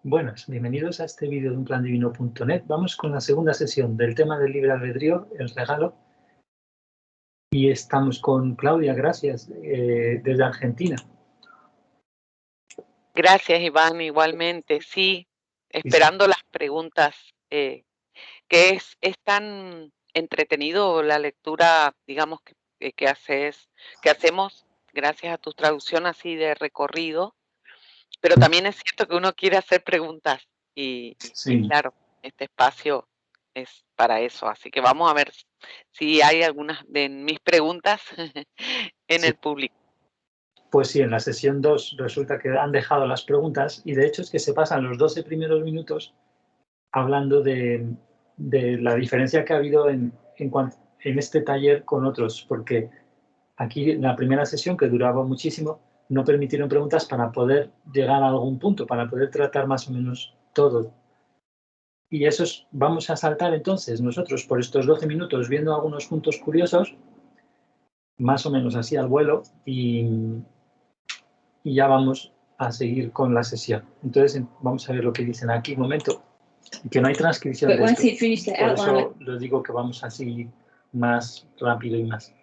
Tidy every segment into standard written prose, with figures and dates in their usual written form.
Buenas, bienvenidos a este vídeo de unplandivino.net. Vamos con la segunda sesión del tema del libre albedrío, el regalo. Y estamos con Claudia, gracias, desde Argentina. Gracias, Iván, igualmente. Sí, esperando las preguntas, que es tan entretenido la lectura, digamos, que hacemos gracias a tu traducción así de recorrido, pero también es cierto que uno quiere hacer preguntas y claro, este espacio es para eso. Así que vamos a ver si hay algunas de mis preguntas en el público. Pues sí, en la sesión 2 resulta que han dejado las preguntas y de hecho es que se pasan los 12 primeros minutos hablando de la diferencia que ha habido en este taller con otros, porque aquí en la primera sesión, que duraba muchísimo, no permitieron preguntas para poder llegar a algún punto, para poder tratar más o menos todo. Y esos vamos a saltar entonces nosotros por estos 12 minutos viendo algunos puntos curiosos, más o menos así al vuelo, y ya vamos a seguir con la sesión. Entonces vamos a ver lo que dicen aquí. Un momento, que no hay transcripción de esto. Por eso les digo que vamos así más rápido y más.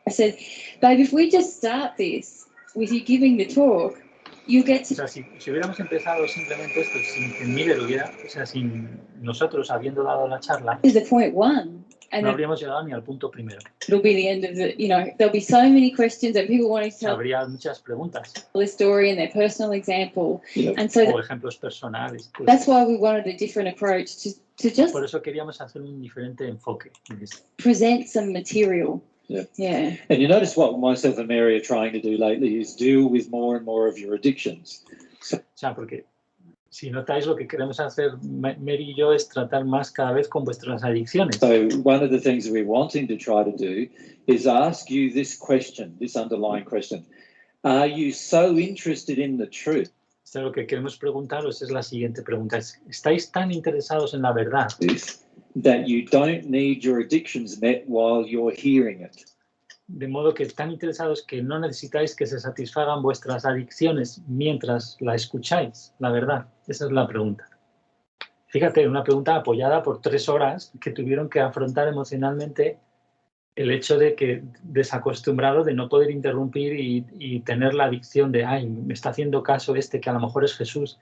I said, babe, if we just start this with you giving the talk, you get to... O sea, si hubiéramos empezado simplemente esto sin que Miguel hubiera, o sea, sin nosotros habiendo dado la charla, is the point one. And no habríamos llegado ni al punto primero. It'll be the end of the, there'll be so many questions and people wanting to tell Habría muchas preguntas. The story and their personal example. Yeah. And so o ejemplos personales. Pues, that's why we wanted a different approach to just por eso queríamos hacer un diferente enfoque. Present some material. Yeah. And you notice what myself and Mary are trying to do lately is deal with more and more of your addictions. O sea, porque si notáis lo que queremos hacer Mary y yo es tratar más cada vez con vuestras adicciones. So one of the things we're wanting to try to do is ask you this question, this underlying question. Are you so interested in the truth? O sea, lo que queremos preguntaros es la siguiente pregunta. ¿Estáis tan interesados en la verdad? That you don't need your addictions met while you're hearing it. De modo que tan interesados que no necesitáis que se satisfagan vuestras adicciones mientras la escucháis, la verdad. Esa es la pregunta. Fíjate, una pregunta apoyada por 3 horas que tuvieron que afrontar emocionalmente el hecho de que desacostumbrado de no poder interrumpir y tener la adicción de, ay, me está haciendo caso este que a lo mejor es Jesús,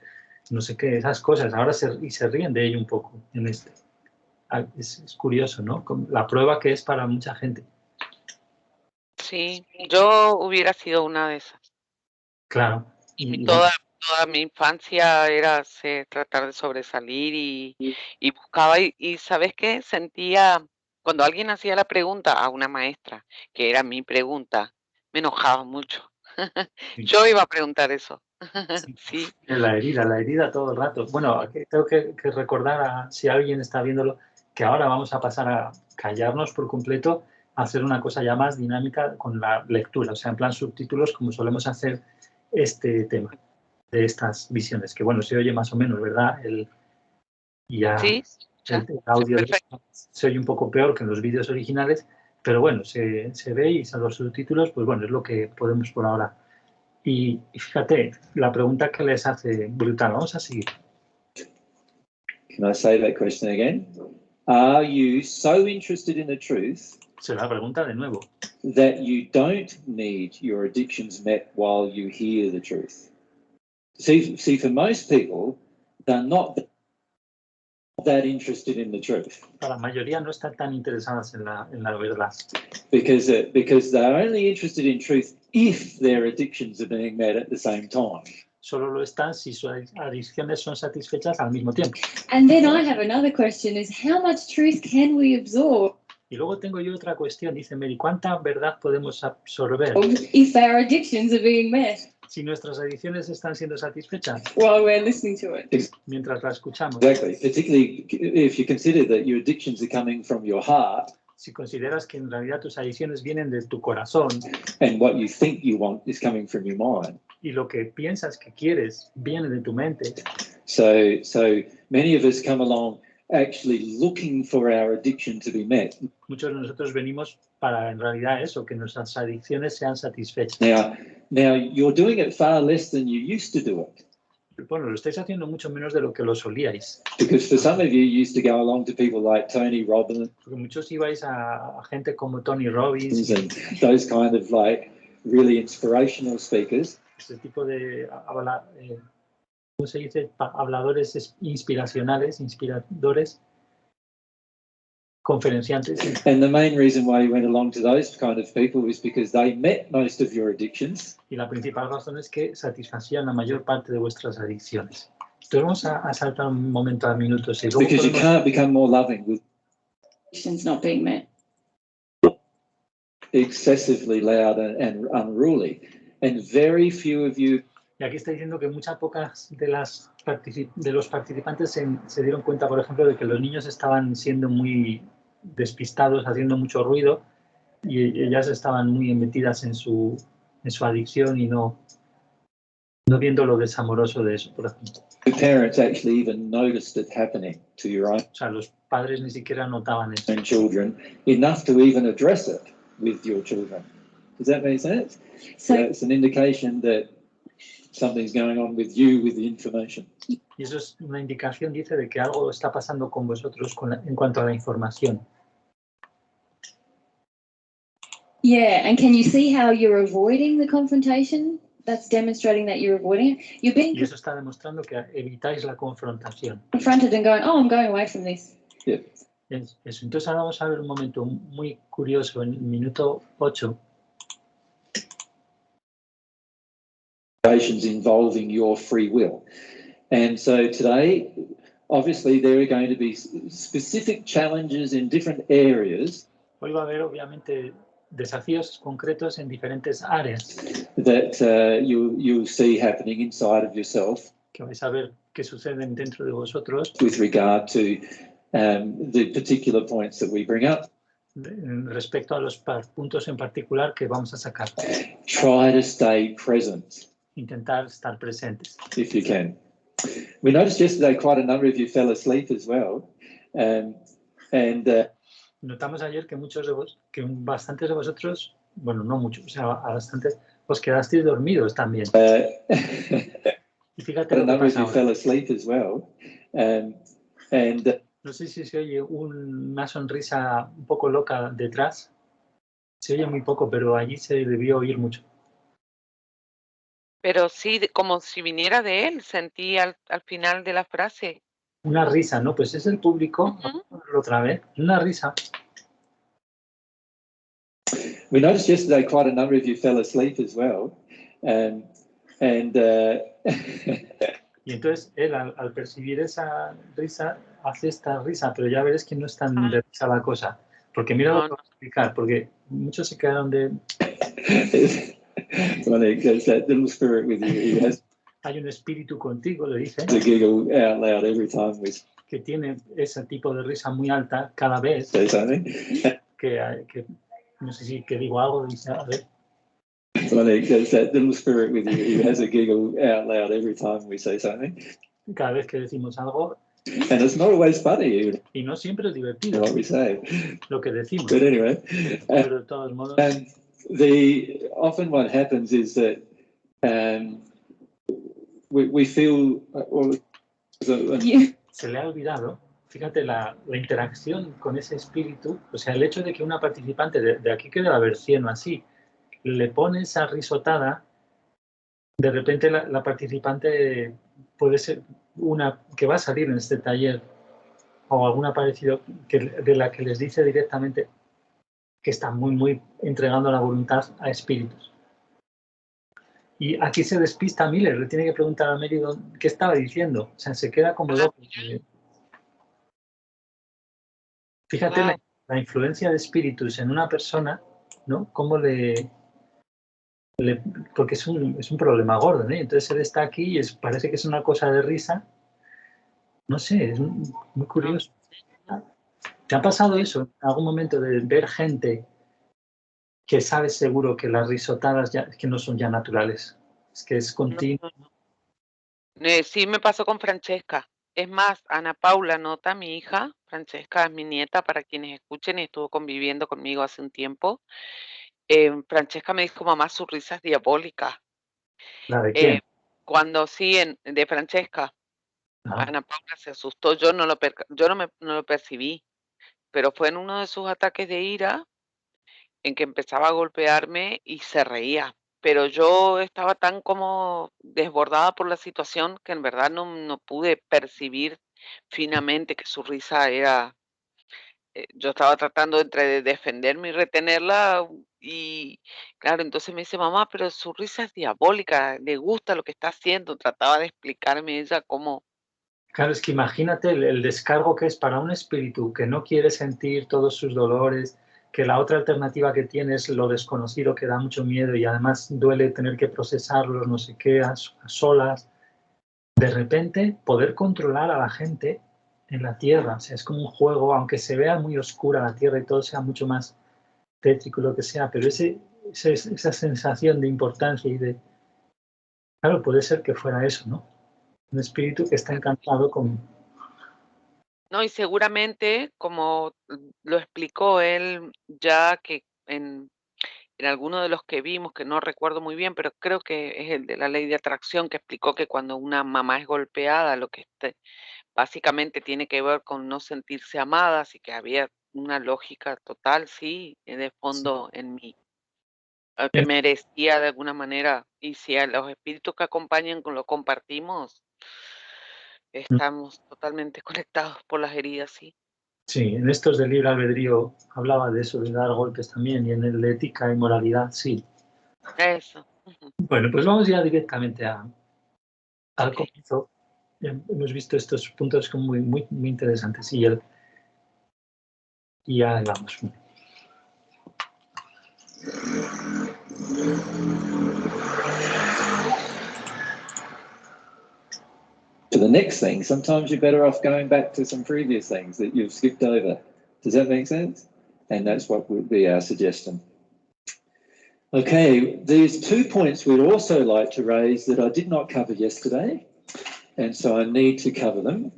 no sé qué, esas cosas. Ahora se ríen de ello un poco en este. Es curioso, ¿no? La prueba que es para mucha gente. Sí, yo hubiera sido una de esas. Claro. Y toda mi infancia era tratar de sobresalir y buscaba, y ¿sabes qué? Sentía, cuando alguien hacía la pregunta a una maestra, que era mi pregunta, me enojaba mucho. Sí. Yo iba a preguntar eso. Sí. La herida todo el rato. Bueno, tengo que recordar, si alguien está viéndolo, que ahora vamos a pasar a callarnos por completo, a hacer una cosa ya más dinámica con la lectura, o sea, en plan subtítulos, como solemos hacer este tema de estas visiones, que bueno, se oye más o menos, ¿verdad? Sí, el audio se oye un poco peor que en los vídeos originales, pero bueno, se ve y son los subtítulos, pues bueno, es lo que podemos por ahora. Y fíjate, la pregunta que les hace brutal, vamos a seguir. Can I say that question again? Are you so interested in the truth? Se la pregunta de nuevo. That you don't need your addictions met while you hear the truth. See, for most people, they're not that interested in the truth. Para la mayoría no están tan interesadas en la verdad. Because they're only interested in truth if their addictions are being met at the same time. Solo lo están si sus adicciones son satisfechas al mismo tiempo. And then I have another question, is how much truth can we absorb? Y luego tengo yo otra cuestión, dice Mary, ¿cuánta verdad podemos absorber? If our addictions are being met. Si nuestras adicciones están siendo satisfechas. While we're listening to it. Mientras la escuchamos. Exactly, particularly if you consider that your addictions are coming from your heart. Si consideras que en realidad tus adicciones vienen de tu corazón. And what you think you want is coming from your mind. Y lo que piensas que quieres viene de tu mente. So many of us come along actually looking for our addiction to be met. Muchos de nosotros venimos para en realidad eso, que nuestras adicciones sean satisfechas. Now you're doing it far less than you used to do it. Bueno, lo estáis haciendo mucho menos de lo que lo solíais. Because for some of you used to go along to people like Tony Robbins Porque muchos ibais a gente como Tony Robbins, and those kind of like really inspirational speakers. ese tipo de ¿cómo se dice? Habladores inspiracionales, inspiradores, conferenciantes. And the main reason why you went along to those kind of people is because they met most of your addictions. Y la principal razón es que satisfacían la mayor parte de vuestras adicciones. Entonces vamos a saltar un momento a minutos. Y luego Because you can't become more loving with Conditions not being met. excessively loud and unruly. And very few of you Y aquí está diciendo que muchas pocas de los participantes se dieron cuenta, por ejemplo, de que los niños estaban siendo muy despistados, haciendo mucho ruido, y ellas estaban muy metidas en su adicción y no viendo lo desamoroso de eso, por ejemplo. the parents actually even noticed it happening to your O sea, los padres ni siquiera notaban eso. own children enough to even address it with your children. Does that make sense? So It's an indication that something's going on with you with the information. Y eso es una indicación, dice, de que algo está pasando con vosotros en cuanto a la información. yeah, and can you see how you're avoiding the confrontation? That's demonstrating that you're avoiding it. You're being Y eso está demostrando que evitáis la confrontación. confronted and going, oh, I'm going away from this. Yeah. Eso. Entonces ahora vamos a ver un momento muy curioso en el minuto 8. Involving your free will. And so today, obviously, there are going to be specific challenges in different areas Hoy va a haber, obviamente, desafíos concretos en diferentes áreas that you'll see happening inside of yourself que vais a ver que suceden dentro de vosotros with regard to the particular points that we bring up. Respecto a los puntos en particular que vamos a sacar. Try to stay present Intentar estar presentes. if you can. We noticed yesterday quite a number of you fell asleep as well. Notamos ayer que bastantes de vosotros, bueno, no muchos, o sea, a bastantes, os quedasteis dormidos también. Y fíjate a lo que number of pasa you ahora. fell asleep as well. No sé si se oye una sonrisa un poco loca detrás. Se oye muy poco, pero allí se debió oír mucho. Pero sí, como si viniera de él, sentí al final de la frase. Una risa, ¿no? Pues es el público. Ujú. Vamos a verlo otra vez. Una risa. We noticed yesterday quite a number of you fell asleep as well. Y entonces él, al percibir esa risa, hace esta risa, pero ya veréis que no es tan de risa la cosa. Porque mira lo que voy a explicar, porque muchos se quedaron de... Well, there's that little spirit with you. He has Hay un espíritu contigo, le dice, to giggle out loud every time we que tiene ese tipo de risa muy alta cada vez say something. que no sé si que digo algo, dice, a ver. Well, there's that little spirit with you. He has a giggle out loud every time we say something. Cada vez que decimos algo, And it's not always funny, y no siempre es divertido what we say. lo que decimos, But anyway, pero de todos modos, often what happens is that we feel, You, se le ha olvidado, fíjate, la interacción con ese espíritu, o sea, el hecho de que una participante, de aquí que debe haber 100 o así, le pone esa risotada, de repente la participante puede ser una que va a salir en este taller o alguna parecido de la que les dice directamente que está muy, muy entregando la voluntad a espíritus. Y aquí se despista Miller, le tiene que preguntar a Mary qué estaba diciendo. O sea, se queda como loco. Fíjate la influencia de espíritus en una persona, ¿no? Cómo porque es un problema gordo, ¿no? Entonces él está aquí y parece que es una cosa de risa. No sé, es muy curioso. ¿Te ha pasado eso en algún momento de ver gente que sabes seguro que las risotadas ya, que no son ya naturales? Es que es continuo. Sí, me pasó con Francesca. Es más, Ana Paula Nota, mi hija, Francesca es mi nieta, para quienes escuchen, y estuvo conviviendo conmigo hace un tiempo. Francesca me dijo, mamá, su risa es diabólica. ¿La de quién? Cuando sí, de Francesca, Ah, Ana Paula se asustó, yo no lo percibí, pero fue en uno de sus ataques de ira en que empezaba a golpearme y se reía. Pero yo estaba tan como desbordada por la situación que en verdad no pude percibir finamente que su risa era, yo estaba tratando entre de defenderme y retenerla y claro, entonces me dice: "Mamá, pero su risa es diabólica, le gusta lo que está haciendo". Trataba de explicarme ella cómo. claro, es que imagínate el descargo que es para un espíritu que no quiere sentir todos sus dolores, que la otra alternativa que tiene es lo desconocido, que da mucho miedo y además duele tener que procesarlo, no sé qué, a solas. De repente, poder controlar a la gente en la Tierra, o sea, es como un juego, aunque se vea muy oscura la Tierra y todo sea mucho más tétrico, lo que sea, pero esa sensación de importancia y de... Claro, puede ser que fuera eso, ¿no? Un espíritu que está encantado con... No, y seguramente, como lo explicó él, ya que en alguno de los que vimos, que no recuerdo muy bien, pero creo que es el de la ley de atracción, que explicó que cuando una mamá es golpeada, lo que básicamente tiene que ver con no sentirse amada, así que había una lógica total, sí, de fondo en mí, que merecía de alguna manera, y si a los espíritus que acompañan lo compartimos, estamos totalmente conectados por las heridas, sí. Sí, en estos de libre albedrío hablaba de eso, de dar golpes también, y en el de ética y moralidad, sí. Eso. Ujú. Bueno, pues vamos ya directamente al Ok. comienzo. Hemos visto estos puntos como muy interesantes y ahí vamos. To the next thing, sometimes you're better off going back to some previous things that you've skipped over. Does that make sense? And that's what would be our suggestion. Okay, there's 2 points we'd also like to raise that I did not cover yesterday, and so I need to cover them.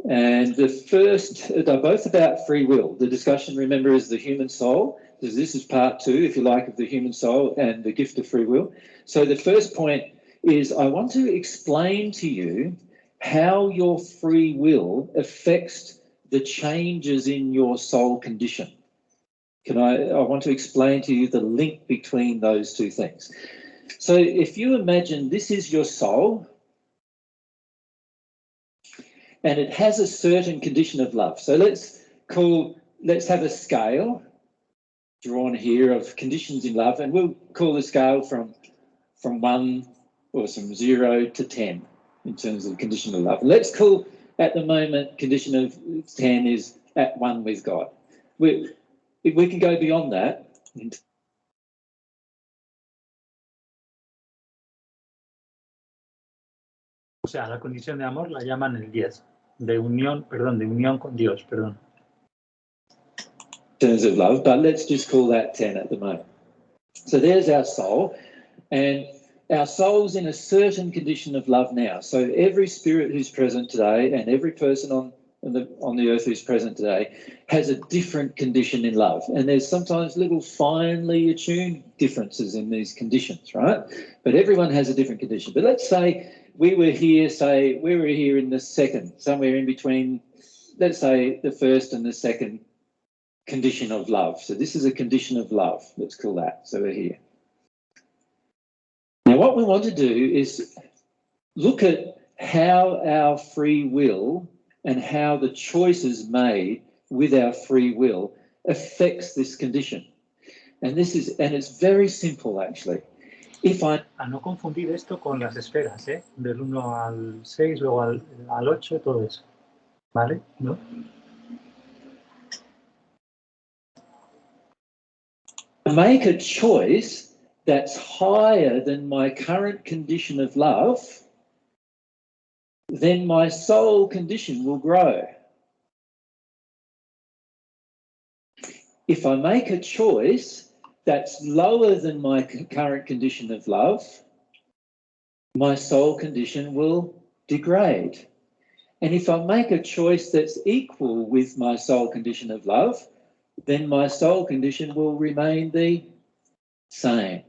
And the first, they're both about free will. The discussion, remember, is the human soul. This is part 2, if you like, of the human soul and the gift of free will. So the first point is I want to explain to you how your free will affects the changes in your soul condition. I want to explain to you the link between those two things. So if you imagine this is your soul, and it has a certain condition of love. So let's have a scale drawn here of conditions in love, and we'll call the scale from 1 or from 0 to 10 in terms of condition of love. Let's call at the moment condition of 10 is at 1 with God. If we can go beyond that. O sea, la condición de amor la llaman el 10, de unión con Dios, perdón. In terms of love, but let's just call that 10 at the moment. So there's our soul, and our soul's in a certain condition of love now. So every spirit who's present today and every person on the earth who's present today has a different condition in love. And there's sometimes little finely attuned differences in these conditions, right? But everyone has a different condition. But let's say we were here in the second, somewhere in between, let's say the first and the second condition of love. So this is a condition of love, let's call that. So we're here. Now what we want to do is look at how our free will and how the choices made with our free will affects this condition. And it's very simple actually. A no confundir esto con las esferas, ¿eh? Del 1 al 6, luego al 8, todo eso. ¿Vale? ¿No? Make a choice that's higher than my current condition of love, then my soul condition will grow. If I make a choice that's lower than my current condition of love, my soul condition will degrade. And if I make a choice that's equal with my soul condition of love, then my soul condition will remain the same.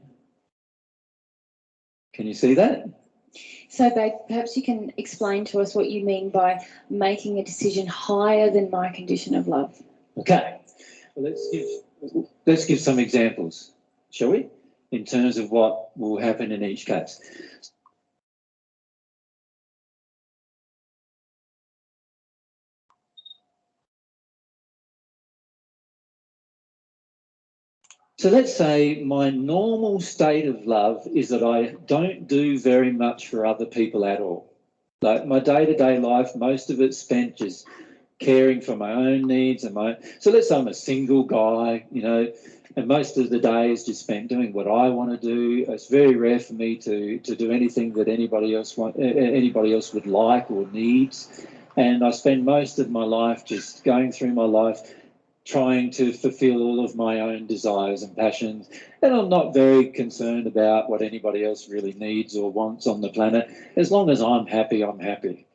Can you see that? So, babe, perhaps you can explain to us what you mean by making a decision higher than my condition of love. Okay, well, let's give some examples, shall we, in terms of what will happen in each case. So let's say my normal state of love is that I don't do very much for other people at all. Like my day-to-day life, most of it's spent just caring for my own needs and so let's say I'm a single guy, you know, and most of the day is just spent doing what I want to do. It's very rare for me to do anything that anybody else would like or needs. And I spend most of my life just going through my life trying to fulfill all of my own desires and passions, and I'm not very concerned about what anybody else really needs or wants on the planet. As long as I'm happy, I'm happy.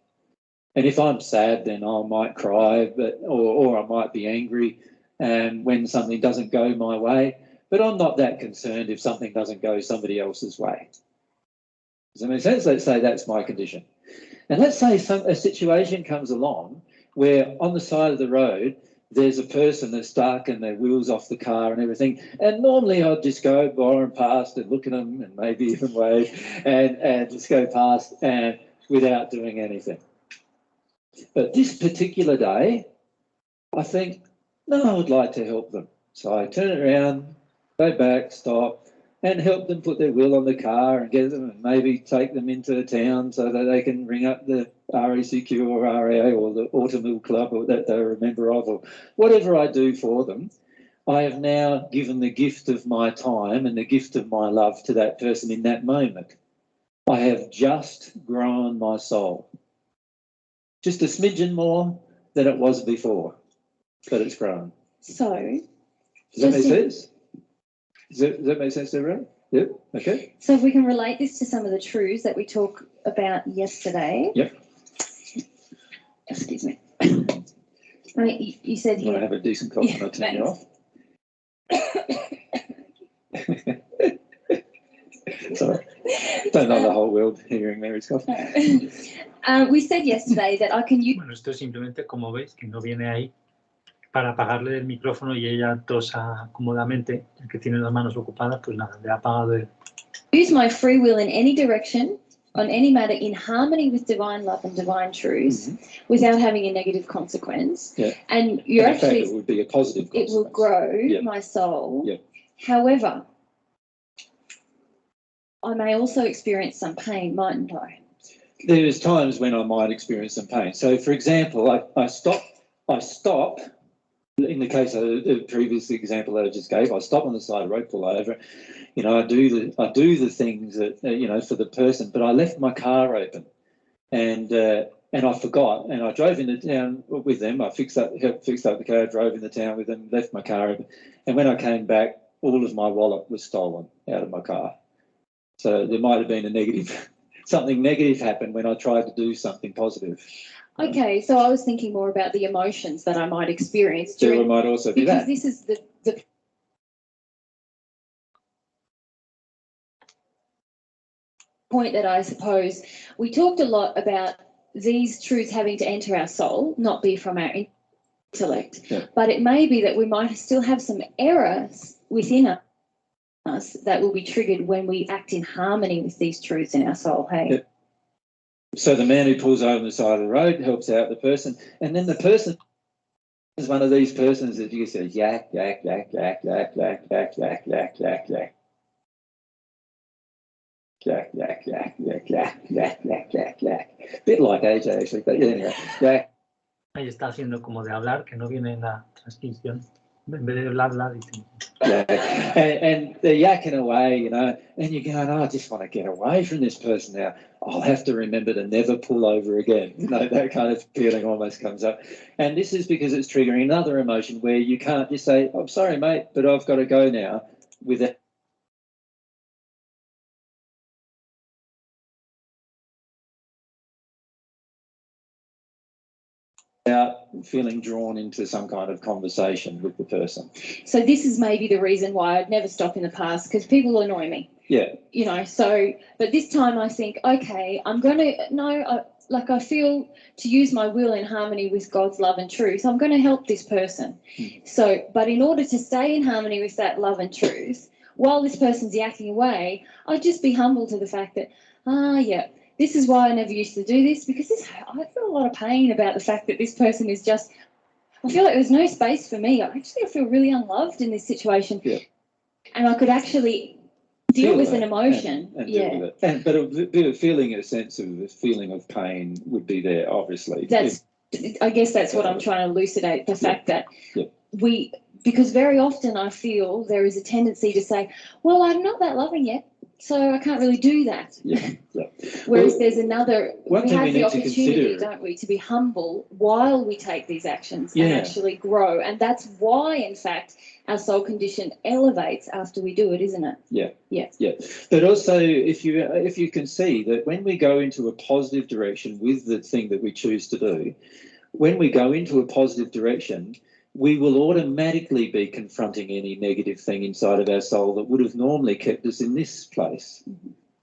And if I'm sad, then I might cry, or I might be angry when something doesn't go my way, but I'm not that concerned if something doesn't go somebody else's way. Does that make sense? Let's say that's my condition. And let's say a situation comes along where on the side of the road, there's a person that's stuck and their wheels off the car and everything. And normally I'd just go by and past and look at them and maybe even wave and just go past and without doing anything. But this particular day, I think, no, I would like to help them. So I turn it around, go back, stop, and help them put their wheel on the car and get them and maybe take them into town so that they can ring up the RACQ or RAA or the Automobile Club or that they're a member of, or whatever I do for them. I have now given the gift of my time and the gift of my love to that person in that moment. I have just grown my soul. Just a smidgen more than it was before, but it's grown. So, does that make sense? Does that make sense to everyone? Yep. Okay. So if we can relate this to some of the truths that we talked about yesterday. Yep. Excuse me. I mean, you said here. Want to have a decent cough and I'll turn you off? Sorry. Don't know the whole world hearing Mary's cough. We said yesterday that I can use. Bueno, esto es simplemente, como veis, que no viene ahí para apagarle el micrófono y ella tosa cómodamente, el que tiene las manos ocupadas, pues nada, le ha apagado el... Use my free will in any direction, on any matter, in harmony with divine love and divine truths, without having a negative consequence. Yeah. And you're and in actually... fact, it would be a positive consequence. It will grow my soul. However, I may also experience some pain, mightn't I? There's times when I might experience some pain. So, for example, I stop. In the case of the previous example that I just gave, I stop on the side of the road, pull over. You know, I do the things that you know, for the person, but I left my car open, and I forgot, and I drove into town with them. I helped fix up the car, drove into town with them, left my car open, and when I came back, all of my wallet was stolen out of my car. So there might have been something negative happened when I tried to do something positive. Okay, so I was thinking more about the emotions that I might experience during... There might also be that. Because this is the point that I suppose we talked a lot about these truths having to enter our soul, not be from our intellect. Yeah. But it may be that we might still have some errors within us that will be triggered when we act in harmony with these truths in our soul, hey? Yeah. So the man who pulls over on the side of the road helps out the person, and then the person is one of these persons that you say yak, yak, yak, yak, yak, yak, yak, yak, yak, yak, yak. Yak, yak, yak, yak, yak, yak, yak, yak, yak. Bit like AJ actually, but yeah, anyway. Yak. Ahí está haciendo como de hablar, que no viene en la transcripción. En vez de bla, bla, dice. Yeah. And they're yakking away, you know, and you're going, oh, I just want to get away from this person now. I'll have to remember to never pull over again. You know, that kind of feeling almost comes up. And this is because it's triggering another emotion where you can't just say, I'm sorry, mate, but I've got to go now without feeling drawn into some kind of conversation with the person. So this is maybe the reason why I'd never stop in the past, because people annoy me. Yeah. You know, so, but this time I think, okay, I'm going to, no, like I feel to use my will in harmony with God's love and truth, I'm going to help this person. So, but in order to stay in harmony with that love and truth, while this person's yakking away, I'd just be humble to the fact that, yeah, this is why I never used to do this, because I feel a lot of pain about the fact that this person is just, I feel like there's no space for me. I feel really unloved in this situation. Yeah. And I could actually deal with an emotion. And deal with it. But a bit of feeling, a sense of a feeling of pain would be there, obviously. I guess that's what I'm trying to elucidate, the fact that because very often I feel there is a tendency to say, well, I'm not that loving yet, so I can't really do that. Whereas there's another, we have the opportunity, don't we, to be humble while we take these actions and actually grow. And that's why, in fact, our soul condition elevates after we do it, isn't it? Yeah. But also, if you can see that when we go into a positive direction with the thing that we choose to do, when we go into a positive direction, we will automatically be confronting any negative thing inside of our soul that would have normally kept us in this place.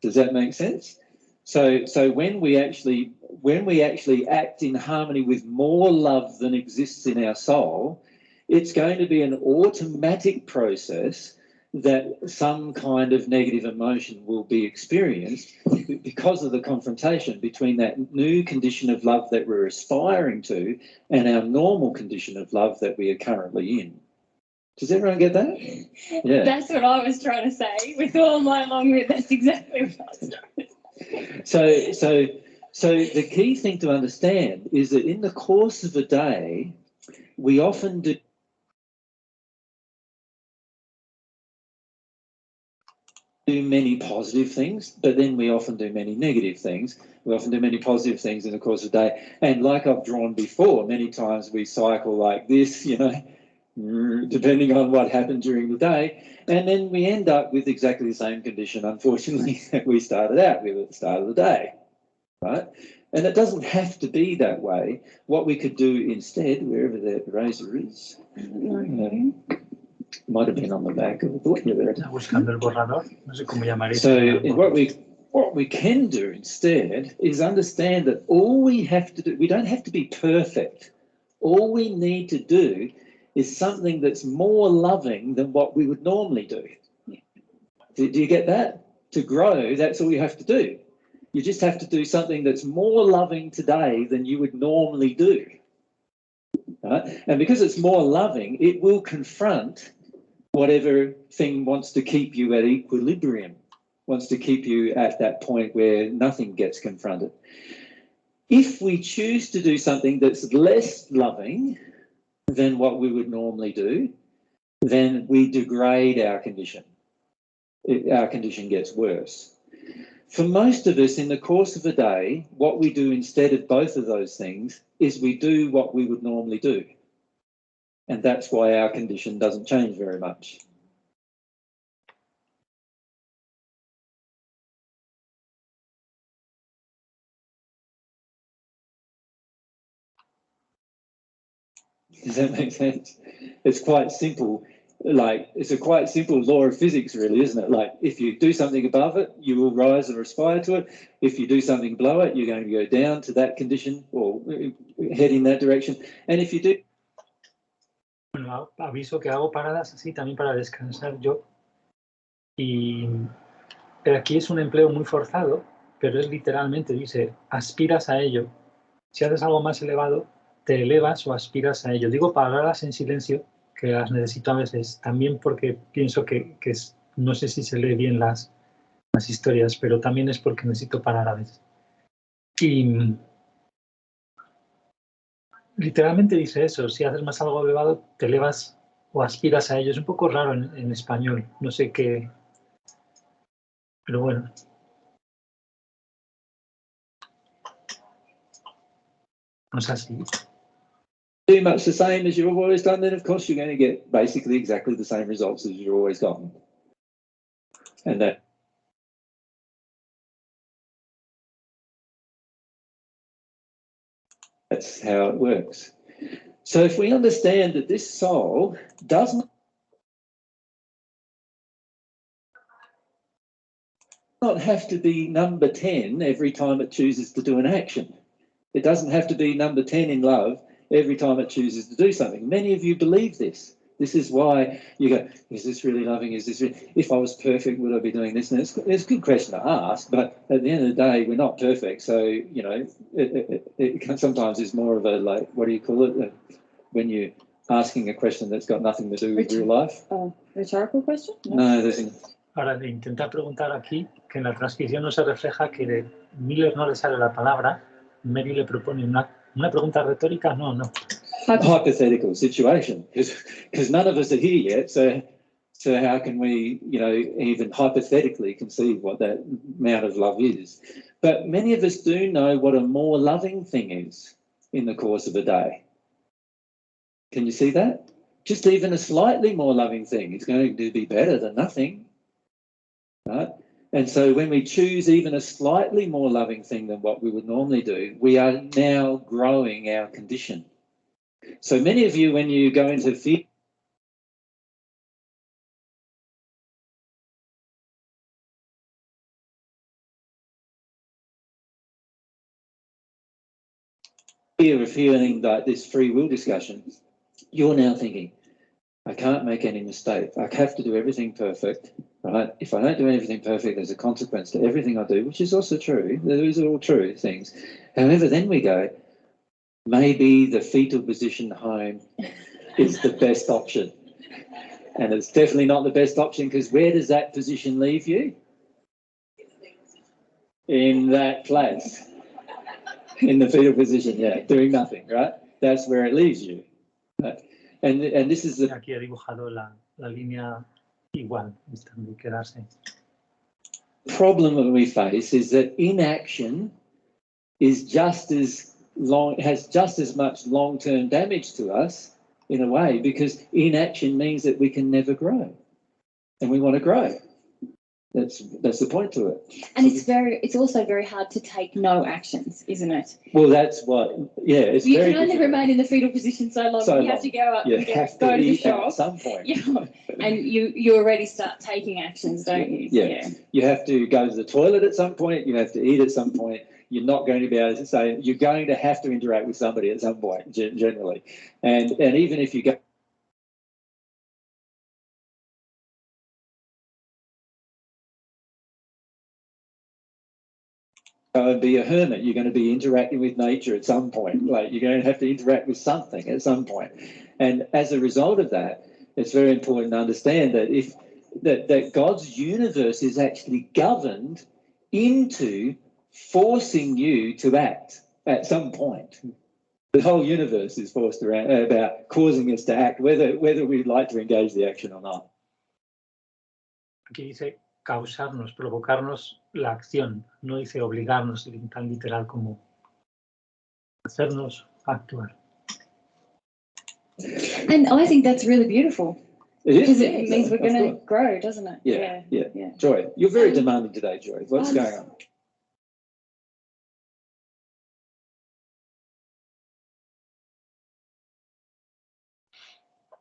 Does that make sense? So when we actually act in harmony with more love than exists in our soul, it's going to be an automatic process that some kind of negative emotion will be experienced because of the confrontation between that new condition of love that we're aspiring to and our normal condition of love that we are currently in. Does everyone get that? Yeah. That's what I was trying to say with all my long wit. That's exactly what I was trying to say. So the key thing to understand is that in the course of a day, we often do many positive things, but then we often do many negative things. We often do many positive things in the course of the day. And like I've drawn before, many times we cycle like this, you know, depending on what happened during the day. And then we end up with exactly the same condition, unfortunately, that we started out with at the start of the day, right? And it doesn't have to be that way. What we could do instead, wherever the eraser is, might have been on the back of the book. So what we can do instead is understand that all we have to do, we don't have to be perfect. All we need to do is something that's more loving than what we would normally do. Do you get that? To grow, that's all you have to do. You just have to do something that's more loving today than you would normally do. Right? And because it's more loving, it will confront whatever thing wants to keep you at equilibrium, wants to keep you at that point where nothing gets confronted. If we choose to do something that's less loving than what we would normally do, then we degrade our condition. Our condition gets worse. For most of us in the course of a day, what we do instead of both of those things is we do what we would normally do. And that's why our condition doesn't change very much. Does that make sense? It's quite simple. Like, it's a quite simple law of physics, really, isn't it? Like, if you do something above it, you will rise and aspire to it. If you do something below it, you're going to go down to that condition or head in that direction. And if you do... Bueno, aviso que hago paradas así también para descansar yo. Pero aquí es un empleo muy forzado, pero es literalmente, dice, aspiras a ello. Si haces algo más elevado, te elevas o aspiras a ello. Digo palabras en silencio, que las necesito a veces, también porque pienso que no sé si se lee bien las historias, pero también es porque necesito parar a veces. Y literalmente dice eso, si haces más algo elevado, te elevas o aspiras a ello. Es un poco raro en español, no sé qué, pero bueno. No es así. Do much the same as you've always done, then of course you're going to get basically exactly the same results as you've always gotten. And that's how it works. So if we understand that this soul doesn't not have to be number 10 every time it chooses to do an action. It doesn't have to be number 10 in love every time it chooses to do something. Many of you believe this. This is why you go, is this really loving? Is this really, if I was perfect, would I be doing this? And it's a good question to ask, but at the end of the day, we're not perfect. So, you know, it sometimes is more of a, like, what do you call it? When you're asking a question that's got nothing to do with real life. Rhetorical question? No, there's... Ahora, de intentar preguntar aquí, que en la transcripción no se refleja que Miller no le sale la palabra, Mary le propone una pregunta retórica, no. Hypothetical situation, because none of us are here yet, so how can we, you know, even hypothetically conceive what that amount of love is? But many of us do know what a more loving thing is in the course of a day. Can you see that? Just even a slightly more loving thing is going to be better than nothing, right? And so when we choose even a slightly more loving thing than what we would normally do, we are now growing our condition. So many of you, when you go into fear, of feeling like this free will discussion, you're now thinking, I can't make any mistakes. I have to do everything perfect, right? If I don't do everything perfect, there's a consequence to everything I do, which is also true. These are all true things. However, then we go, maybe the fetal position home is the best option. And it's definitely not the best option, because where does that position leave you? In that place. In the fetal position, yeah, doing nothing, right? That's where it leaves you. Right? And this is the... Aquí he dibujado la línea igual, de quedarse. Problem that we face is that inaction is just as long, has just as much long-term damage to us in a way, because inaction means that we can never grow, and we want to grow. That's the point to it. And it's also very hard to take no actions, isn't it? Well, that's what, yeah. It's you very can only remain in the fetal position so long. You have to go up and go to the shop at some point. Yeah. And you already start taking actions, don't you? Yeah. You have to go to the toilet at some point. You have to eat at some point. You're not going to be able to say, you're going to have to interact with somebody at some point, generally. And even if you go, and be a hermit, you're going to be interacting with nature at some point. Like, you're going to have to interact with something at some point. And as a result of that, it's very important to understand that that God's universe is actually governed into forcing you to act at some point. The whole universe is forced around about causing us to act, whether we'd like to engage the action or not. Aquí dice causarnos, provocarnos la acción, no dice obligarnos tan literal como hacernos actuar. And I think that's really beautiful. It is. Because it means we're going to grow, doesn't it? Yeah. Joy, you're very demanding today, Joy. What's going on?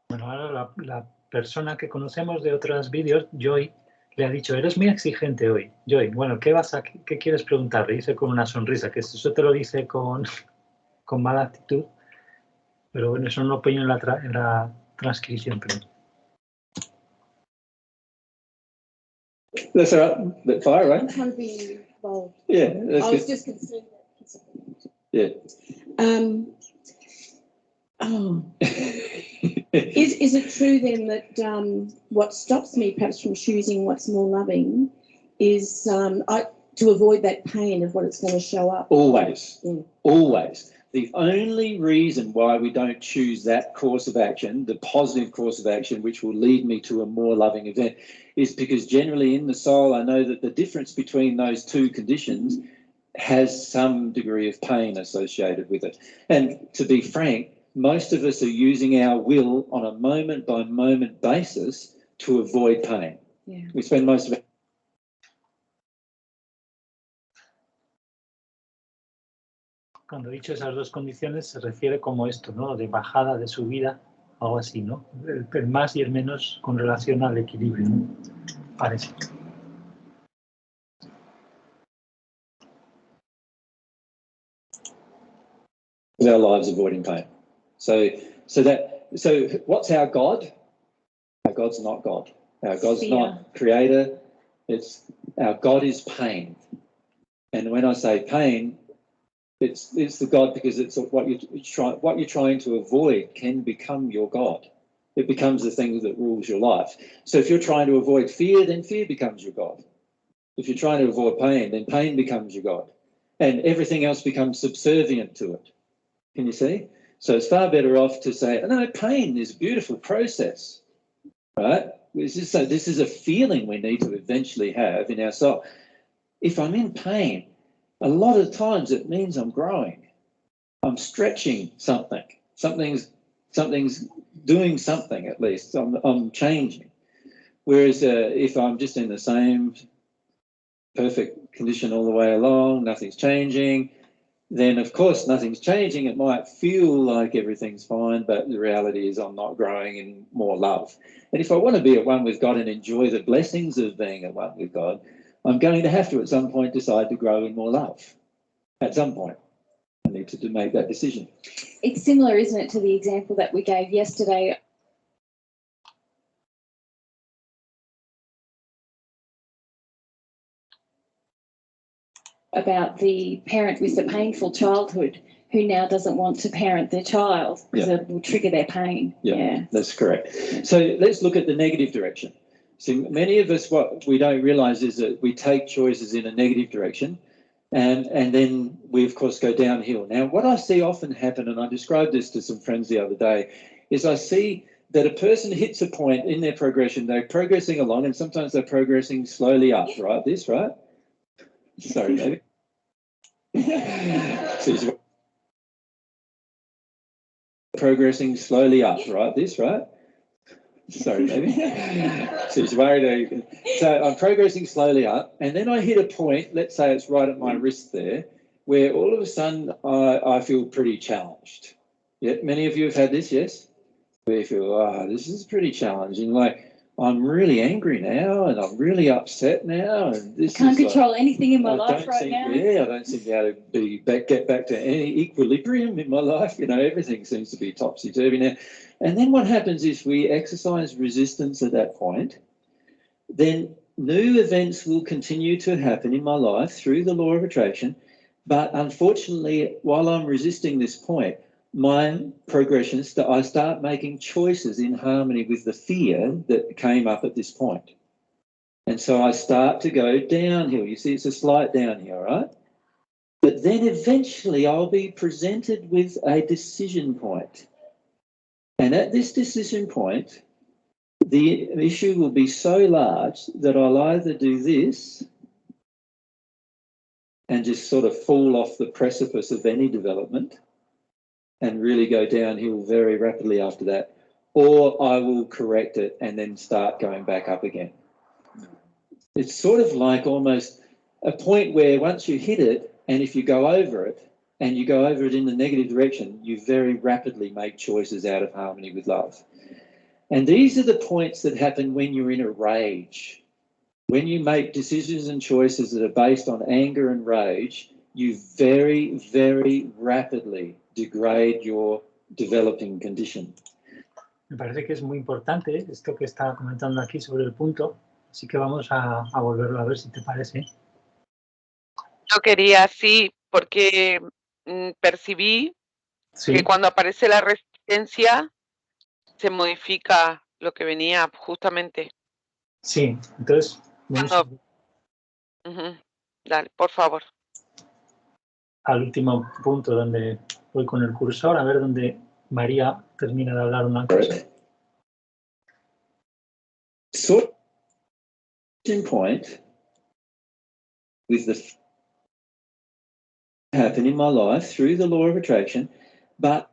Bueno, ahora la persona que conocemos de otros vídeos, Joy, le ha dicho, eres muy exigente hoy. Joy, bueno, ¿qué quieres preguntar? Le dice con una sonrisa, que eso te lo dice con mala actitud, pero bueno, eso no lo pongo en la transcripción, creo. That's all right. But fire, right? I'm trying to be bold. Yeah, that's I good. was just concerned that. Yeah. Is it true then that what stops me perhaps from choosing what's more loving is to avoid that pain of what it's going to show up? Always. Yeah. Always. The only reason why we don't choose that course of action, the positive course of action, which will lead me to a more loving event, is because generally in the soul, I know that the difference between those two conditions has some degree of pain associated with it. And to be frank, most of us are using our will on a moment-by-moment basis to avoid pain. Yeah. We spend most of it. Cuando he dicho esas dos condiciones se refiere como esto, ¿no? De bajada de subida, algo así, ¿no? El más y el menos con relación al equilibrio, ¿no? Parece. our lives avoiding pain. So what's our God? Our God's not God. Our God's not creator. Our God is pain. And when I say pain, it's the God because it's what you're trying to avoid can become your God. It becomes the thing that rules your life. So if you're trying to avoid fear, then fear becomes your God. If you're trying to avoid pain, then pain becomes your God. And everything else becomes subservient to it. Can you see? So it's far better off to say, no, pain is a beautiful process, right? This is a feeling we need to eventually have in our soul. If I'm in pain, a lot of times it means I'm growing. I'm stretching something. Something's doing something at least. I'm changing. Whereas if I'm just in the same perfect condition all the way along, nothing's changing, then of course nothing's changing. It might feel like everything's fine, but the reality is I'm not growing in more love. And if I want to be at one with God and enjoy the blessings of being at one with God, I'm going to have to at some point decide to grow in more love. At some point, I need to make that decision. It's similar, isn't it, to the example that we gave yesterday about the parent with the painful childhood who now doesn't want to parent their child because it will trigger their pain. Yeah, that's correct. So let's look at the negative direction. See, many of us, what we don't realise is that we take choices in a negative direction and then we, of course, go downhill. Now, what I see often happen, and I described this to some friends the other day, is I see that a person hits a point in their progression, they're progressing along, and sometimes they're progressing slowly up, right? This, right? Sorry, baby. Progressing slowly up, right? This, right? Sorry, baby. She's worried. So I'm progressing slowly up, and then I hit a point, let's say it's right at my wrist there, where all of a sudden I feel pretty challenged. Yeah, many of you have had this, yes? Where you feel, this is pretty challenging. Like, I'm really angry now, and I'm really upset now, and this can't control anything in my life right now. Yeah, I don't seem to be able to get back to any equilibrium in my life. You know, everything seems to be topsy-turvy now. And then what happens is we exercise resistance at that point. Then new events will continue to happen in my life through the law of attraction. But unfortunately, while I'm resisting this point, my progression, I start making choices in harmony with the fear that came up at this point. And so I start to go downhill. You see, it's a slight downhill, right? But then eventually I'll be presented with a decision point. And at this decision point, the issue will be so large that I'll either do this and just sort of fall off the precipice of any development and really go downhill very rapidly after that, or I will correct it and then start going back up again. It's sort of like almost a point where once you hit it, and if you go over it, and you go over it in the negative direction, you very rapidly make choices out of harmony with love. And these are the points that happen when you're in a rage. When you make decisions and choices that are based on anger and rage, you very, very rapidly degrade your developing condition. Me parece que es muy importante esto que está comentando aquí sobre el punto, así que vamos a volverlo a ver si te parece. Yo quería, sí, porque percibí que cuando aparece la resistencia se modifica lo que venía justamente. Sí, entonces... Dale, por favor. Al último punto donde voy con el cursor, a ver dónde María termina de hablar una cosa. So, point with the happen in my life through the law of attraction, but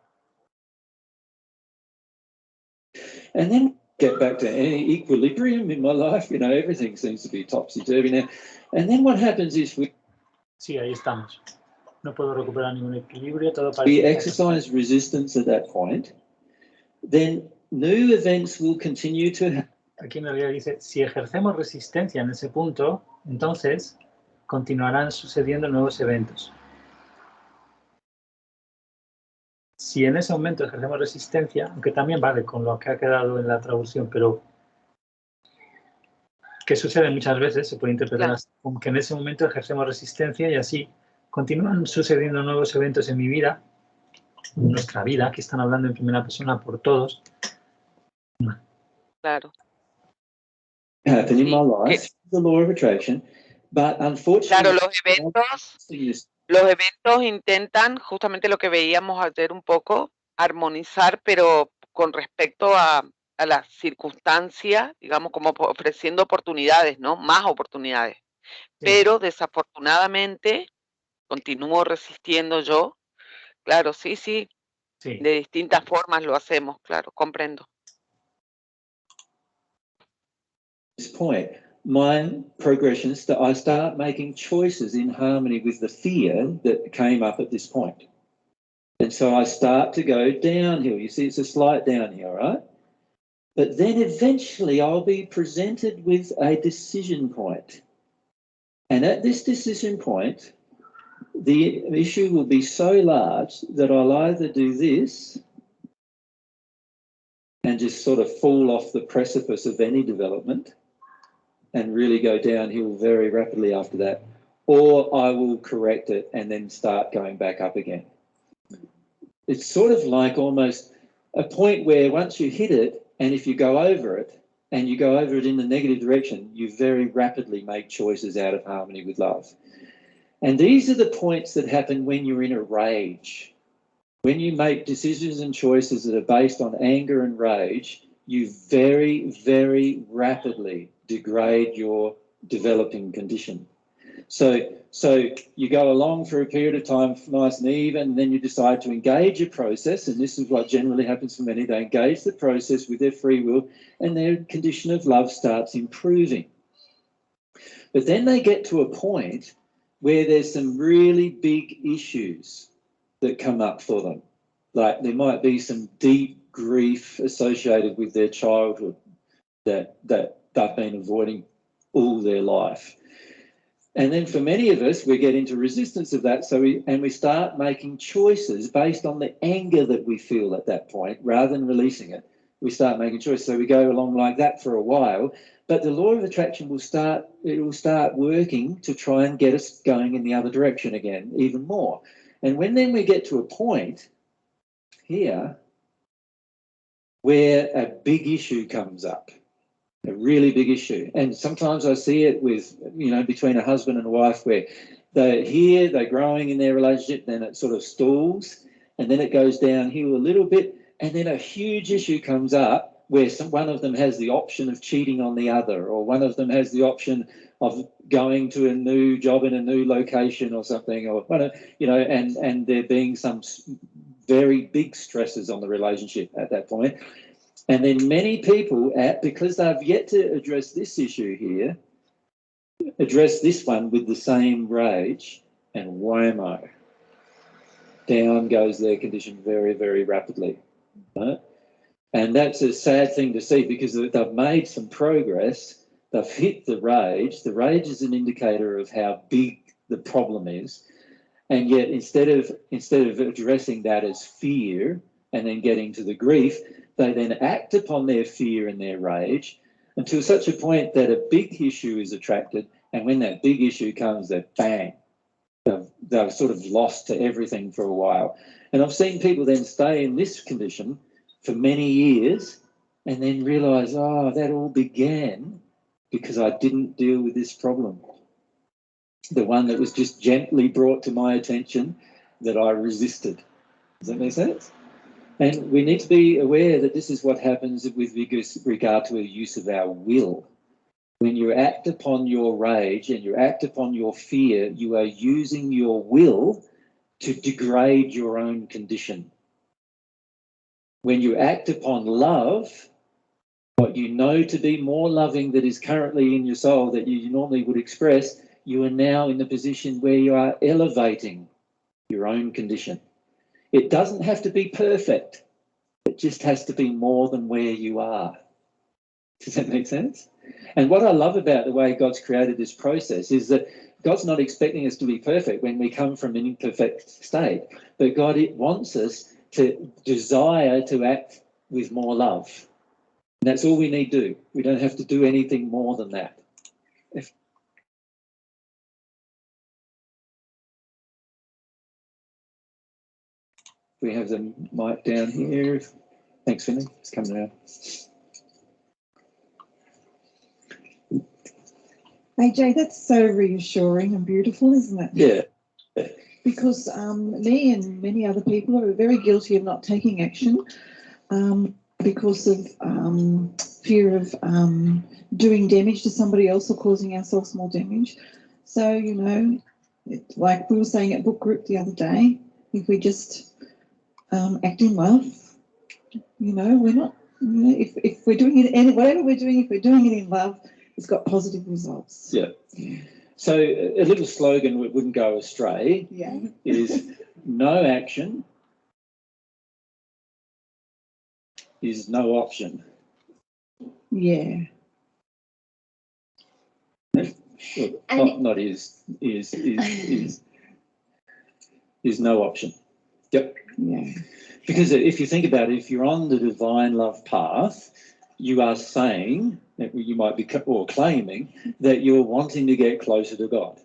and then get back to any equilibrium in my life. You know, everything seems to be topsy-turvy now. And then what happens is Sí, ahí estamos. No puedo recuperar ningún equilibrio. Todo parece we exercise resistance at that point. Then new events will continue to happen. Aquí en realidad dice, si ejercemos resistencia en ese punto, entonces continuarán sucediendo nuevos eventos. si en ese momento ejercemos resistencia, aunque también vale con lo que ha quedado en la traducción, pero que sucede muchas veces, se puede interpretar así, como que en ese momento ejercemos resistencia y así continúan sucediendo nuevos eventos en mi vida, en nuestra vida, aquí están hablando en primera persona por todos. Claro. Happen in my life, the law of attraction, but unfortunately... Claro, los eventos intentan, justamente lo que veíamos ayer un poco, armonizar, pero con respecto a la circunstancia, digamos, como ofreciendo oportunidades, ¿no? Más oportunidades. Sí. Pero desafortunadamente continúo resistiendo yo. Claro, sí. De distintas formas lo hacemos, claro, comprendo. This point, my progression is that I start making choices in harmony with the fear that came up at this point. And so I start to go downhill. You see, it's a slight downhill, right? But then eventually I'll be presented with a decision point. And at this decision point, the issue will be so large that I'll either do this and just sort of fall off the precipice of any development and really go downhill very rapidly after that, or I will correct it and then start going back up again. It's sort of like almost a point where once you hit it, and if you go over it, and you go over it in the negative direction, you very rapidly make choices out of harmony with love. And these are the points that happen when you're in a rage. When you make decisions and choices that are based on anger and rage, you very, very rapidly degrade your developing condition. So you go along for a period of time nice and even, and then you decide to engage a process, and this is what generally happens for many. They engage the process with their free will, and their condition of love starts improving. But then they get to a point where there's some really big issues that come up for them. Like there might be some deep grief associated with their childhood that they've been avoiding all their life. And then for many of us, we get into resistance of that, we start making choices based on the anger that we feel at that point, rather than releasing it. We start making choices, so we go along like that for a while, but the law of attraction will start working to try and get us going in the other direction again, even more. And when then we get to a point here where a big issue comes up, a really big issue. And sometimes I see it with, between a husband and a wife where they're growing in their relationship, then it sort of stalls, and then it goes downhill a little bit, and then a huge issue comes up where one of them has the option of cheating on the other, or one of them has the option of going to a new job in a new location or something, or, and there being some very big stresses on the relationship at that point. And then many people, because they've yet to address this issue here, address this one with the same rage, and whammo, down goes their condition very, very rapidly. Right? And that's a sad thing to see, because they've made some progress, they've hit the rage. The rage is an indicator of how big the problem is. And yet instead of addressing that as fear and then getting to the grief, they then act upon their fear and their rage until such a point that a big issue is attracted, and when that big issue comes, they're bang. They're sort of lost to everything for a while. And I've seen people then stay in this condition for many years and then realise, that all began because I didn't deal with this problem. The one that was just gently brought to my attention that I resisted. Does that make sense? And we need to be aware that this is what happens with regard to the use of our will. When you act upon your rage and you act upon your fear, you are using your will to degrade your own condition. When you act upon love, what you know to be more loving that is currently in your soul that you normally would express, you are now in the position where you are elevating your own condition. It doesn't have to be perfect. It just has to be more than where you are. Does that make sense? And what I love about the way God's created this process is that God's not expecting us to be perfect when we come from an imperfect state, but God wants us to desire to act with more love. And that's all we need to do. We don't have to do anything more than that. If we have the mic down here. Thanks, Vinny. It's coming out. AJ, that's so reassuring and beautiful, isn't it? Yeah. Because me and many other people are very guilty of not taking action because of fear of doing damage to somebody else or causing ourselves more damage. So, you know, like we were saying at book group the other day, if we just act in love, you know, we're not, you know, if we're doing it, and whatever we're doing, if we're doing it in love, it's got positive results. Yeah. So a little slogan that wouldn't go astray is no action is no option. Yeah. Well, not is no option. Yep. Yeah. Because if you think about it, if you're on the divine love path, you are saying, you might be or claiming that you're wanting to get closer to God.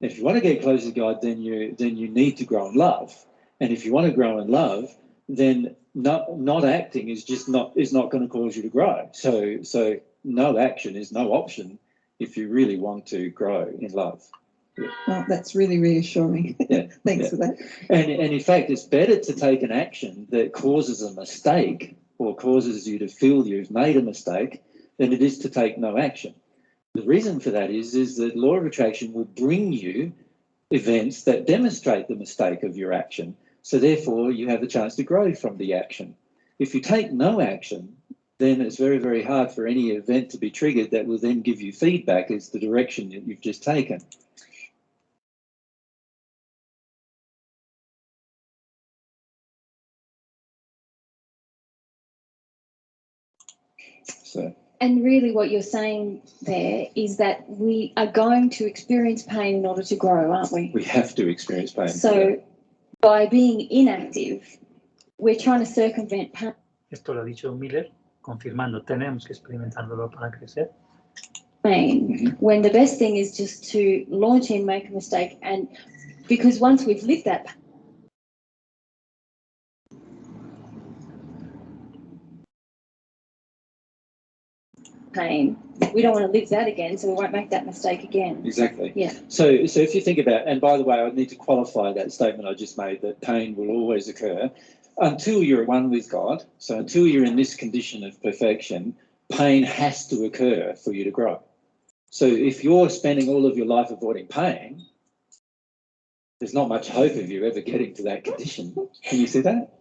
If you want to get closer to God, then you need to grow in love. And if you want to grow in love, then not acting is not going to cause you to grow. So no action is no option if you really want to grow in love. Yeah. Oh, that's really reassuring. Yeah. Thanks for that. And in fact, it's better to take an action that causes a mistake or causes you to feel you've made a mistake than it is to take no action. The reason for that is that law of attraction will bring you events that demonstrate the mistake of your action. So therefore, you have a chance to grow from the action. If you take no action, then it's very, very hard for any event to be triggered that will then give you feedback as the direction that you've just taken. So. And really what you're saying there is that we are going to experience pain in order to grow, aren't we? We have to experience pain. So by being inactive, we're trying to circumvent pain. Esto lo ha dicho Miller, confirmando, tenemos que experimentarlo para crecer. When the best thing is just to launch in, make a mistake, and because once we've lived that pain, we don't want to live that again, so we won't make that mistake again. Exactly. Yeah. So if you think about, and by the way, I need to qualify that statement I just made, that pain will always occur until you're one with God. So until you're in this condition of perfection, pain has to occur for you to grow. So if you're spending all of your life avoiding pain, there's not much hope of you ever getting to that condition. Can you see that?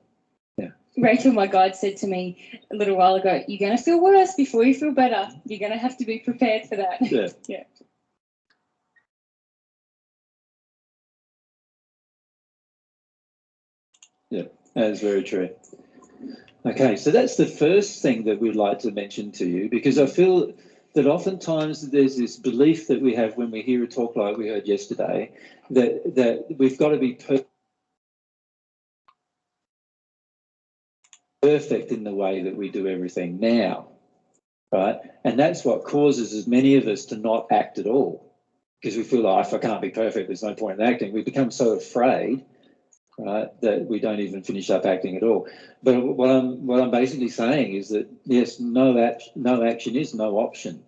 Yeah. Rachel, my guide, said to me a little while ago, you're going to feel worse before you feel better. You're going to have to be prepared for that. Yeah. Yeah. Yeah, that is very true. Okay, so that's the first thing that we'd like to mention to you, because I feel that oftentimes there's this belief that we have when we hear a talk like we heard yesterday, that we've got to be perfect in the way that we do everything now, right? And that's what causes as many of us to not act at all, because we feel like, if I can't be perfect, there's no point in acting. We become so afraid, right, that we don't even finish up acting at all. But what I'm basically saying is that, yes, no action is no option.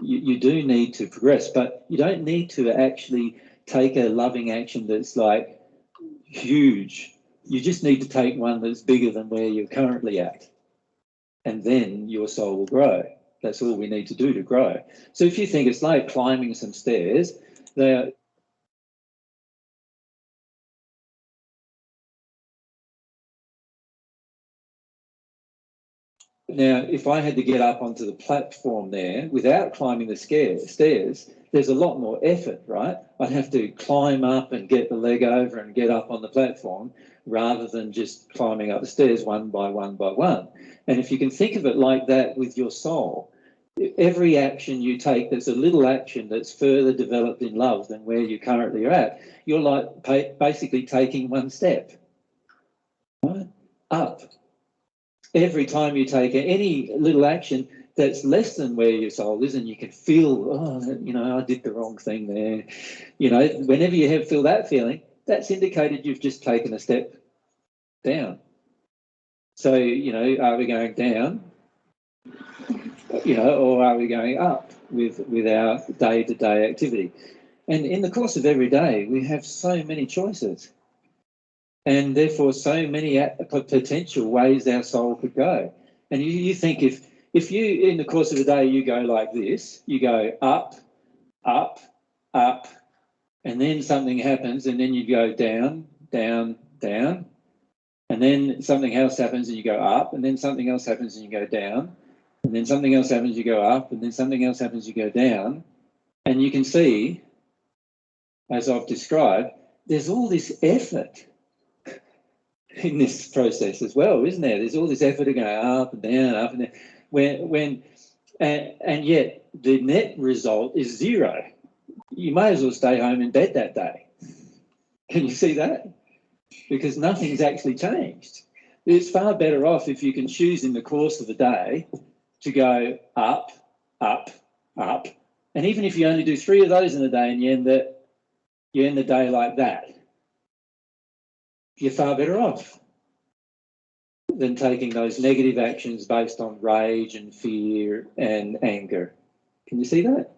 You do need to progress, but you don't need to actually take a loving action that's like huge. You just need to take one that's bigger than where you're currently at, and then your soul will grow. That's all we need to do to grow. So if you think it's like climbing some stairs, now, if I had to get up onto the platform there without climbing the stairs, there's a lot more effort, right? I'd have to climb up and get the leg over and get up on the platform rather than just climbing up the stairs one by one by one. And if you can think of it like that with your soul, every action you take that's a little action that's further developed in love than where you currently are at, you're like basically taking one step, right? up. Every time you take any little action that's less than where your soul is, and you can feel, oh, you know, I did the wrong thing there. You know, whenever you feel that feeling, that's indicated you've just taken a step down. So, you know, are we going down, you know, or are we going up with our day-to-day activity? And in the course of every day, we have so many choices, and therefore so many potential ways our soul could go. And you think if you, in the course of the day, you go like this, you go up, up, up, and then something happens, and then you go down, down, down, and then something else happens and you go up, and then something else happens and you go down, and then something else happens, you go up, and then something else happens, you go down. And you can see, as I've described, there's all this effort in this process as well, isn't there? There's all this effort to go up and down, and yet the net result is zero. You may as well stay home in bed that day. Can you see that? Because nothing's actually changed. It's far better off if you can choose in the course of the day to go up, up, up, and even if you only do 3 of those in a day and you end the day like that, you're far better off than taking those negative actions based on rage and fear and anger. Can you see that?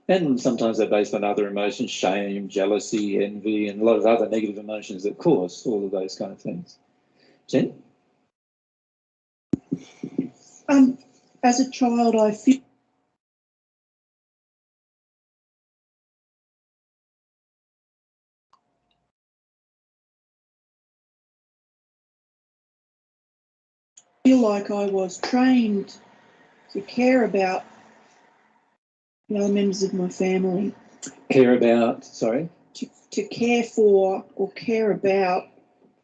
And sometimes they're based on other emotions, shame, jealousy, envy, and a lot of other negative emotions that cause all of those kind of things. Jen? As a child, I feel like I was trained to care about the other members of my family. Care about, sorry? To care for or care about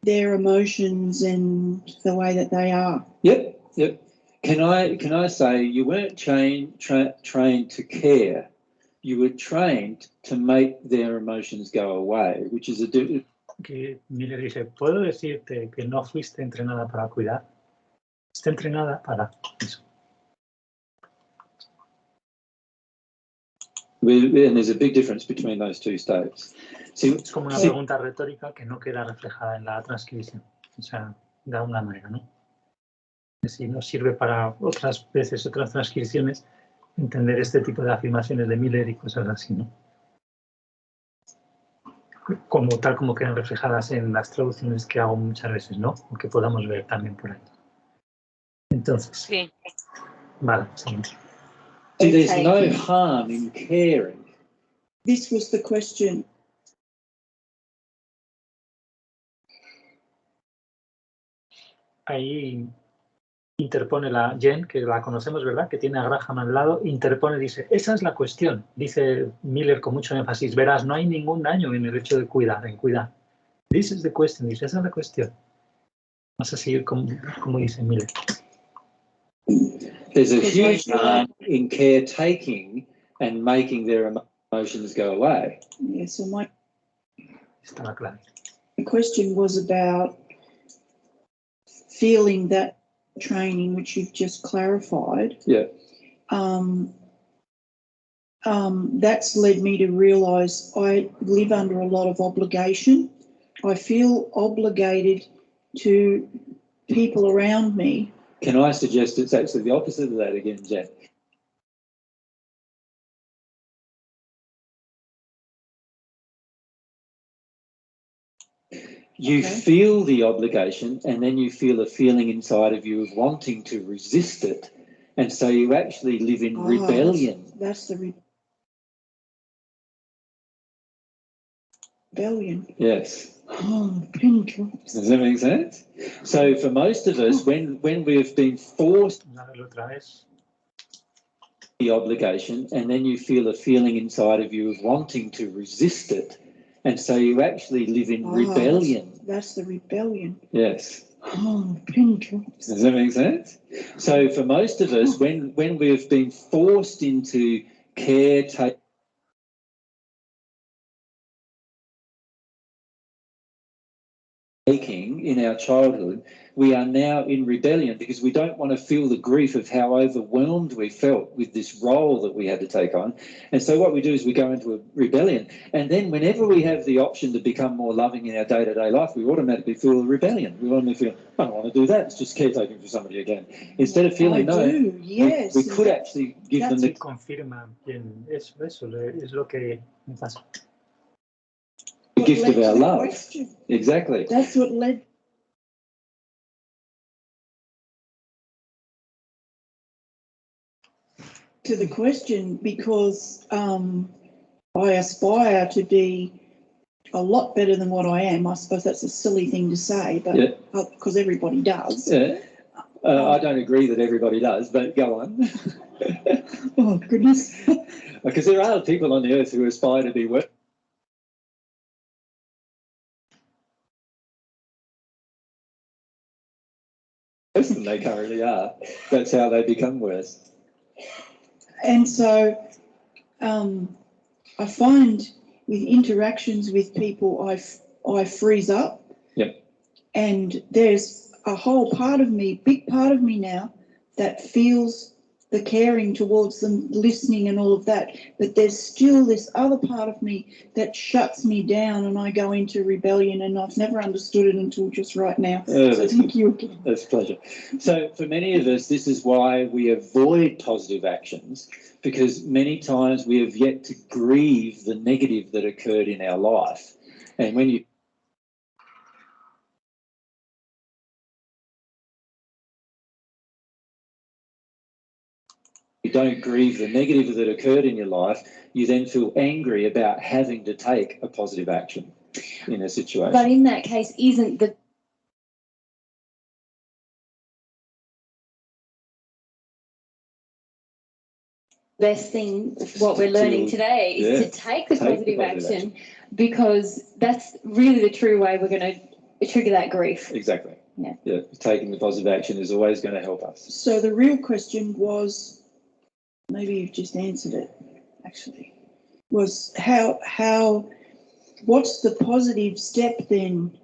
their emotions and the way that they are. Yep, yep. Can I say you weren't trained to care? You were trained to make their emotions go away, which is a different. Que Miller dice, ¿puedo decirte que no fuiste entrenada para cuidar? Está entrenada para eso. And there's a big difference between those two states. Sí, es como una pregunta retórica que no queda reflejada en la transcripción. O sea, de alguna manera, ¿no? Es decir, nos sirve para otras veces, otras transcripciones, entender este tipo de afirmaciones de Miller y cosas así, ¿no? Tal como quedan reflejadas en las traducciones que hago muchas veces, ¿no? O que podamos ver también por ahí. Entonces, sí. Vale, siguiente. See, there's no harm in caring. This was the question. Ahí interpone la Jen, que la conocemos, ¿verdad? Que tiene a Graham al lado, interpone, dice, esa es la cuestión. Dice Miller con mucho énfasis, verás, no hay ningún daño en el hecho de cuidar, en cuidar. This is the question, dice, esa es la cuestión. Vamos a seguir como dice Miller. There's a huge harm in caretaking and making their emotions go away. Yeah, so my question was about feeling that training, which you've just clarified. Yeah. That's led me to realise I live under a lot of obligation. I feel obligated to people around me. Can I suggest it's actually the opposite of that again, Jen? You feel the obligation and then you feel a feeling inside of you of wanting to resist it. And so you actually live in rebellion. That's the rebellion. Yes. Oh, painful. Does that make sense? So for most of us, when we've been forced the obligation and then you feel a feeling inside of you of wanting to resist it, and so you actually live in rebellion. That's the rebellion. Yes. Oh, painful. Does that make sense? So for most of us, when we've been forced into caretaking, making in our childhood, we are now in rebellion because we don't want to feel the grief of how overwhelmed we felt with this role that we had to take on. And so what we do is we go into a rebellion. And then whenever we have the option to become more loving in our day-to-day life, we automatically feel a rebellion. We automatically feel, I don't want to do that. It's just caretaking for somebody again. Instead of feeling, Yes. we could actually give them the... Confirma bien eso es lo que me pasa. The gift of our love. Question. Exactly. That's what led to the question, because I aspire to be a lot better than what I am. I suppose that's a silly thing to say, but because everybody does. Yeah. I don't agree that everybody does, but go on. Oh, goodness. Because there are people on the earth who aspire to be worse than they currently are. That's how they become worse. And so I find with interactions with people, I freeze up. Yep. And there's a whole part of me, big part of me now, that feels the caring towards them, listening and all of that. But there's still this other part of me that shuts me down and I go into rebellion, and I've never understood it until just right now. So thank you again. That's a pleasure. So for many of us, this is why we avoid positive actions, because many times we have yet to grieve the negative that occurred in our life. And when you don't grieve the negative that occurred in your life, you then feel angry about having to take a positive action in a situation. But in that case, isn't the best thing, what we're learning today, is to take the positive action, because that's really the true way we're going to trigger that grief. Exactly. Yeah. Taking the positive action is always going to help us. So the real question was, maybe you've just answered it, actually, was what's the positive step then?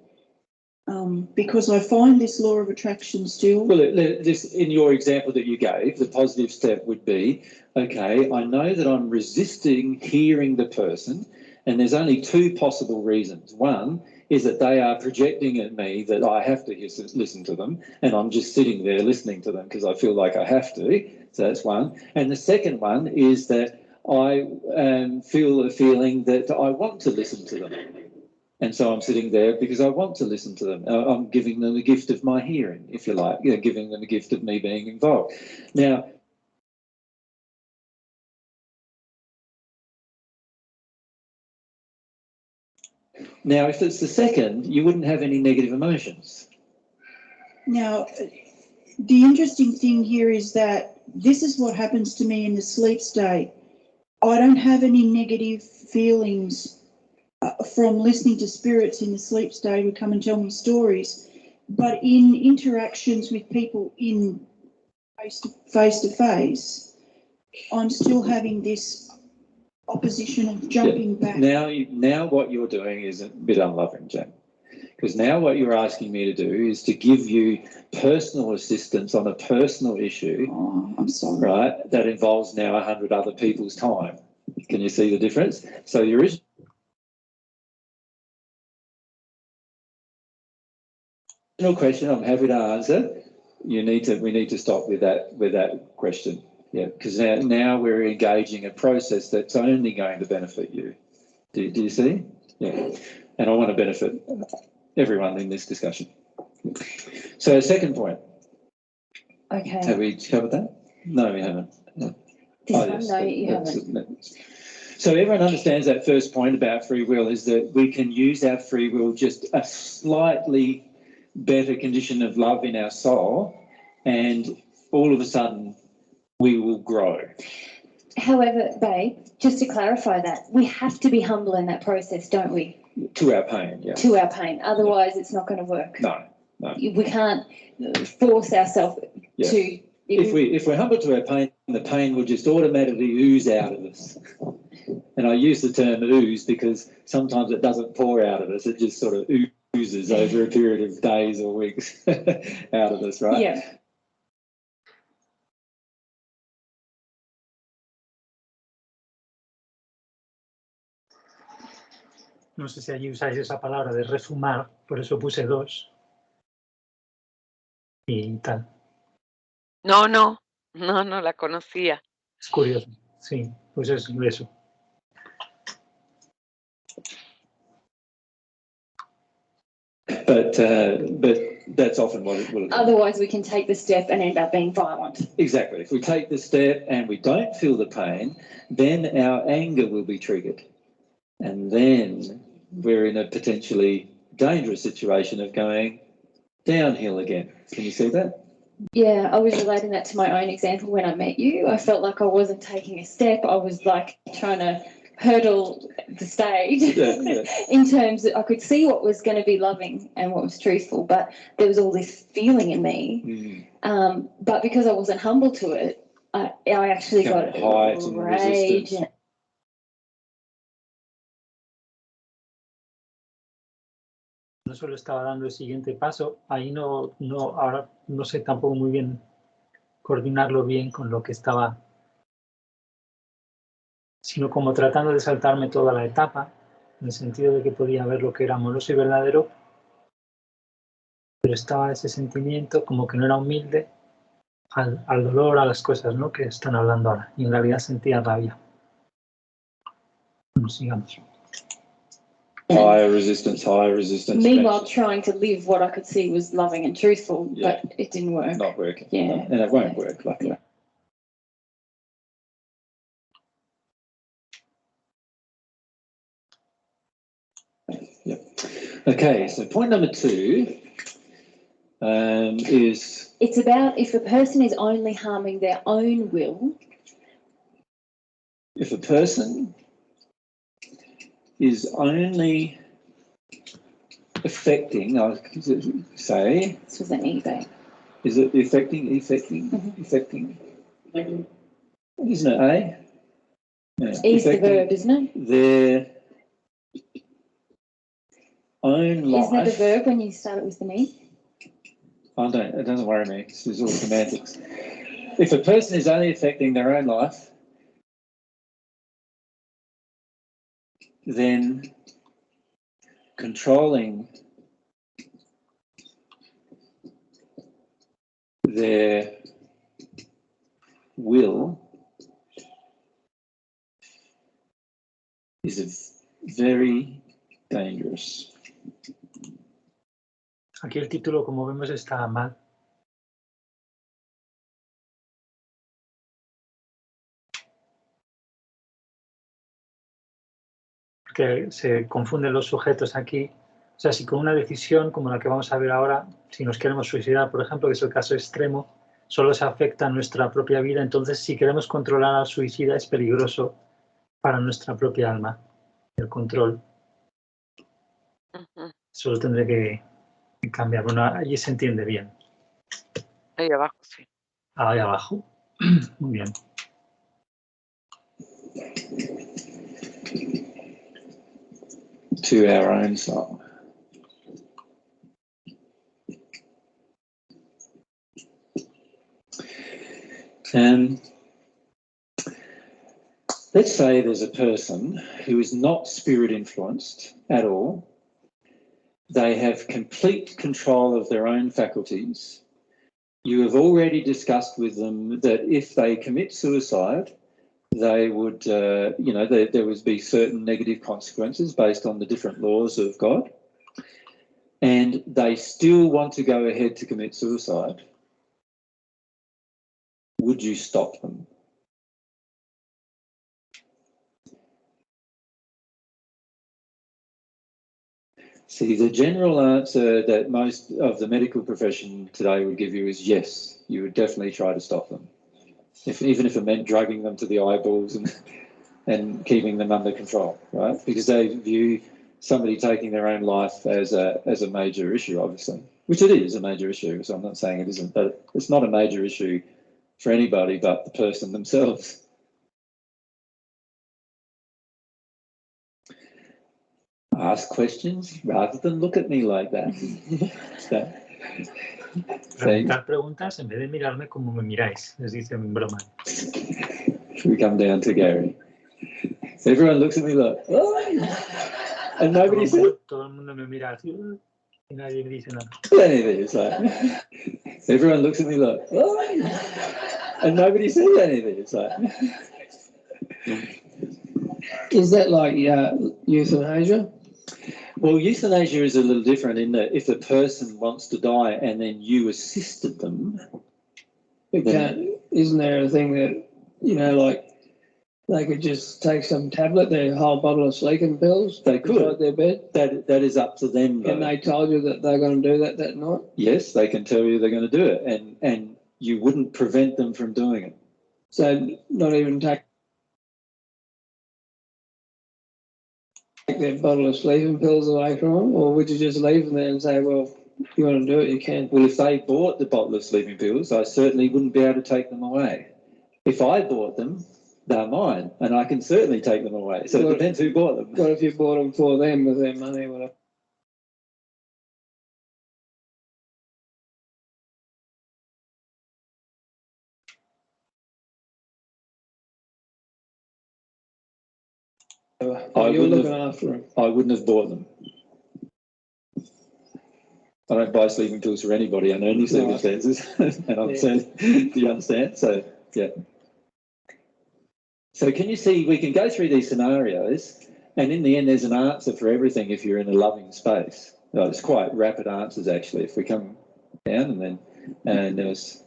Because I find this law of attraction still... Well, this, in your example that you gave, the positive step would be, okay, I know that I'm resisting hearing the person, and there's only two possible reasons. One is that they are projecting at me that I have to listen to them, and I'm just sitting there listening to them because I feel like I have to. So that's one. And the second one is that I feel a feeling that I want to listen to them. And so I'm sitting there because I want to listen to them. I'm giving them the gift of my hearing, if you like, giving them the gift of me being involved. Now, if it's the second, you wouldn't have any negative emotions. Now, the interesting thing here is that this is what happens to me in the sleep state. I don't have any negative feelings from listening to spirits in the sleep state who come and tell me stories, but in interactions with people in face to face, I'm still having this opposition of jumping back. Now what you're doing is a bit unloving, Jen, because now what you're asking me to do is to give you personal assistance on a personal issue. Oh, I'm sorry. Right, that involves now 100 other people's time. Can you see the difference? So your question, I'm happy to answer. We need to stop with that question. Yeah, because now we're engaging a process that's only going to benefit you. Do you see? Yeah, and I want to benefit everyone in this discussion. So, second point. Okay. Have we covered that? No, we haven't. No. No, you haven't. So everyone understands that first point about free will is that we can use our free will, just a slightly better condition of love in our soul, and all of a sudden we will grow. However, babe, just to clarify that, we have to be humble in that process, don't we? To our pain, yeah. To our pain. Otherwise, it's not going to work. No. We can't force ourselves to... If we're humble to our pain, the pain will just automatically ooze out of us. And I use the term ooze because sometimes it doesn't pour out of us, it just sort of oozes loses over a period of days or weeks out of us, right? Yeah. No sé si allí usáis esa palabra de resumar, por eso puse 2 y tal. No la conocía. Es curioso, sí, pues es eso. But that's often what it will do. Otherwise, we can take the step and end up being violent. Exactly. If we take the step and we don't feel the pain, then our anger will be triggered. And then we're in a potentially dangerous situation of going downhill again. Can you see that? Yeah, I was relating that to my own example when I met you. I felt like I wasn't taking a step. I was like trying to hurdle the stage in terms that I could see what was going to be loving and what was truthful, but there was all this feeling in me. But because I wasn't humble to it, I actually got rage. No solo estaba dando el siguiente paso, ahí ahora no sé tampoco muy bien coordinarlo bien con lo que estaba, sino como tratando de saltarme toda la etapa, en el sentido de que podía ver lo que era amoroso y verdadero, pero estaba ese sentimiento como que no era humilde al dolor, a las cosas, ¿no?, que están hablando ahora, y en realidad sentía rabia. Bueno, sigamos. Higher resistance. Meanwhile, trying to live what I could see was loving and truthful, but it didn't work. Not working. Yeah. And it won't work, luckily. Okay, so point number 2 is... It's about if a person is only harming their own will. If a person is only affecting, I would say... This was an eBay. Is it affecting? Affecting? Isn't it, eh? Yeah. Is the verb, isn't it? Their own life. Isn't that the verb when you start it with the me? It doesn't worry me. This is all semantics. If a person is only affecting their own life, then controlling their will is very dangerous. Aquí el título, como vemos, está mal. Porque se confunden los sujetos aquí. O sea, si con una decisión como la que vamos a ver ahora, si nos queremos suicidar, por ejemplo, que es el caso extremo, solo se afecta a nuestra propia vida, entonces si queremos controlar al suicida es peligroso para nuestra propia alma, el control. Solo tendré que cambiar. Bueno, allí se entiende bien. Ahí abajo, sí. Ahí abajo. Muy bien. To our own soul. Let's say there's a person who is not spirit influenced at all. They have complete control of their own faculties. You have already discussed with them that if they commit suicide, they would, there would be certain negative consequences based on the different laws of God. And they still want to go ahead to commit suicide. Would you stop them? See, the general answer that most of the medical profession today would give you is yes, you would definitely try to stop them. Even if it meant drugging them to the eyeballs and keeping them under control, right? Because they view somebody taking their own life as a major issue, obviously, which it is a major issue, so I'm not saying it isn't, but it's not a major issue for anybody but the person themselves. ask questions rather than look at me like that. Preguntar preguntas en vez de mirarme como me miráis, les dice en broma. We come down to Gary. Everyone looks at me like, oh, and nobody says. Todo el mundo me mira así y nadie me dice nada. Anything, it's like, everyone looks at me like, oh, and nobody says anything. It's like. Is that like euthanasia? Well, euthanasia is a little different in that if a person wants to die and then you assisted them. Isn't there a thing that, you know, like they could just take some tablet, their whole bottle of sleeping pills, they could beside their bed? That is up to them. And they told you that they're going to do that night? Yes, they can tell you they're going to do it, and you wouldn't prevent them from doing it. So not even take their bottle of sleeping pills away from them, or would you just leave them there and say, well, if you want to do it, you can? Well, if they bought the bottle of sleeping pills, I certainly wouldn't be able to take them away. If I bought them, they're mine, and I can certainly take them away. So it depends who bought them. What if you bought them for them with their money or whatever? You're looking after them. I wouldn't have bought them. I don't buy sleeping pills for anybody under any circumstances. And I'm saying, do you understand? So, yeah. So can you see, we can go through these scenarios, and in the end there's an answer for everything if you're in a loving space. Oh, it's quite rapid answers, actually, if we come down and there's...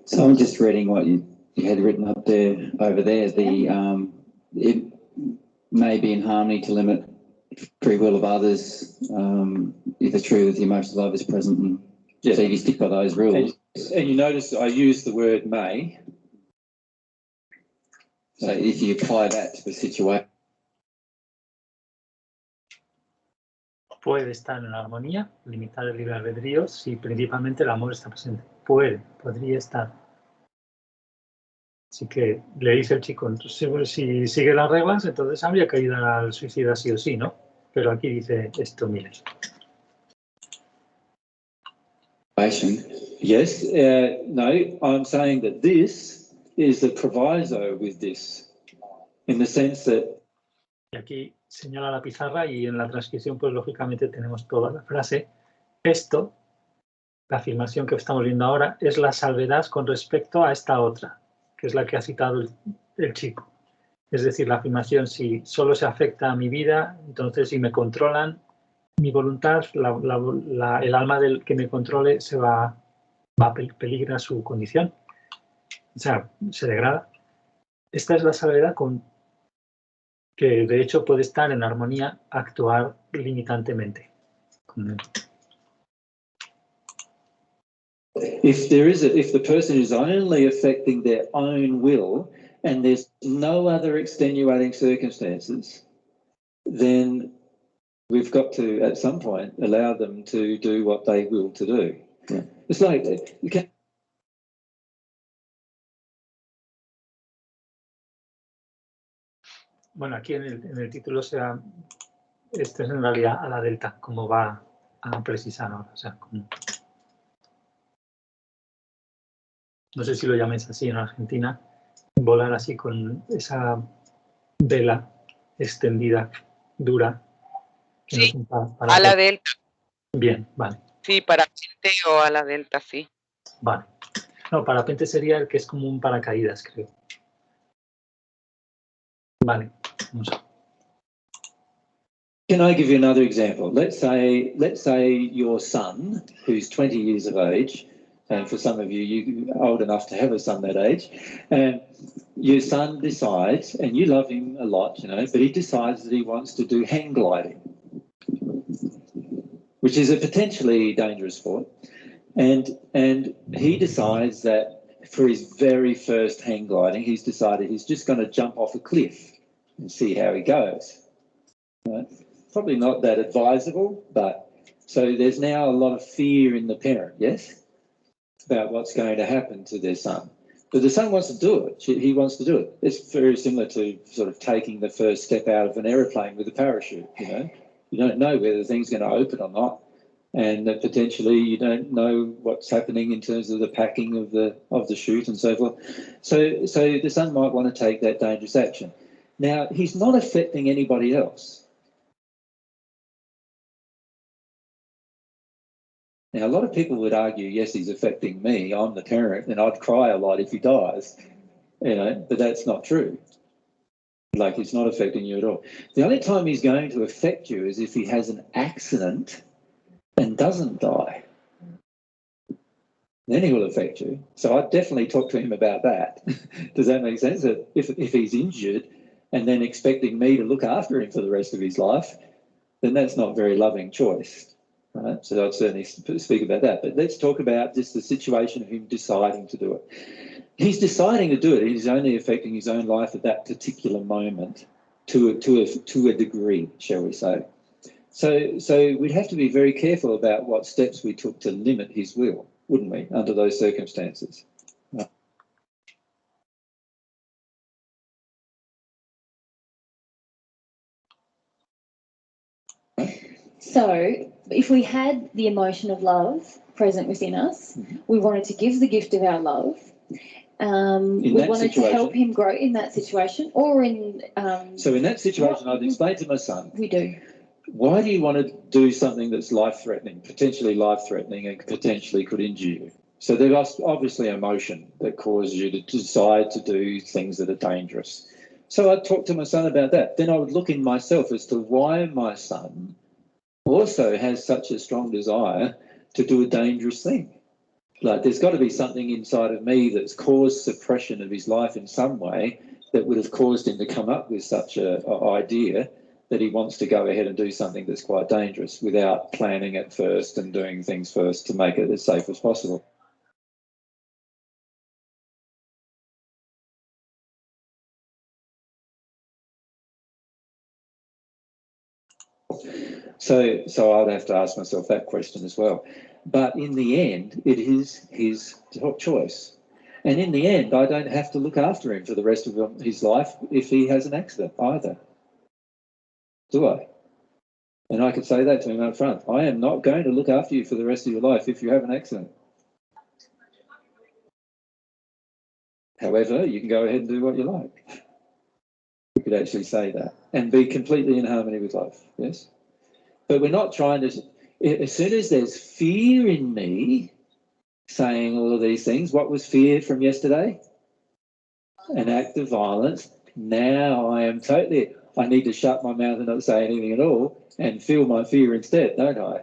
So I'm just reading what you had written up there, over there. It may be in harmony to limit free will of others if it's true that the emotional love is present, and so you stick by those rules. And you notice I use the word may. So if you apply that to the situation. Puede estar en armonía, limitar el libre albedrío si principalmente el amor está presente. Podría estar. Así que le dice el chico, entonces, si sigue las reglas, entonces habría que ayudar al suicida sí o sí, ¿no? Pero aquí dice esto, miles. Yes, no, I'm saying that this is the proviso with this, in the sense that... Y aquí señala la pizarra y en la transcripción, pues lógicamente tenemos toda la frase. Esto, la afirmación que estamos viendo ahora, es la salvedad con respecto a esta otra, que es la que ha citado el chico. Es decir, la afirmación, si solo se afecta a mi vida, entonces si me controlan mi voluntad, el alma del que me controle peligra su condición. O sea, se degrada. Esta es la salvedad que de hecho puede estar en armonía, actuar limitantemente. If the person is only affecting their own will and there's no other extenuating circumstances, then we've got to, at some point, allow them to do what they will to do. Yeah. It's like, you can... Bueno, aquí en el título esto es en realidad a la delta, como va a precisar ahora. O sea, no sé si lo llaméis así en Argentina, volar así con esa vela extendida, dura. Sí, no a la delta. Bien, vale. Sí, parapente o a la delta, sí. Vale. No, parapente sería el que es como un paracaídas, creo. Vale, vamos a... Can I give you another example? Let's say your son, who's 20 years of age, and for some of you, you're old enough to have a son that age, and your son decides, and you love him a lot, you know, but he decides that he wants to do hang gliding, which is a potentially dangerous sport, and he decides that for his very first hang gliding, he's decided he's just going to jump off a cliff and see how he goes. Right? Probably not that advisable, but so there's now a lot of fear in the parent, yes, about what's going to happen to their son. But the son wants to do it. He wants to do it. It's very similar to sort of taking the first step out of an aeroplane with a parachute, you know. You don't know whether the thing's going to open or not, and that potentially you don't know what's happening in terms of the packing of the chute and so forth. So the son might want to take that dangerous action. Now, he's not affecting anybody else. Now, a lot of people would argue, yes, he's affecting me. I'm the parent, and I'd cry a lot if he dies, you know, but that's not true. Like, it's not affecting you at all. The only time he's going to affect you is if he has an accident and doesn't die. Then he will affect you. So I'd definitely talk to him about that. Does that make sense? That if he's injured and then expecting me to look after him for the rest of his life, then that's not a very loving choice. Right? So I'd certainly speak about that. But let's talk about just the situation of him deciding to do it. He's deciding to do it. He's only affecting his own life at that particular moment to a degree, shall we say. So we'd have to be very careful about what steps we took to limit his will, wouldn't we, under those circumstances? So if we had the emotion of love present within us, we wanted to give the gift of our love, we wanted to help him grow in that situation, or in... so in that situation, I'd explain to my son... We do. Why do you want to do something that's life-threatening, potentially life-threatening, and potentially could injure you? So there's obviously emotion that causes you to decide to do things that are dangerous. So I'd talk to my son about that. Then I would look in myself as to why my son also has such a strong desire to do a dangerous thing. Like, there's got to be something inside of me that's caused suppression of his life in some way that would have caused him to come up with such an idea that he wants to go ahead and do something that's quite dangerous without planning it first and doing things first to make it as safe as possible. So I'd have to ask myself that question as well. But in the end, it is his choice. And in the end, I don't have to look after him for the rest of his life if he has an accident either. Do I? And I could say that to him up front. I am not going to look after you for the rest of your life if you have an accident. However, you can go ahead and do what you like. You could actually say that and be completely in harmony with life, yes? But we're not trying to... As soon as there's fear in me saying all of these things, what was fear from yesterday? An act of violence. Now I am totally... I need to shut my mouth and not say anything at all and feel my fear instead, don't I?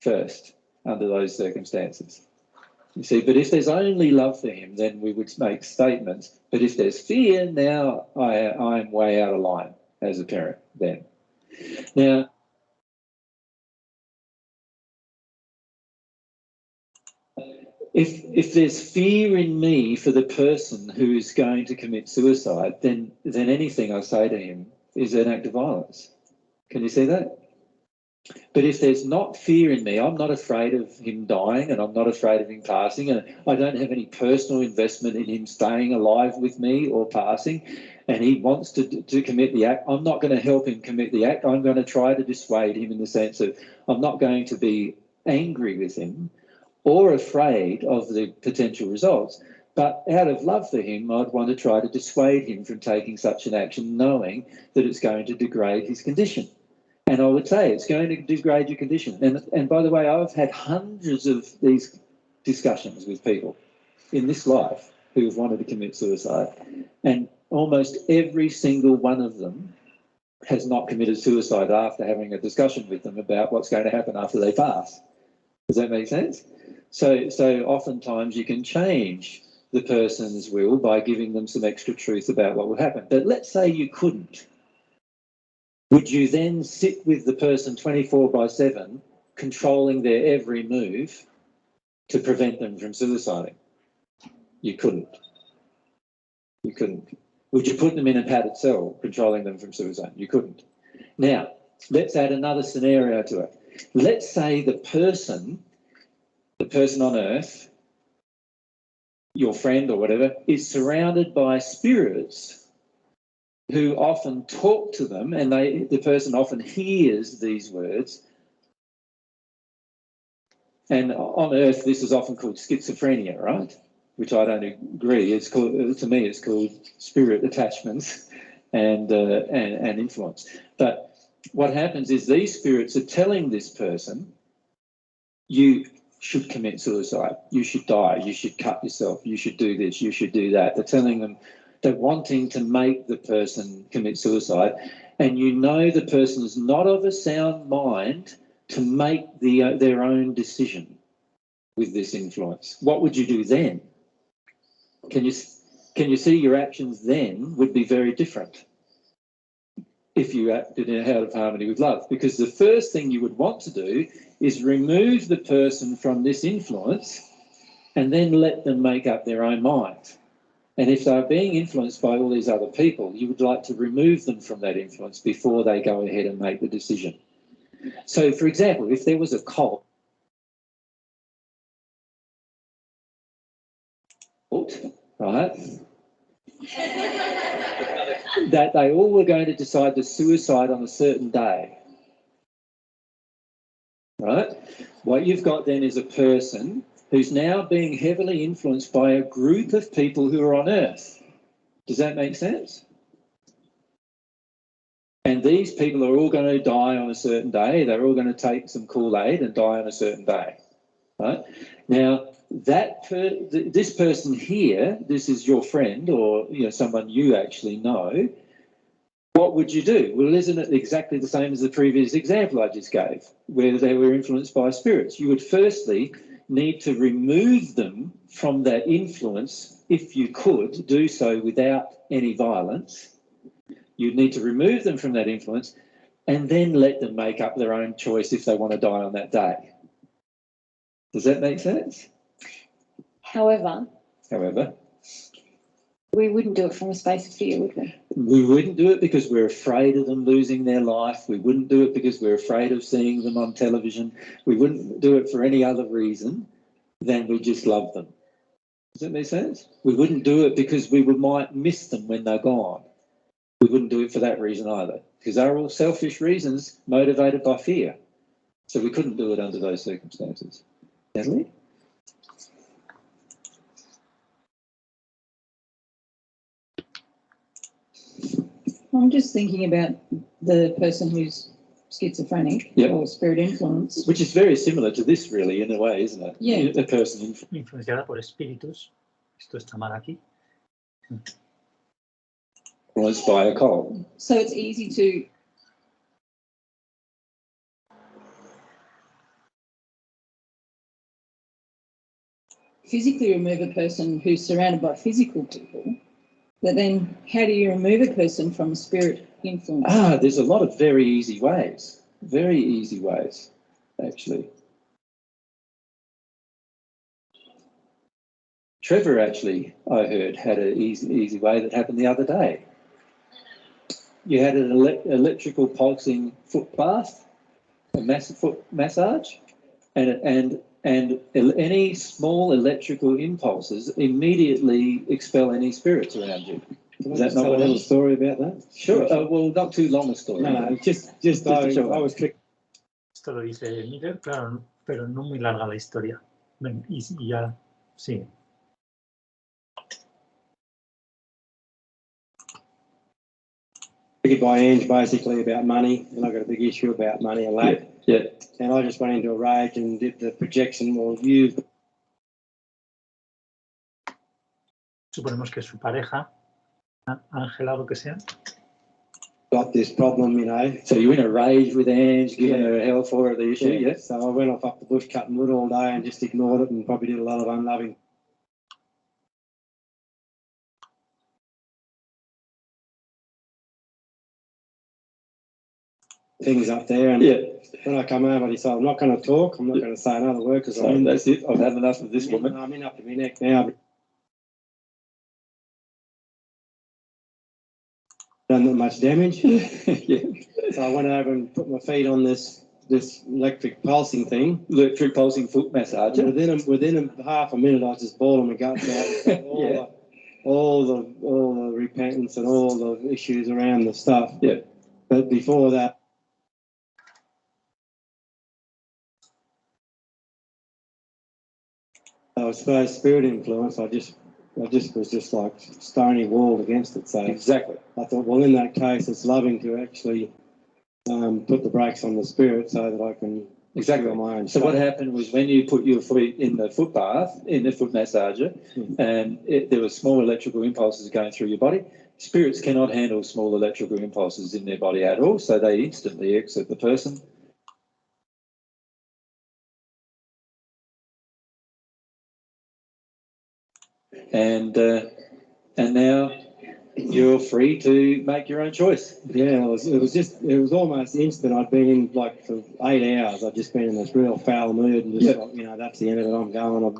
First, under those circumstances. You see, but if there's only love for him, then we would make statements. But if there's fear, now I'm way out of line as a parent then. Now, if there's fear in me for the person who is going to commit suicide, then anything I say to him is an act of violence. Can you see that? But if there's not fear in me, I'm not afraid of him dying and I'm not afraid of him passing, and I don't have any personal investment in him staying alive with me or passing, and he wants to commit the act, I'm not going to help him commit the act. I'm going to try to dissuade him in the sense of I'm not going to be angry with him or afraid of the potential results. But out of love for him, I'd want to try to dissuade him from taking such an action, knowing that it's going to degrade his condition. And I would say it's going to degrade your condition. And by the way, I've had hundreds of these discussions with people in this life who have wanted to commit suicide. And almost every single one of them has not committed suicide after having a discussion with them about what's going to happen after they pass. Does that make sense? So oftentimes you can change the person's will by giving them some extra truth about what will happen. But let's say you couldn't. Would you then sit with the person 24/7, controlling their every move to prevent them from suiciding? You couldn't. You couldn't. Would you put them in a padded cell, controlling them from suicide? You couldn't. Now, let's add another scenario to it. Let's say the person on Earth your friend or whatever, is surrounded by spirits who often talk to them, and the person often hears these words. And on earth, this is often called schizophrenia, right? Which I don't agree. It's called, to me, it's called spirit attachments and influence. But what happens is these spirits are telling this person, you should commit suicide, you should die, you should cut yourself, you should do this, you should do that. They're telling them, they're wanting to make the person commit suicide, and you know the person is not of a sound mind to make their own decision with this influence. What would you do then? Can you see your actions then would be very different if you acted out of harmony with love? Because the first thing you would want to do is remove the person from this influence and then let them make up their own mind. And if they're being influenced by all these other people, you would like to remove them from that influence before they go ahead and make the decision. So, for example, if there was a cult, right, that they all were going to decide to suicide on a certain day, right? What you've got then is a person who's now being heavily influenced by a group of people who are on Earth. Does that make sense? And these people are all going to die on a certain day. They're all going to take some Kool-Aid and die on a certain day, right? Now, this person here, this is your friend or someone you actually know, what would you do? Well, isn't it exactly the same as the previous example I just gave, where they were influenced by spirits? You would firstly need to remove them from that influence, if you could do so without any violence. You'd need to remove them from that influence and then let them make up their own choice if they want to die on that day. Does that make sense? However, we wouldn't do it from a space of fear, would we? We wouldn't do it because we're afraid of them losing their life. We wouldn't do it because we're afraid of seeing them on television. We wouldn't do it for any other reason than we just love them. Does that make sense? We wouldn't do it because we might miss them when they're gone. We wouldn't do it for that reason either, because they're all selfish reasons motivated by fear. So we couldn't do it under those circumstances. Natalie? I'm just thinking about the person who's schizophrenic or spirit influence. Which is very similar to this, really, in a way, isn't it? Yeah. A person influenciada por espíritus. Esto está mal aquí. influenced by a cult. So it's easy to physically remove a person who's surrounded by physical people, but then how do you remove a person from a spirit influence? There's a lot of very easy ways, actually. Trevor actually, I heard, had an easy way that happened the other day. You had an electrical pulsing foot bath, a massive foot massage, and any small electrical impulses immediately expel any spirits around you. Is that not a little story about that? Sure. Well, not too long a story. No, just I was tricked. Esto lo dice Miller, claro, pero no muy larga la historia. Ven, y ya, sí. By Ange basically about money, and I got a big issue about money and that. Yeah. And I just went into a rage and did the projection. Well, you. Suponemos que su pareja, Ángela, lo que sea. Got this problem, you know. So you in a rage with Ange, giving her hell for the issue, yeah? So I went off up the bush cutting wood all day and just ignored it and probably did a lot of unloving. Things up there, and when I come home, I decided I'm not going to talk. I'm not going to say another word because that's it. I've had enough of this woman. I'm in up to my neck now. Done not much damage. So I went over and put my feet on this this electric pulsing thing. Electric pulsing foot massager. And within half a minute, I just bawled my guts out. All the repentance and all the issues around the stuff. Yeah. But before that, I suppose spirit influence. I just was just like stony walled against it. So Exactly. I thought, well, in that case, it's loving to actually put the brakes on the spirit so that I can Exactly. my own So stuff. what happened was when you put your foot in the foot bath, in the foot massager, and there were small electrical impulses going through your body. Spirits cannot handle small electrical impulses in their body at all, so they instantly exit the person. And now you're free to make your own choice. Yeah, it was almost instant. I'd been in like for 8 hours. I'd just been in this real foul mood and just like, that's the end of it. I'm going.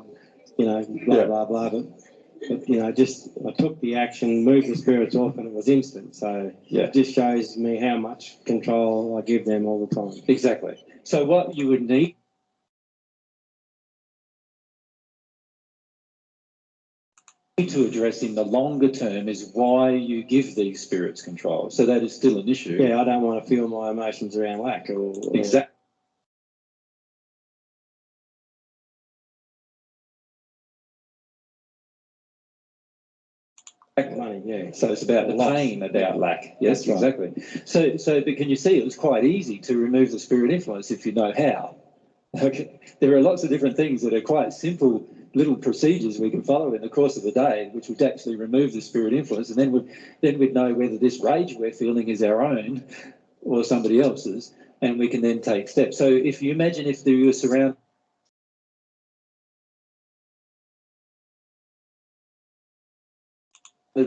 Blah blah blah. But just I took the action, moved the spirits off, and it was instant. So it just shows me how much control I give them all the time. Exactly. So what you would need to address in the longer term is why you give these spirits control. So that is still an issue. Yeah, I don't want to feel my emotions around lack or Exactly. money. Yeah. So it's about the pain about lack. Yes, That's right. exactly. So, but can you see it was quite easy to remove the spirit influence if you know how? Okay. There are lots of different things that are quite simple little procedures we can follow in the course of the day, which would actually remove the spirit influence, and then we'd know whether this rage we're feeling is our own or somebody else's, and we can then take steps. So if you imagine if you were surrounded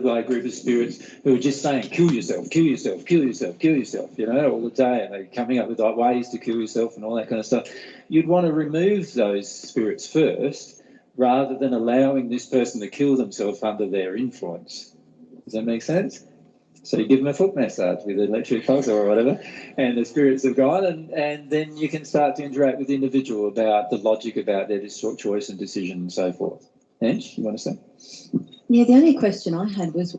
by a group of spirits who are just saying, kill yourself, kill yourself, kill yourself, kill yourself, all the day, and they're coming up with ways to kill yourself and all that kind of stuff. You'd want to remove those spirits first, rather than allowing this person to kill themselves under their influence. Does that make sense? So you give them a foot massage with an electric pulse or whatever, and the spirits have gone, and then you can start to interact with the individual about the logic about their choice and decision and so forth. Ange, you want to say? Yeah, the only question I had was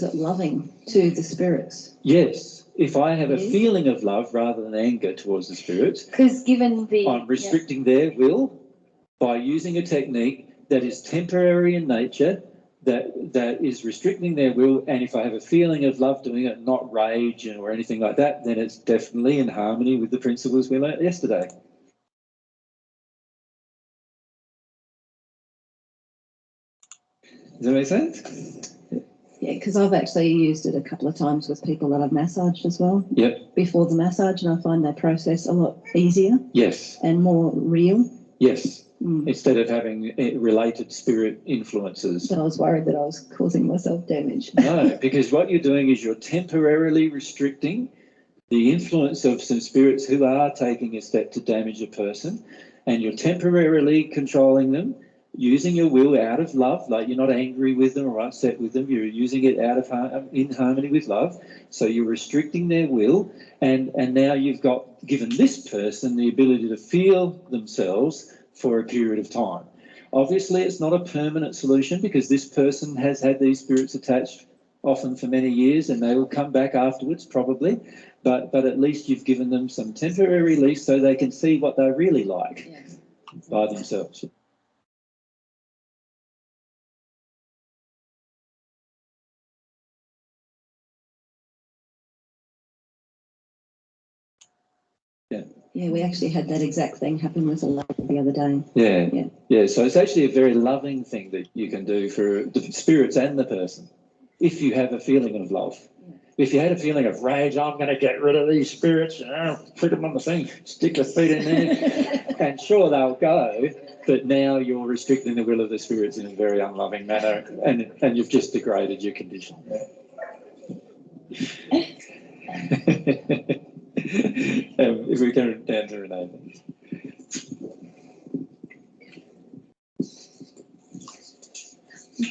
it loving to the spirits? Yes. If I have a feeling of love rather than anger towards the spirits, Because given the... I'm restricting their will by using a technique that is temporary in nature, that is restricting their will, and if I have a feeling of love doing it, not rage or anything like that, then it's definitely in harmony with the principles we learnt yesterday. Does that make sense? Yeah, because I've actually used it a couple of times with people that I've massaged as well. Yep. Before the massage, and I find that process a lot easier. Yes. And more real. Yes. Instead of having related spirit influences. But I was worried that I was causing myself damage. No, because what you're doing is you're temporarily restricting the influence of some spirits who are taking a step to damage a person, and you're temporarily controlling them, using your will out of love, like you're not angry with them or upset with them, you're using it out of in harmony with love. So you're restricting their will, and now you've given this person the ability to feel themselves for a period of time. Obviously, it's not a permanent solution because this person has had these spirits attached often for many years, and they will come back afterwards probably, but at least you've given them some temporary release so they can see what they're really like by themselves. Yeah, we actually had that exact thing happen with a lady the other day. Yeah. So it's actually a very loving thing that you can do for the spirits and the person, if you have a feeling of love. If you had a feeling of rage, I'm going to get rid of these spirits, put them on the thing, stick your feet in there, and sure, they'll go, but now you're restricting the will of the spirits in a very unloving manner, and you've just degraded your condition. If we go down to Renee.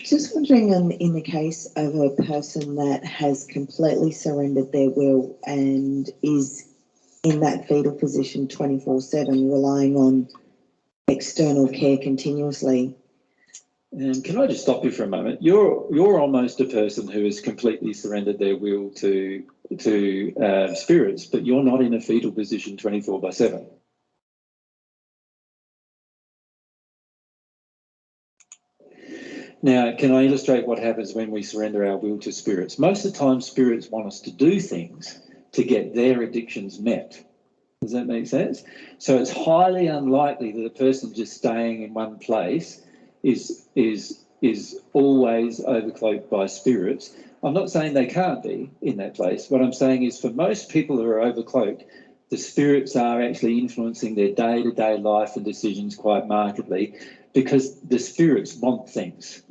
Just wondering, in the case of a person that has completely surrendered their will and is in that fetal position 24/7, relying on external care continuously. And can I just stop you for a moment? You're almost a person who has completely surrendered their will to spirits, but you're not in a fetal position 24/7. Now, can I illustrate what happens when we surrender our will to spirits? Most of the time, spirits want us to do things to get their addictions met. Does that make sense? So it's highly unlikely that a person just staying in one place is always overcloaked by spirits. I'm not saying they can't be in that place. What I'm saying is for most people who are overcloaked, the spirits are actually influencing their day-to-day life and decisions quite markedly because the spirits want things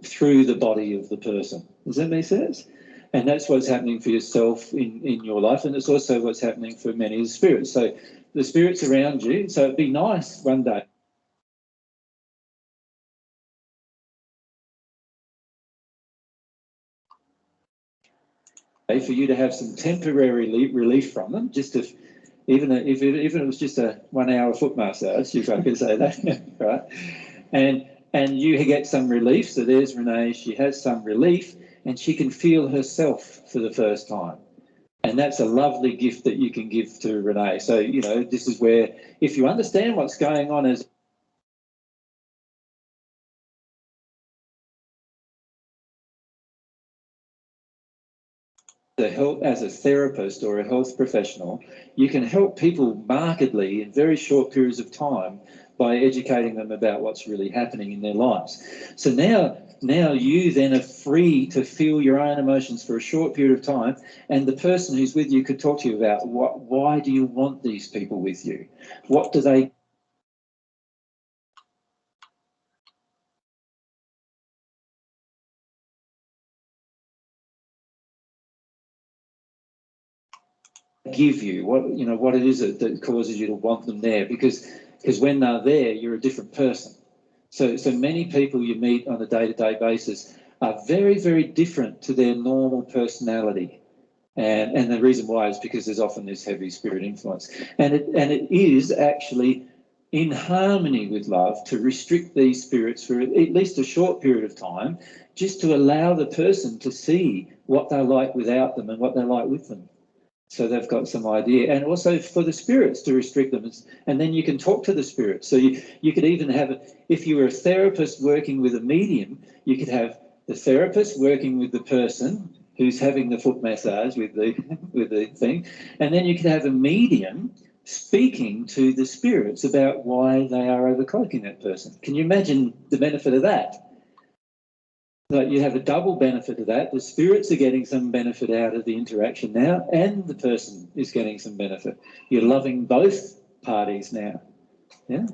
through the body of the person. Does that make sense? And that's what's happening for yourself in your life, and it's also what's happening for many of the spirits. So the spirits around you, so it'd be nice one day for you to have some temporary relief from them, just if even if it was just a 1 hour foot massage, if I could say that, right? And you get some relief. So there's Renee, she has some relief and she can feel herself for the first time. And that's a lovely gift that you can give to Renee. So, you know, this is where if you understand what's going on as as a therapist or a health professional, you can help people markedly in very short periods of time by educating them about what's really happening in their lives. So now you then are free to feel your own emotions for a short period of time, and the person who's with you could talk to you about why do you want these people with you? What do they give you? What it is that causes you to want them there? Because when they're there, you're a different person. So many people you meet on a day-to-day basis are very, very different to their normal personality. And the reason why is because there's often this heavy spirit influence. And it is actually in harmony with love to restrict these spirits for at least a short period of time, just to allow the person to see what they're like without them and what they're like with them. So they've got some idea, and also for the spirits to restrict them, and then you can talk to the spirits. So you could even have, if you were a therapist working with a medium, you could have the therapist working with the person who's having the foot massage with the thing, and then you could have a medium speaking to the spirits about why they are overcloaking that person. Can you imagine the benefit of that? Like you have a double benefit of that. The spirits are getting some benefit out of the interaction now, and the person is getting some benefit. You're loving both parties now. Yeah.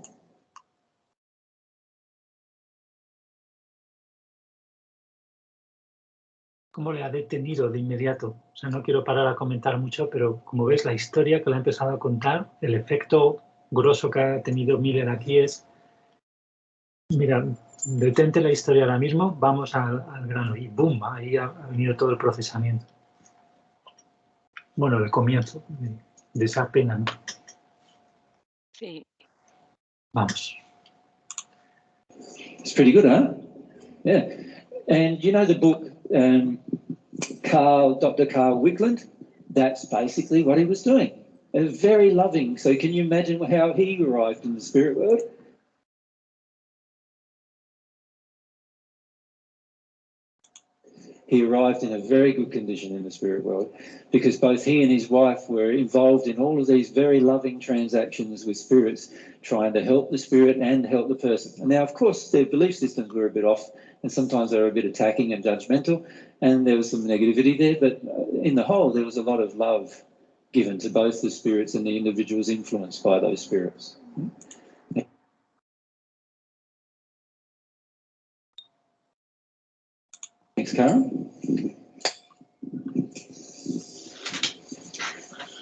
¿Cómo le ha detenido de inmediato? O sea, no quiero parar a comentar mucho, pero como ves, la historia que le ha empezado a contar, el efecto grosso que ha tenido Miller aquí es, mira, detente la historia ahora mismo, vamos al grano y ¡boom! Ahí ha venido todo el procesamiento. Bueno, el comienzo de esa pena, ¿no? Sí. Vamos. It's pretty good, huh? Yeah. And you know the book, Dr. Carl Wickland? That's basically what he was doing. Very loving. So can you imagine how he arrived in the spirit world? He arrived in a very good condition in the spirit world because both he and his wife were involved in all of these very loving transactions with spirits, trying to help the spirit and help the person. And now, of course, their belief systems were a bit off, and sometimes they were a bit attacking and judgmental, and there was some negativity there, but in the whole, there was a lot of love given to both the spirits and the individuals influenced by those spirits. Thanks, Karen.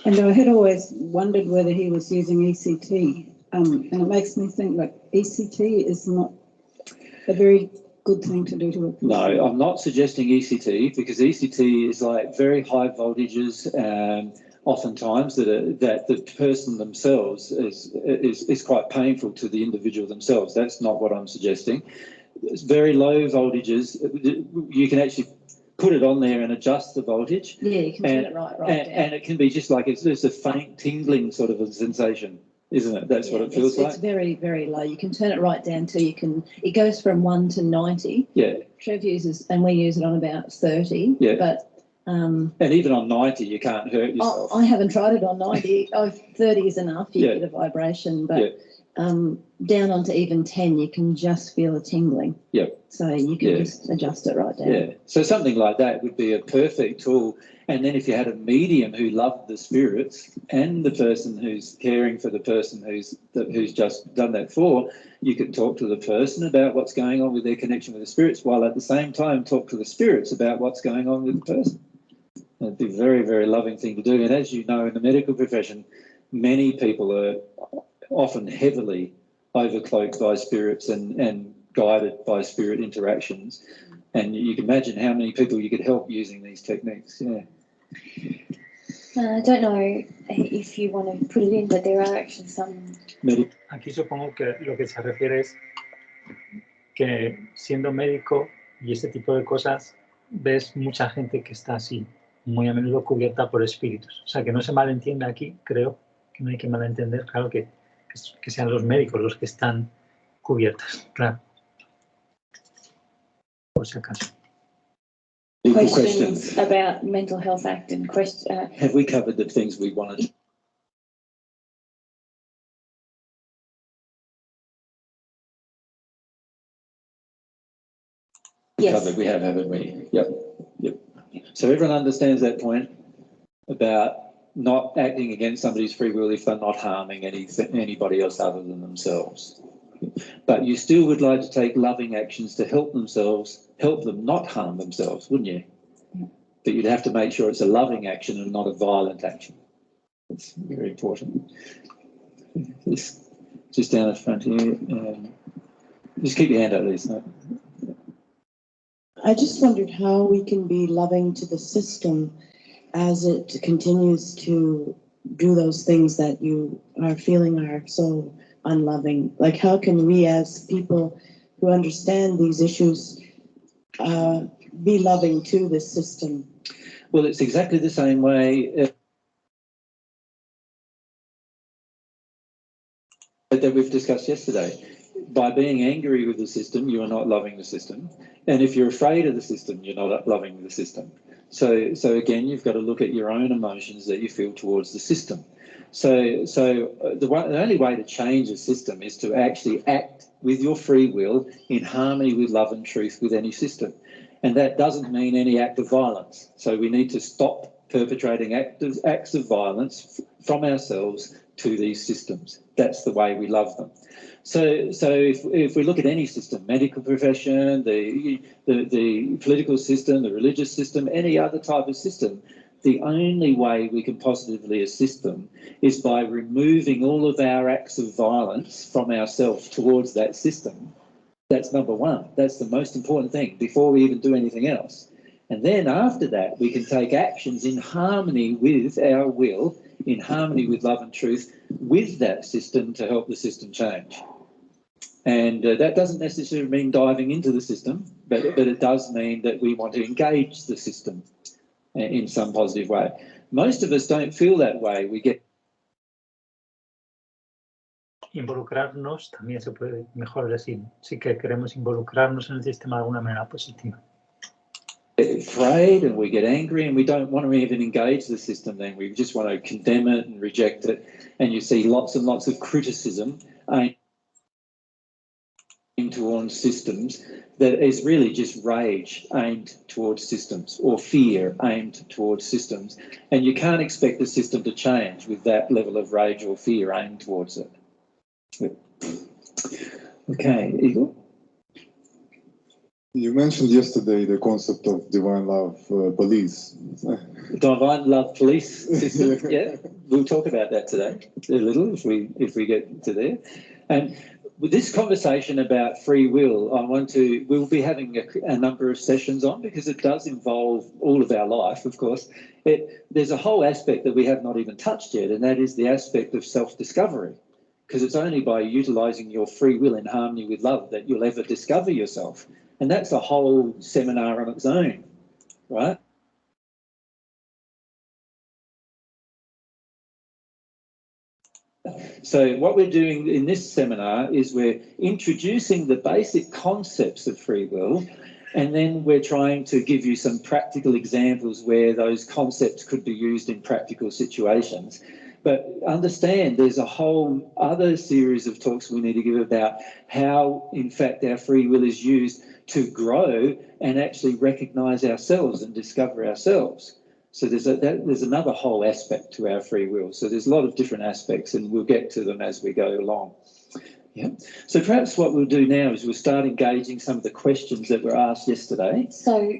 And I had always wondered whether he was using ECT, and it makes me think like ECT is not a very good thing to do to a person. No, I'm not suggesting ECT, because ECT is like very high voltages, oftentimes that the person themselves is quite painful to the individual themselves. That's not what I'm suggesting. It's very low voltages. You can actually put it on there and adjust the voltage. Yeah, you can turn it right down. And it can be just like it's a faint tingling sort of a sensation, isn't it? That's what it feels like. It's very, very low. You can turn it right down till you can. It goes from 1 to 90. Yeah. Trev uses, and we use it on about 30. Yeah. But and even on 90, you can't hurt yourself. I haven't tried it on 90. 30 is enough. You get a vibration, but down onto even 10, you can just feel a tingling. Yeah. So you can just adjust it right down. Yeah. So something like that would be a perfect tool. And then if you had a medium who loved the spirits and the person who's caring for the person who's just done that for, you could talk to the person about what's going on with their connection with the spirits, while at the same time talk to the spirits about what's going on with the person. It'd be a very, very loving thing to do. And as you know, in the medical profession, many people are often heavily overcloaked by spirits and guided by spirit interactions. And you can imagine how many people you could help using these techniques. Yeah. I don't know if you want to put it in, but there are actually some... Aquí supongo que lo que se refiere es que siendo médico y este tipo de cosas, ves mucha gente que está así, muy a menudo cubierta por espíritus. O sea, que no se malentienda aquí, creo que no hay que malentender, claro que sean los médicos los que están cubiertos, claro. Por si acaso. Questions about Mental Health Act and have we covered the things we wanted? Yes. We have, haven't we? Yep. So everyone understands that point about not acting against somebody's free will if they're not harming anybody else other than themselves. But you still would like to take loving actions to help them not harm themselves, wouldn't you? But you'd have to make sure it's a loving action and not a violent action. That's very important. Just down the front here. Just keep your hand up, please. No. I just wondered how we can be loving to the system as it continues to do those things that you are feeling are so unloving. Like, how can we as people who understand these issues be loving to this system? Well, it's exactly the same way that we've discussed yesterday. By being angry with the system, you are not loving the system. And if you're afraid of the system, you're not loving the system. So again, you've got to look at your own emotions that you feel towards the system. So the only way to change a system is to actually act with your free will in harmony with love and truth with any system. And that doesn't mean any act of violence. So we need to stop perpetrating acts of violence from ourselves to these systems. That's the way we love them. So if we look at any system, medical profession, the political system, the religious system, any other type of system, the only way we can positively assist them is by removing all of our acts of violence from ourselves towards that system. That's number one. That's the most important thing before we even do anything else. And then after that, we can take actions in harmony with our will, in harmony with love and truth, with that system to help the system change. And that doesn't necessarily mean diving into the system, but it does mean that we want to engage the system in some positive way. Most of us don't feel that way. We get... Involucrarnos también se puede mejor decir. Sí que queremos involucrarnos en el sistema de alguna manera positiva. Afraid and we get angry and we don't want to even engage the system then. We just want to condemn it and reject it. And you see lots and lots of criticism aimed towards systems that is really just rage aimed towards systems, or fear aimed towards systems. And you can't expect the system to change with that level of rage or fear aimed towards it. Okay, Igor? You mentioned yesterday the concept of divine love police. Divine love police system, yeah. We'll talk about that today a little if we get to there. And with this conversation about free will, we'll be having a number of sessions on, because it does involve all of our life, of course. There's a whole aspect that we have not even touched yet, and that is the aspect of self-discovery, because it's only by utilising your free will in harmony with love that you'll ever discover yourself. And that's a whole seminar on its own, right? So what we're doing in this seminar is we're introducing the basic concepts of free will, and then we're trying to give you some practical examples where those concepts could be used in practical situations. But understand there's a whole other series of talks we need to give about how, in fact, our free will is used to grow and actually recognise ourselves and discover ourselves. So there's another whole aspect to our free will. So there's a lot of different aspects, and we'll get to them as we go along. Yeah. So perhaps what we'll do now is we'll start engaging some of the questions that were asked yesterday. So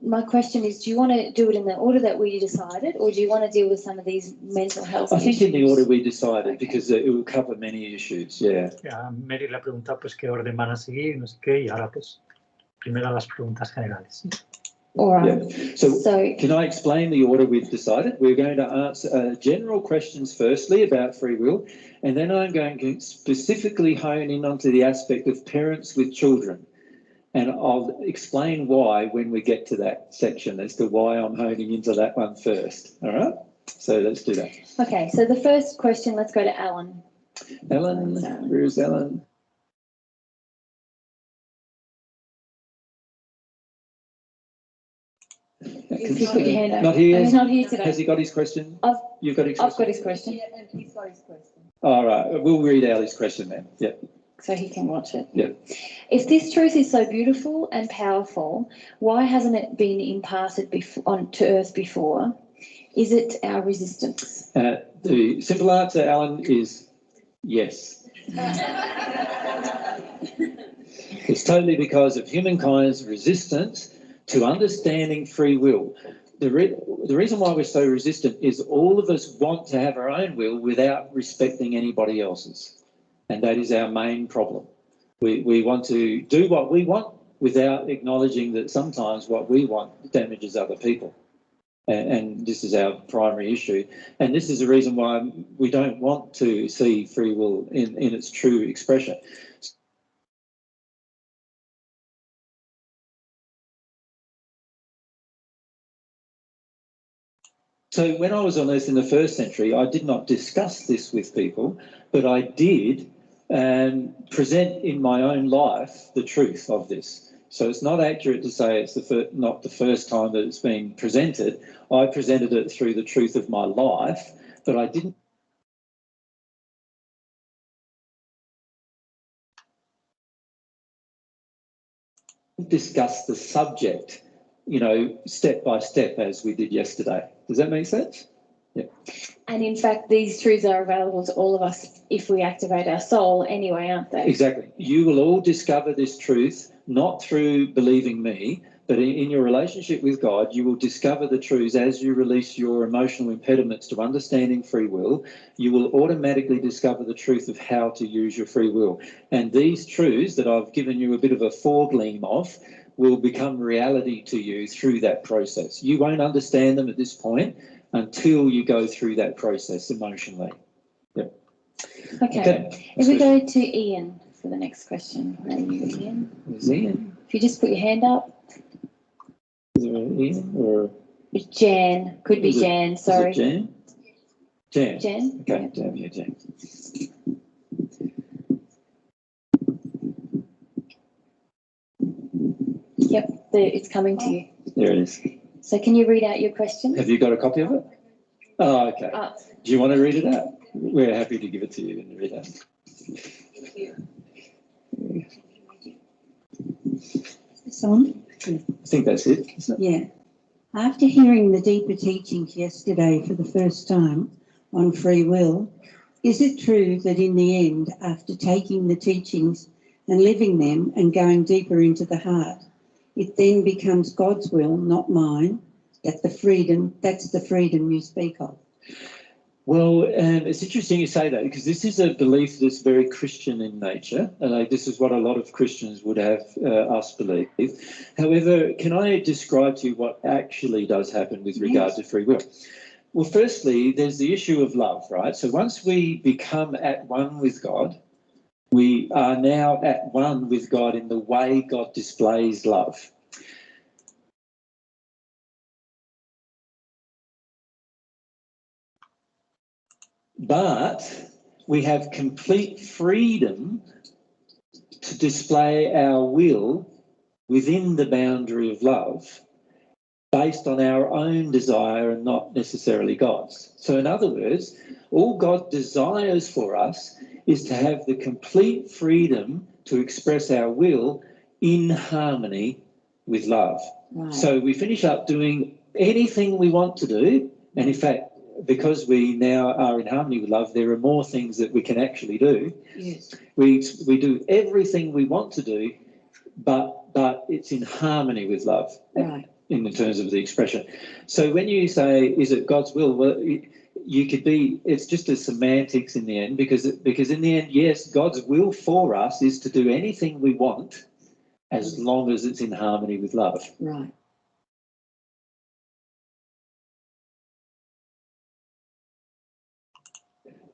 my question is, do you want to do it in the order that we decided, or do you want to deal with some of these mental health issues? I think in the order we decided, okay, because it will cover many issues, yeah. Mary le ha preguntado pues qué orden van a seguir, no sé qué, y ahora pues primero las preguntas generales. All right. Yeah. So can I explain the order we've decided? We're going to answer general questions firstly about free will, and then I'm going to specifically hone in onto the aspect of parents with children. And I'll explain why when we get to that section as to why I'm honing into that one first. All right? So let's do that. Okay, so the first question, let's go to Alan. Alan, where is Alan? If you put your hand up. Not here. He's not here today. Has he got his question? You've got his question? I've got his question. Yeah, and he's got his question. All right, we'll read out his question then. Yeah. So he can watch it. Yeah. If this truth is so beautiful and powerful, why hasn't it been imparted to Earth before? Is it our resistance? The simple answer, Alan, is yes. It's totally because of humankind's resistance to understanding free will. The reason why we're so resistant is all of us want to have our own will without respecting anybody else's. And that is our main problem. We want to do what we want without acknowledging that sometimes what we want damages other people. And this is our primary issue. And this is the reason why we don't want to see free will in its true expression. So when I was on Earth in the 1st century, I did not discuss this with people, but I did present in my own life the truth of this. So it's not accurate to say it's not the first time that it's been presented. I presented it through the truth of my life, but I didn't discuss the subject, you know, step by step as we did yesterday. Does that make sense? Yeah. And in fact, these truths are available to all of us if we activate our soul anyway, aren't they? Exactly. You will all discover this truth, not through believing me, but in your relationship with God, you will discover the truths as you release your emotional impediments to understanding free will. You will automatically discover the truth of how to use your free will. And these truths that I've given you a bit of a foregleam of will become reality to you through that process. You won't understand them at this point until you go through that process emotionally. Yep. Okay. If we go to Ian for the next question. Where are you, Ian? Is Ian? If you just put your hand up. Is it Ian or? It's Jan. Could be Jan, sorry. Is it Jan? Jan. Jan? Okay, Jan, yeah, Jan. Yep, it's coming to you. There it is. So can you read out your question? Have you got a copy of it? Oh, okay. Do you want to read it out? We're happy to give it to you and read it out. Thank you. This on? I think that's it, isn't it? Yeah. After hearing the deeper teachings yesterday for the first time on free will, is it true that in the end, after taking the teachings and living them and going deeper into the heart, it then becomes God's will, not mine, that's the freedom you speak of? Well, it's interesting you say that, because this is a belief that's very Christian in nature. This is what a lot of Christians would have us believe. However, can I describe to you what actually does happen with regard to free will? Well, firstly, there's the issue of love, right? So once we become at one with God, we are now at one with God in the way God displays love. But we have complete freedom to display our will within the boundary of love based on our own desire and not necessarily God's. So in other words, all God desires for us is to have the complete freedom to express our will in harmony with love. Right. So we finish up doing anything we want to do, and in fact, because we now are in harmony with love, there are more things that we can actually do. Yes. We do everything we want to do, but it's in harmony with love. Right. In the terms of the expression. So when you say, is it God's will? Well, you could be, it's just a semantics in the end, because in the end, yes, God's will for us is to do anything we want as long as it's in harmony with love. Right.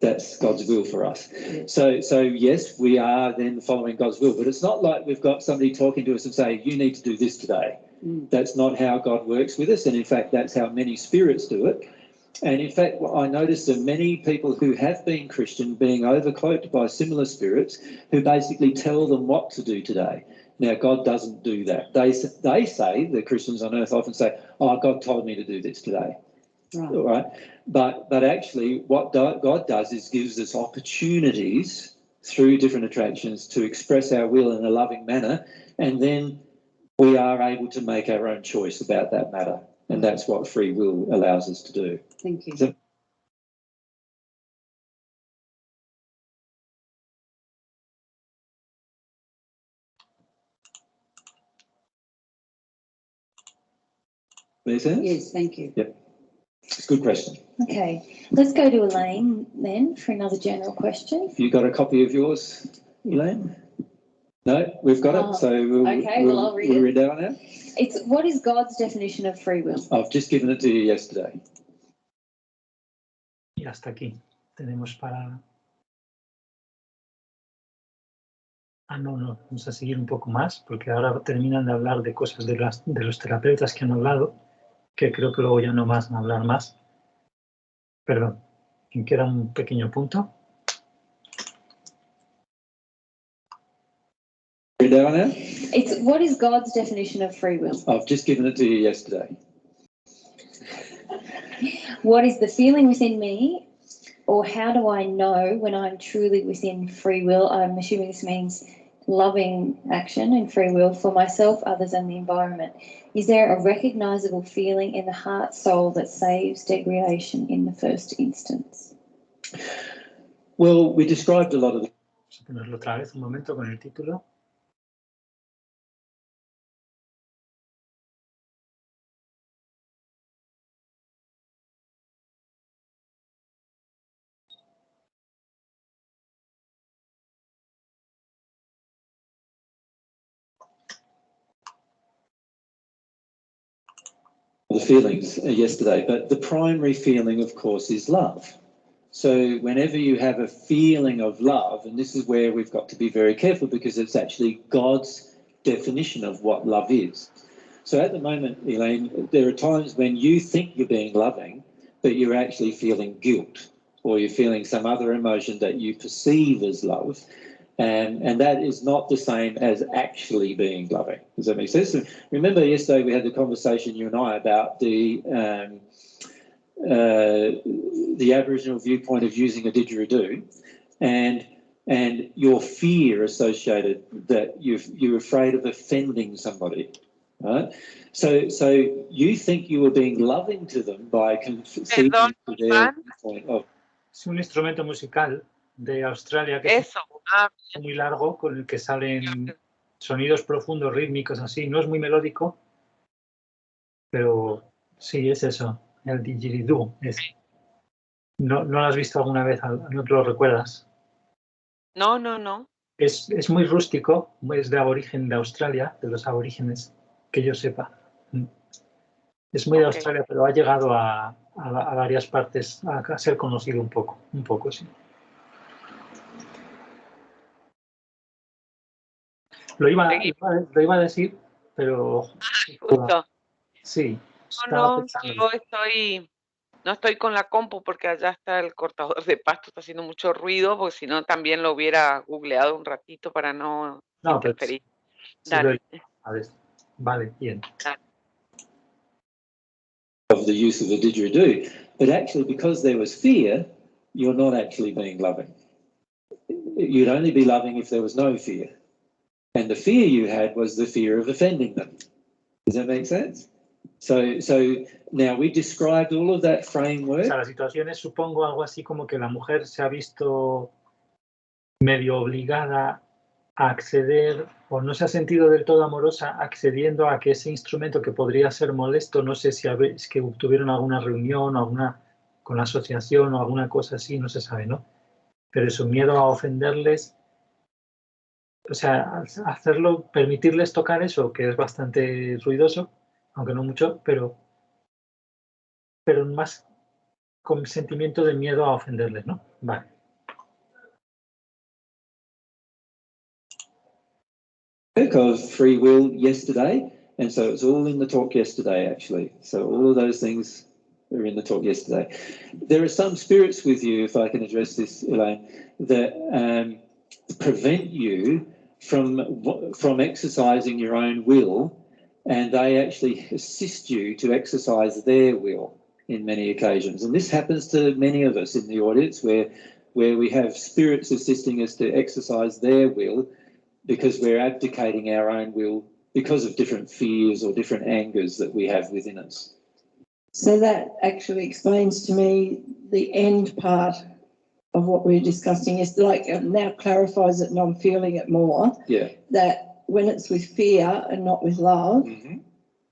That's God's will for us. So yes, we are then following God's will, but it's not like we've got somebody talking to us and saying, you need to do this today. That's not how God works with us, and in fact, that's how many spirits do it. And in fact, I noticed that many people who have been Christian being overcloaked by similar spirits who basically tell them what to do today. Now, God doesn't do that. They say, the Christians on earth often say, oh, God told me to do this today. Right. All right. But actually what God does is gives us opportunities through different attractions to express our will in a loving manner, and then we are able to make our own choice about that matter. And that's what free will allows us to do. Thank you. So, makes sense? Yes, thank you. Yep. It's a good question. Okay, let's go to Elaine then for another general question. Have you got a copy of yours, Elaine? No, we've got it. So I'll read it. We'll read that one now. It's, what is God's definition of free will? I've just given it to you yesterday. Y hasta aquí. Tenemos para... no, vamos a seguir un poco más, porque ahora terminan de hablar de cosas de los terapeutas que han hablado, que creo que luego ya no más van a hablar más. Perdón, ¿quién queda un pequeño punto? Read that one now. It's, what is God's definition of free will? I've just given it to you yesterday. What is the feeling within me, or how do I know when I'm truly within free will? I'm assuming this means loving action and free will for myself, others and the environment. Is there a recognizable feeling in the heart soul that saves degradation in the first instance? Well, we described a lot of... Vamos a ponerlo otra vez un momento con el título. the feelings yesterday, but the primary feeling, of course, is love. So whenever you have a feeling of love, and this is where we've got to be very careful because it's actually God's definition of what love is. So at the moment, Elaine, there are times when you think you're being loving, but you're actually feeling guilt, or you're feeling some other emotion that you perceive as love. And that is not the same as actually being loving. Does that make sense? Remember yesterday we had the conversation, you and I, about the Aboriginal viewpoint of using a didgeridoo, and your fear associated that you're afraid of offending somebody, right? So you think you were being loving to them by conceding to their point of... Es un instrumento musical de Australia que es muy largo, con el que salen sonidos profundos, rítmicos, así. No es muy melódico, pero sí, es eso, el didgeridoo. ¿No lo has visto alguna vez? ¿No te lo recuerdas? No, no, no. Es muy rústico, es de aborigen de Australia, de los aborígenes, que yo sepa. Es muy de Australia, pero ha llegado a varias partes, a ser conocido un poco, sí. Lo iba a decir, pero... Justo. Sí. No estoy con la compu porque allá está el cortador de pasto, está haciendo mucho ruido, porque si no también lo hubiera googleado un ratito para no interferir. Dale. Vale, bien. Dale. Of the use of the didgeridoo, but actually because there was fear, you're not actually being loving. You'd only be loving if there was no fear. And the fear you had was the fear of offending them. Does that make sense? So now we described all of that framework. O sea, la situación es, supongo, algo así como que la mujer se ha visto medio obligada a acceder, o no se ha sentido del todo amorosa accediendo a que ese instrumento que podría ser molesto, no sé si es que tuvieron alguna reunión con la asociación o alguna cosa así, no se sabe, ¿no? Pero su miedo a ofenderles, o sea, hacerlo, permitirles tocar eso, que es bastante ruidoso, aunque no mucho, pero más con sentimiento de miedo a ofenderles, ¿no? Vale. Of free will yesterday, and so it's all in the talk yesterday, actually. So all of those things are in the talk yesterday. There are some spirits with you, if I can address this, Elaine, that prevent you from exercising your own will, and they actually assist you to exercise their will in many occasions. And this happens to many of us in the audience, where we have spirits assisting us to exercise their will, because we're abdicating our own will because of different fears or different angers that we have within us. So that actually explains to me the end part of what we're discussing. Is like it now clarifies it and I'm feeling it more. Yeah. That when it's with fear and not with love,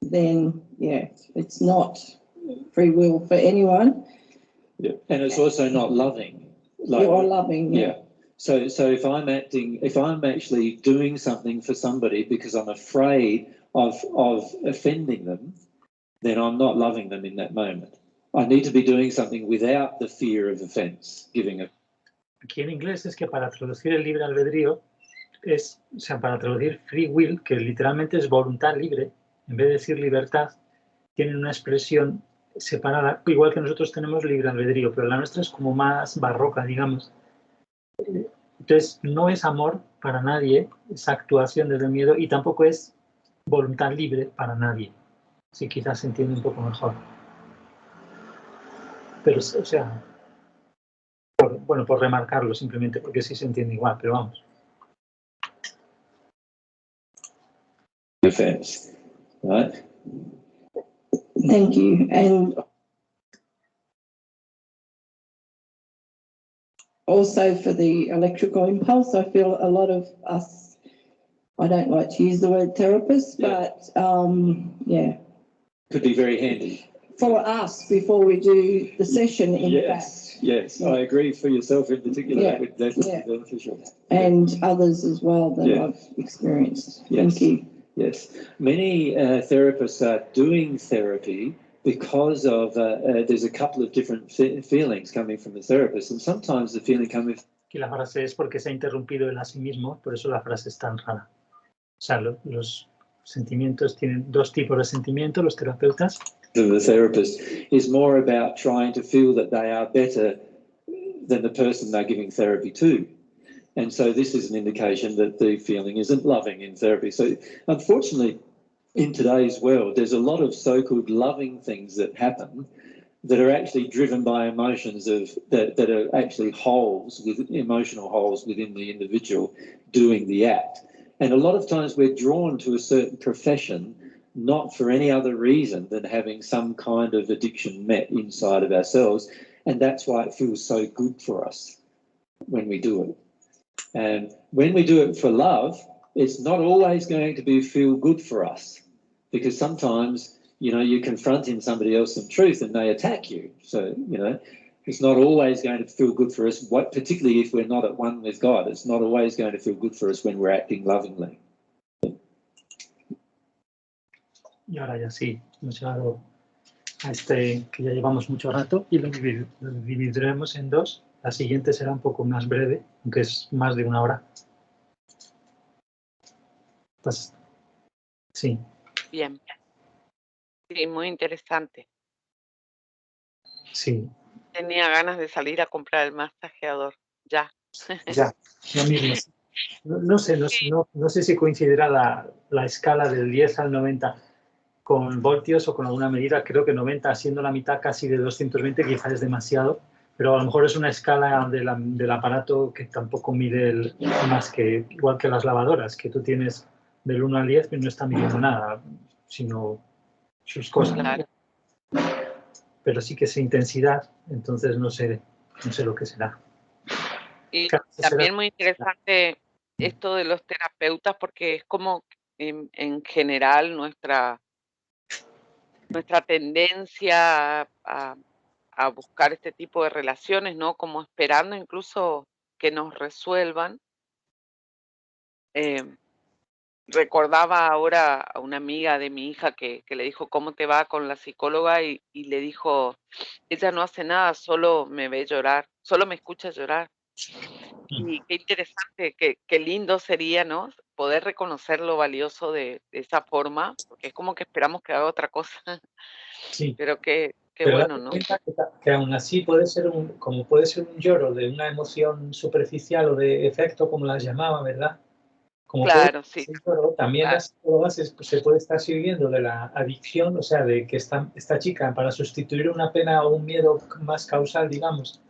then, yeah, it's not free will for anyone. Yeah. And it's also not loving. You're loving, yeah. So if I'm actually doing something for somebody because I'm afraid of offending them, then I'm not loving them in that moment. I need to be doing something without the fear of offense, giving a... Aquí en inglés es que para traducir el libre albedrío para traducir free will, que literalmente es voluntad libre, en vez de decir libertad, tienen una expresión separada, igual que nosotros tenemos libre albedrío, pero la nuestra es como más barroca, digamos. Entonces, no es amor para nadie, es actuación desde el miedo, y tampoco es voluntad libre para nadie. Sí, quizás se entiende un poco mejor. Pero, o sea, por remarcarlo simplemente, porque sí se entiende igual, pero vamos. Defense, right? Thank you. And also for the electrical impulse, I feel a lot of us, I don't like to use the word therapist, but yeah. Could be very handy. For us, before we do the session, in fact. Yes, yeah. I agree, for yourself in particular, that's beneficial. And others as well that I've experienced. Thank you. Yes, many therapists are doing therapy because of, there's a couple of different feelings coming from the therapist, and sometimes the feeling coming... Aquí la frase es porque se ha interrumpido él a sí mismo, por eso la frase es tan rara. O sea, los sentimientos tienen dos tipos de sentimientos, los terapeutas. The therapist is more about trying to feel that they are better than the person they're giving therapy to. And so this is an indication that the feeling isn't loving in therapy. So unfortunately, in today's world, there's a lot of so-called loving things that happen that are actually driven by emotions that are actually emotional holes within the individual doing the act. And a lot of times we're drawn to a certain profession not for any other reason than having some kind of addiction met inside of ourselves. And that's why it feels so good for us when we do it. And when we do it for love, it's not always going to feel good for us, because sometimes, you're confronting somebody else in truth and they attack you. So, It's not always going to feel good for us, particularly if we're not at one with God. It's not always going to feel good for us when we're acting lovingly. Y ahora ya sí, hemos llegado a este que ya llevamos mucho rato y lo dividiremos en dos. La siguiente será un poco más breve, aunque es más de 1 hora. Pues, sí. Bien. Sí, muy interesante. Sí. Tenía ganas de salir a comprar el masajeador. Ya. Ya, lo mismo. No sé si coincidirá la escala del 10 al 90 con voltios o con alguna medida. Creo que 90, siendo la mitad casi de 220, quizás es demasiado, pero a lo mejor es una escala del aparato que tampoco mide más que, igual que las lavadoras, que tú tienes del 1 al 10, pero no está midiendo nada, sino sus cosas. Claro. Pero sí que es intensidad, entonces no sé lo que será. Y Claro, también muy interesante esto de los terapeutas, porque es como en general nuestra tendencia a buscar este tipo de relaciones, ¿no? Como esperando incluso que nos resuelvan. Recordaba ahora a una amiga de mi hija que le dijo, ¿cómo te va con la psicóloga? Y le dijo, ella no hace nada, solo me ve llorar, solo me escucha llorar. Y qué interesante, qué lindo sería, ¿no? Poder reconocer lo valioso de esa forma, porque es como que esperamos que haga otra cosa. Sí. Pero qué Pero bueno, date ¿no? cuenta que aún así puede ser como puede ser un lloro de una emoción superficial o de efecto, como las llamaba, ¿verdad? Como Claro, puede sí. ser lloro, también Claro. las psicólogas se puede estar sirviendo de la adicción, o sea, de que esta chica, para sustituir una pena o un miedo más causal, digamos,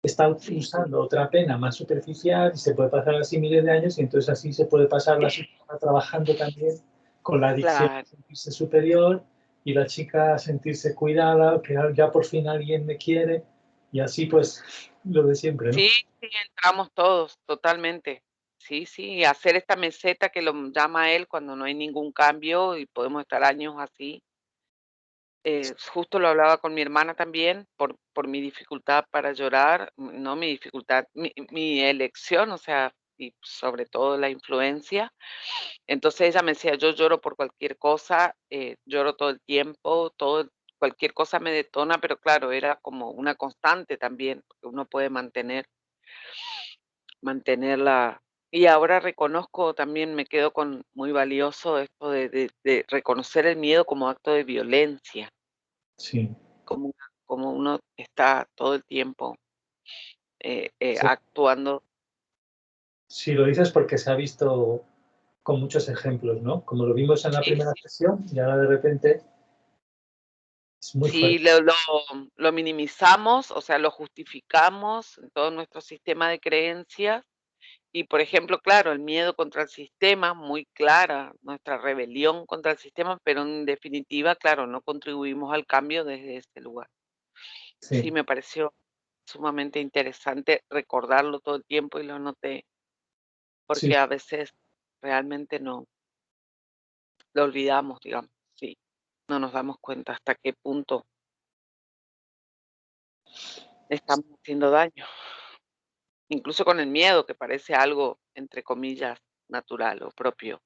está usando otra pena más superficial y se puede pasar así miles de años y entonces así se puede pasar la psicóloga trabajando también con la adicción a sentirse superior y la chica a sentirse cuidada, que ya por fin alguien me quiere y así pues lo de siempre, ¿no? Sí, entramos todos, totalmente. Sí, hacer esta meseta que lo llama él cuando no hay ningún cambio y podemos estar años así. Justo lo hablaba con mi hermana también por mi dificultad para llorar, no mi dificultad, mi elección, o sea, y sobre todo la influencia. Entonces ella me decía, yo lloro por cualquier cosa, lloro todo el tiempo, cualquier cosa me detona, pero claro, era como una constante también, porque uno puede mantenerla. Y ahora reconozco también, me quedo con muy valioso esto de reconocer el miedo como acto de violencia. Sí. Como uno está todo el tiempo Sí. actuando. Sí, lo dices porque se ha visto con muchos ejemplos, ¿no? Como lo vimos en la primera sesión y ahora de repente es muy Sí, fuerte. lo minimizamos, o sea, lo justificamos en todo nuestro sistema de creencias. Y, por ejemplo, claro, el miedo contra el sistema, muy clara nuestra rebelión contra el sistema, pero en definitiva, claro, no contribuimos al cambio desde ese lugar. Sí, Sí. me pareció sumamente interesante recordarlo todo el tiempo y lo noté, porque Sí. a veces realmente no lo olvidamos, digamos, sí, no nos damos cuenta hasta qué punto estamos haciendo daño, incluso con el miedo, que parece algo, entre comillas, natural o propio.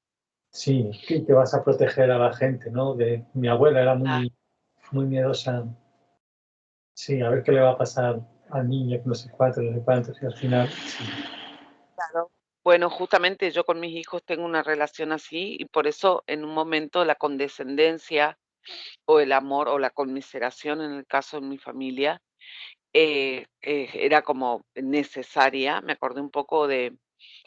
Sí, que vas a proteger a la gente, ¿no? Mi abuela era Ah, muy miedosa. Sí, a ver qué le va a pasar al niño, que no sé cuántos, y al final, sí. claro. Bueno, justamente yo con mis hijos tengo una relación así y por eso en un momento la condescendencia o el amor o la conmiseración en el caso de mi familia era como necesaria. Me acordé un poco de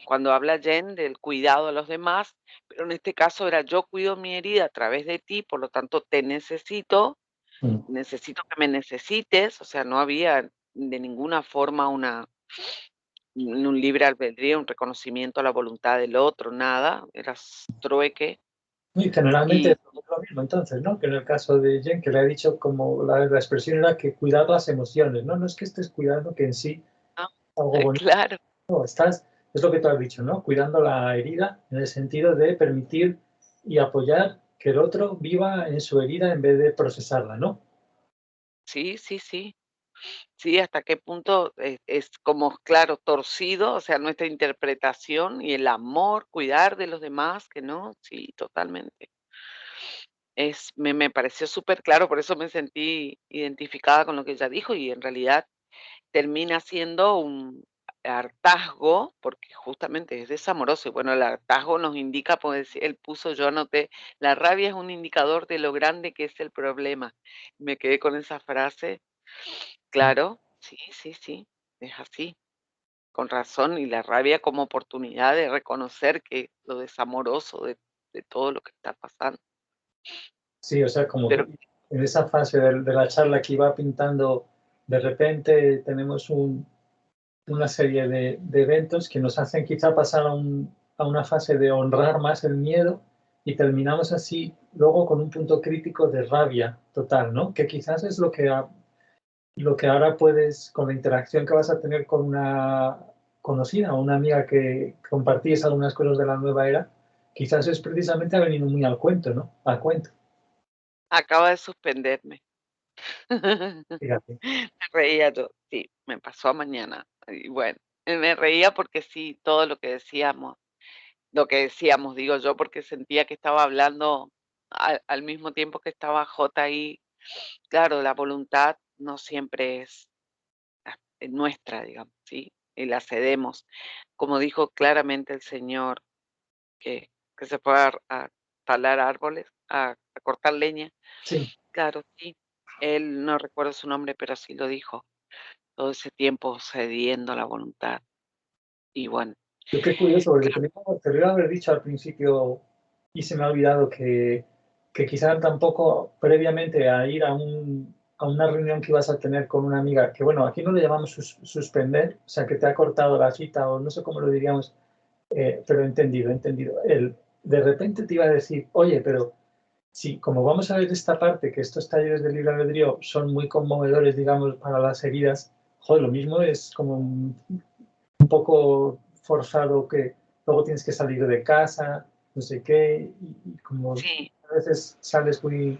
cuando habla Jen del cuidado a los demás, pero en este caso era yo cuido mi herida a través de ti, por lo tanto te necesito que me necesites, o sea, no había de ninguna forma un libre albedrío, un reconocimiento a la voluntad del otro, nada, era trueque. Y generalmente Y es lo mismo entonces, ¿no? Que en el caso de Jen, que le ha dicho como la expresión era que cuidar las emociones, ¿no? No es que estés cuidando que en sí ah, algo bonito, claro, no, es lo que tú has dicho, ¿no? Cuidando la herida en el sentido de permitir y apoyar que el otro viva en su herida en vez de procesarla, ¿no? sí. Sí, hasta qué punto es como, claro, torcido, o sea, nuestra interpretación y el amor, cuidar de los demás, que no, sí, totalmente. Me pareció súper claro, por eso me sentí identificada con lo que ella dijo y en realidad termina siendo un hartazgo, porque justamente es desamoroso. Y bueno, el hartazgo nos indica, pues él puso, yo anoté, la rabia es un indicador de lo grande que es el problema. Me quedé con esa frase, claro, sí, sí, sí, es así, con razón. Y la rabia como oportunidad de reconocer que lo desamoroso de todo lo que está pasando. Sí, o sea, como Pero en esa fase de la charla que iba pintando, de repente tenemos una serie de eventos que nos hacen quizá pasar a una fase de honrar más el miedo y terminamos así luego con un punto crítico de rabia total, ¿no? Que quizás es lo que ahora puedes, con la interacción que vas a tener con una conocida o una amiga que compartís algunas cosas de la nueva era, quizás es precisamente ha venido muy al cuento, ¿no? Al cuento, acaba de suspenderme. fíjate. Me reía yo, sí, me pasó mañana. Y bueno, me reía porque sí, todo lo que decíamos, digo yo, porque sentía que estaba hablando al mismo tiempo que estaba J ahí. Claro, la voluntad no siempre es nuestra, digamos, ¿sí? Y la cedemos. Como dijo claramente el Señor, que se fue a talar árboles, a cortar leña. Sí, Claro, sí. Él, no recuerdo su nombre, pero sí lo dijo. Todo ese tiempo cediendo a la voluntad. Y bueno, yo qué curioso, porque claro, te lo iba a haber dicho al principio y se me ha olvidado que quizá tampoco previamente a ir a una reunión que ibas a tener con una amiga, que bueno, aquí no le llamamos suspender, o sea, que te ha cortado la cita o no sé cómo lo diríamos, pero he entendido, he entendido. De repente te iba a decir, oye, pero sí, como vamos a ver esta parte, que estos talleres de libre albedrío son muy conmovedores, digamos, para las heridas, joder, lo mismo es como un poco forzado que luego tienes que salir de casa, no sé qué, y como sí, a veces sales muy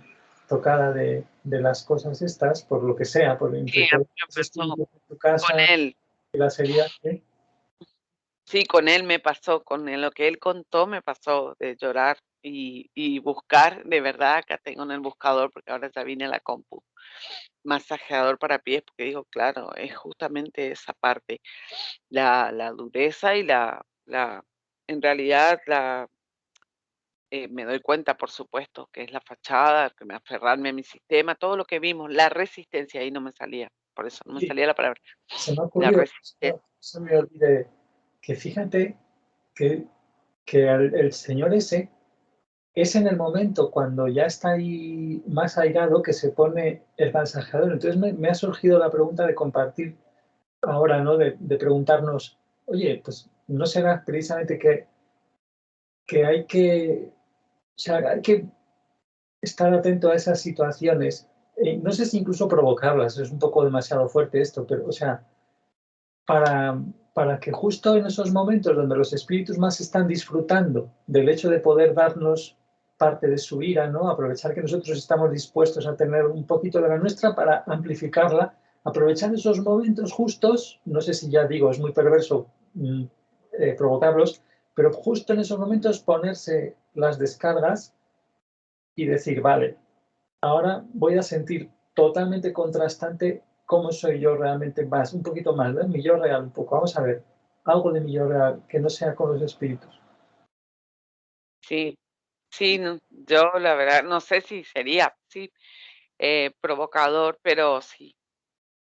tocada de las cosas estas, por lo que sea, por sí, entre a mí todos me los pasó espíritus de tu con casa él. y las heridas, ¿eh? Sí, con él me pasó, lo que él contó me pasó de llorar y buscar, de verdad, acá tengo en el buscador, porque ahora ya vine a la compu, masajeador para pies, porque digo, claro, es justamente esa parte, la dureza y en realidad, me doy cuenta, por supuesto, que es la fachada, que me aferrarme a mi sistema, todo lo que vimos, la resistencia, ahí no me salía, por eso no me Y salía la palabra, se me ha la ocurrido, resistencia. se me olvide, que fíjate que, que el señor ese es en el momento cuando ya está ahí más airado que se pone el masajeador. Entonces me ha surgido la pregunta de compartir ahora, ¿no? De preguntarnos, oye, pues no será precisamente que o sea, hay que estar atento a esas situaciones. No sé si incluso provocarlas, es un poco demasiado fuerte esto, pero, o sea, para, para que justo en esos momentos donde los espíritus más están disfrutando del hecho de poder darnos parte de su ira, ¿no? Aprovechar que nosotros estamos dispuestos a tener un poquito de la nuestra para amplificarla, aprovechar esos momentos justos, no sé si ya digo, es muy perverso provocarlos, pero justo en esos momentos ponerse las descargas y decir, vale, ahora voy a sentir totalmente contrastante cómo soy yo realmente más, un poquito más, ¿no? Mi yo real, un poco. Vamos a ver, algo de mi yo real, que no sea con los espíritus. Sí, sí, no, yo la verdad no sé si sería, sí, provocador, pero sí,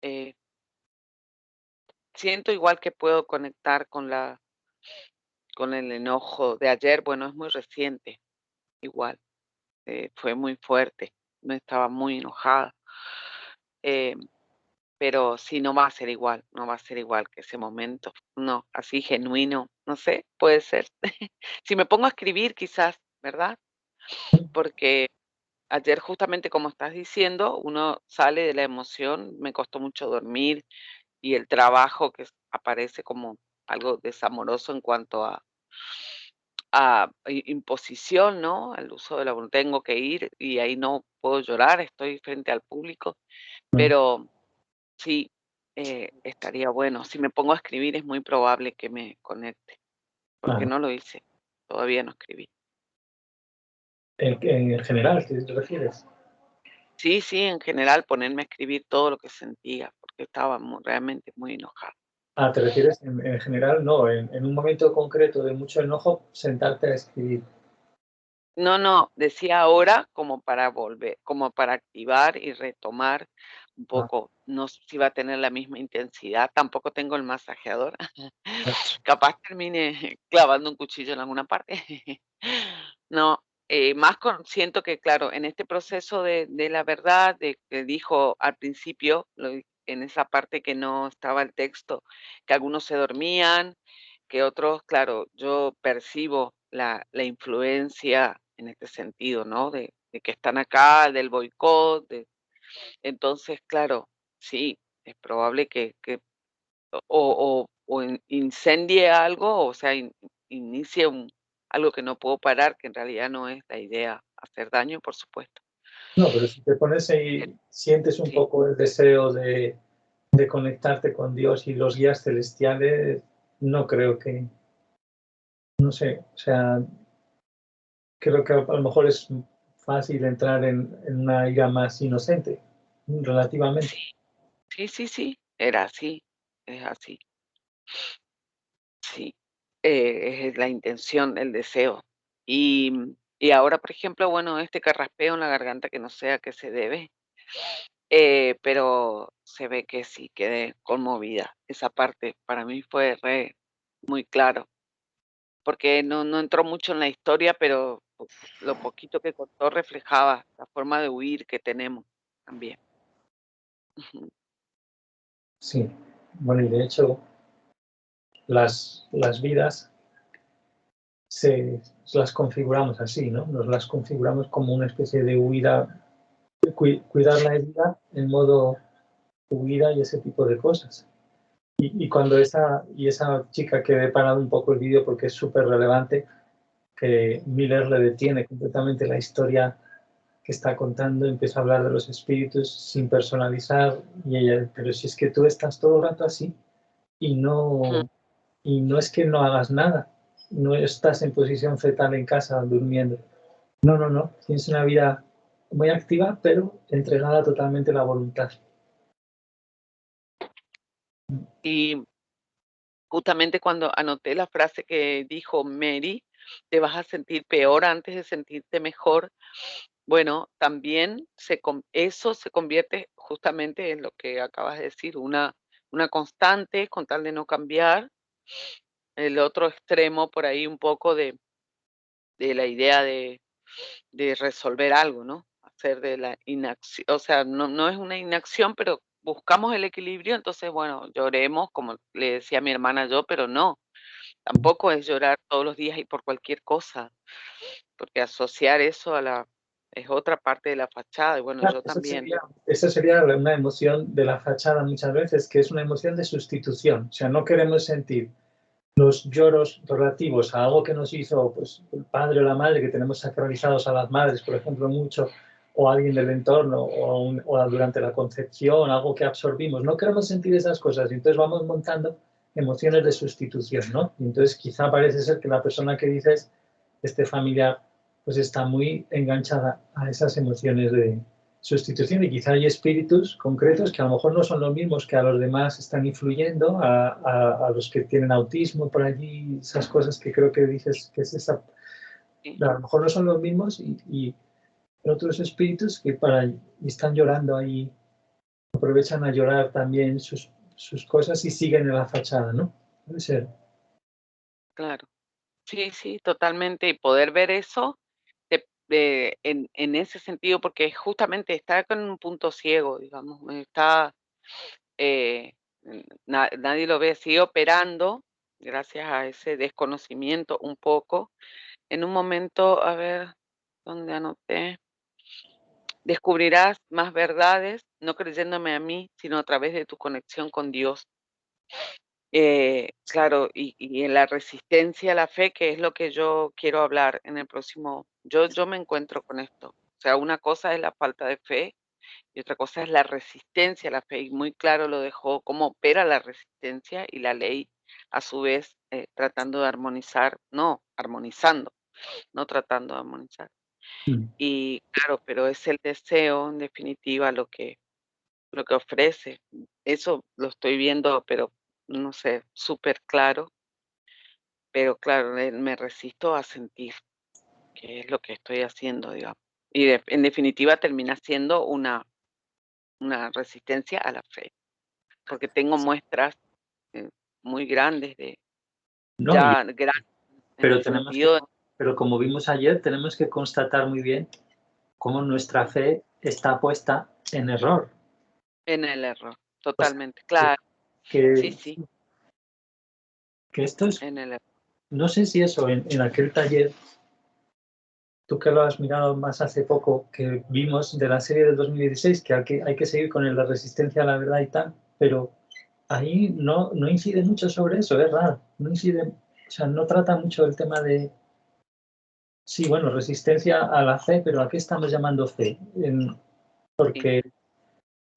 eh, siento igual que puedo conectar con el enojo de ayer, bueno, es muy reciente, igual, fue muy fuerte, no estaba muy enojada, eh, pero sí, no va a ser igual, no va a ser igual que ese momento, no, así genuino, no sé, puede ser. Si me pongo a escribir quizás, ¿verdad? Porque ayer justamente como estás diciendo, uno sale de la emoción, me costó mucho dormir y el trabajo que aparece como algo desamoroso en cuanto a imposición, ¿no? Al uso de la voluntad, tengo que ir y ahí no puedo llorar, estoy frente al público, pero sí, estaría bueno. Si me pongo a escribir es muy probable que me conecte, porque no lo hice, todavía no escribí. En general, ¿qué te refieres? Sí, sí, en general ponerme a escribir todo lo que sentía, porque estaba realmente muy enojada. Ah, ¿te refieres en general? No, en un momento concreto de mucho enojo, sentarte a escribir. No, decía ahora como para volver, como para activar y retomar un poco. No sé si va a tener la misma intensidad, tampoco tengo el masajeador. Capaz termine clavando un cuchillo en alguna parte. No, siento que, claro, en este proceso de la verdad, de que dijo al principio, en esa parte que no estaba el texto, que algunos se dormían, que otros, claro, yo percibo la influencia en este sentido, ¿no? De que están acá, del boicot, entonces, claro, sí, es probable que incendie algo, o sea, inicie algo que no puedo parar, que en realidad no es la idea hacer daño, por supuesto. No, pero si te pones ahí, sientes un Sí. poco el deseo de conectarte con Dios y los guías celestiales, no creo que, no sé, o sea, creo que a lo mejor es fácil entrar en una ira más inocente, relativamente. Sí, era así, es así. Sí, es la intención, el deseo. Y ahora, por ejemplo, bueno, este carraspeo en la garganta que no sé a qué se debe, pero se ve que sí, quedé conmovida. Esa parte para mí fue muy claro, porque no entró mucho en la historia, pero lo poquito que contó reflejaba la forma de huir que tenemos también. Ujú. Sí, bueno, y de hecho, las vidas las configuramos así, ¿no? Nos las configuramos como una especie de huida, cuidar la herida en modo huida y ese tipo de cosas. Y cuando esa chica que he parado un poco el vídeo porque es súper relevante, que Miller le detiene completamente la historia que está contando, empieza a hablar de los espíritus sin personalizar y ella, pero si es que tú estás todo el rato así y no es que no hagas nada, no estás en posición fetal en casa durmiendo. No, tienes una vida muy activa, pero entregada totalmente a la voluntad. Y justamente cuando anoté la frase que dijo Mary, te vas a sentir peor antes de sentirte mejor. Bueno, también eso se convierte justamente en lo que acabas de decir, una constante con tal de no cambiar. El otro extremo por ahí un poco de la idea de resolver algo, ¿no? Hacer de la inacción, o sea, no es una inacción, pero buscamos el equilibrio, entonces, bueno, lloremos, como le decía a mi hermana yo, pero no, tampoco es llorar todos los días y por cualquier cosa, porque asociar eso es otra parte de la fachada, y bueno, Claro, yo también. esa sería una emoción de la fachada muchas veces, que es una emoción de sustitución. O sea, no queremos sentir los lloros relativos a algo que nos hizo pues, el padre o la madre, que tenemos sacralizados a las madres, por ejemplo, mucho, o alguien del entorno, o durante la concepción, algo que absorbimos. No queremos sentir esas cosas, y entonces vamos montando emociones de sustitución, ¿no? Y entonces quizá parece ser que la persona que dices, este familiar, pues está muy enganchada a esas emociones de sustitución, y quizá hay espíritus concretos que a lo mejor no son los mismos que a los demás están influyendo, a los que tienen autismo por allí, esas cosas que creo que dices que es esa, a lo mejor no son los mismos, y otros espíritus que están llorando ahí, aprovechan a llorar también sus cosas y siguen en la fachada, ¿no? Puede ser. Claro, sí, totalmente, y poder ver eso en ese sentido, porque justamente está con un punto ciego, digamos, eh, nadie lo ve, sigue operando gracias a ese desconocimiento un poco. En un momento, a ver, ¿dónde anoté? Descubrirás más verdades, no creyéndome a mí, sino a través de tu conexión con Dios. Claro, y en la resistencia a la fe, que es lo que yo quiero hablar en el próximo, yo me encuentro con esto. O sea, una cosa es la falta de fe y otra cosa es la resistencia a la fe, y muy claro lo dejó cómo opera la resistencia y la ley, a su vez, tratando de armonizar, no, armonizando, no tratando de armonizar. Y claro, pero es el deseo, en definitiva, lo que ofrece. Eso lo estoy viendo, pero no sé, súper claro. Pero claro, me resisto a sentir que es lo que estoy haciendo, digamos. Y en definitiva termina siendo una resistencia a la fe, porque tengo muestras muy grandes de No, grandes en pero el sentido pero como vimos ayer, tenemos que constatar muy bien cómo nuestra fe está puesta en error. en el error, O sea, totalmente, claro. Sí, sí, que esto es, en el error. no sé si eso en aquel taller, tú que lo has mirado más hace poco, que vimos de la serie del 2016, que hay que seguir con la resistencia a la verdad y tal, pero ahí no incide mucho sobre eso, es raro, no incide, o sea, no trata mucho el tema de, sí, bueno, resistencia a la fe, pero ¿a qué estamos llamando fe? Porque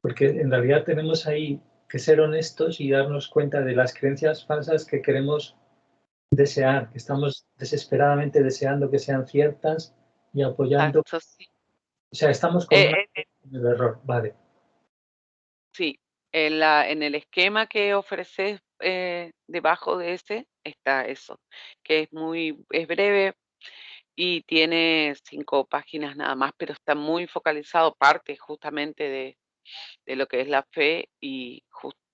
en realidad tenemos ahí que ser honestos y darnos cuenta de las creencias falsas que queremos desear, que estamos desesperadamente deseando que sean ciertas y apoyando. Exacto, sí. O sea, estamos con el error, vale. Sí, en el esquema que ofreces debajo de ese está eso, que es breve y tiene 5 páginas nada más, pero está muy focalizado, parte justamente de lo que es la fe y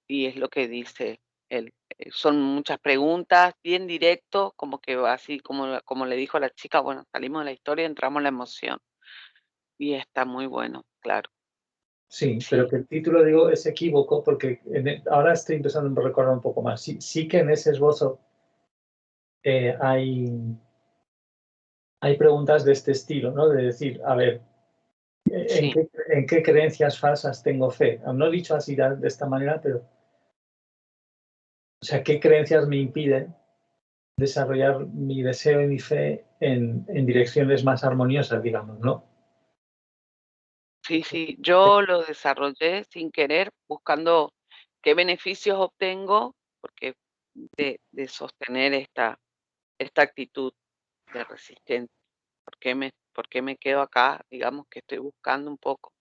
es lo que dice él. Son muchas preguntas, bien directo, como que va así, como le dijo a la chica, bueno, salimos de la historia, entramos en la emoción. Y está muy bueno, claro. Sí, pero que el título, digo, es equívoco porque ahora estoy empezando a recordar un poco más. Sí que en ese esbozo hay preguntas de este estilo, ¿no? De decir, a ver, ¿en qué creencias falsas tengo fe? No he dicho así de esta manera, pero, o sea, ¿qué creencias me impiden desarrollar mi deseo y mi fe en direcciones más armoniosas, digamos, ¿no? Sí, yo lo desarrollé sin querer, buscando qué beneficios obtengo, porque de sostener esta actitud de resistencia. ¿Por qué me quedo acá? Digamos que estoy buscando un poco,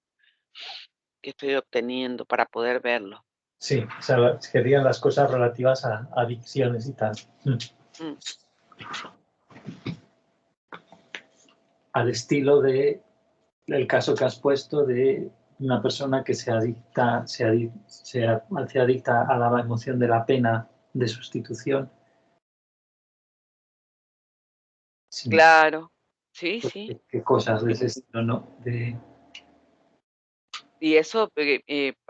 qué estoy obteniendo para poder verlo. Sí, o sea, serían las cosas relativas a adicciones y tal. Al estilo de el caso que has puesto de una persona que se hace adicta a la emoción de la pena de sustitución. Sí. Claro, sí. ¿Qué cosas de ese estilo, no? Y eso,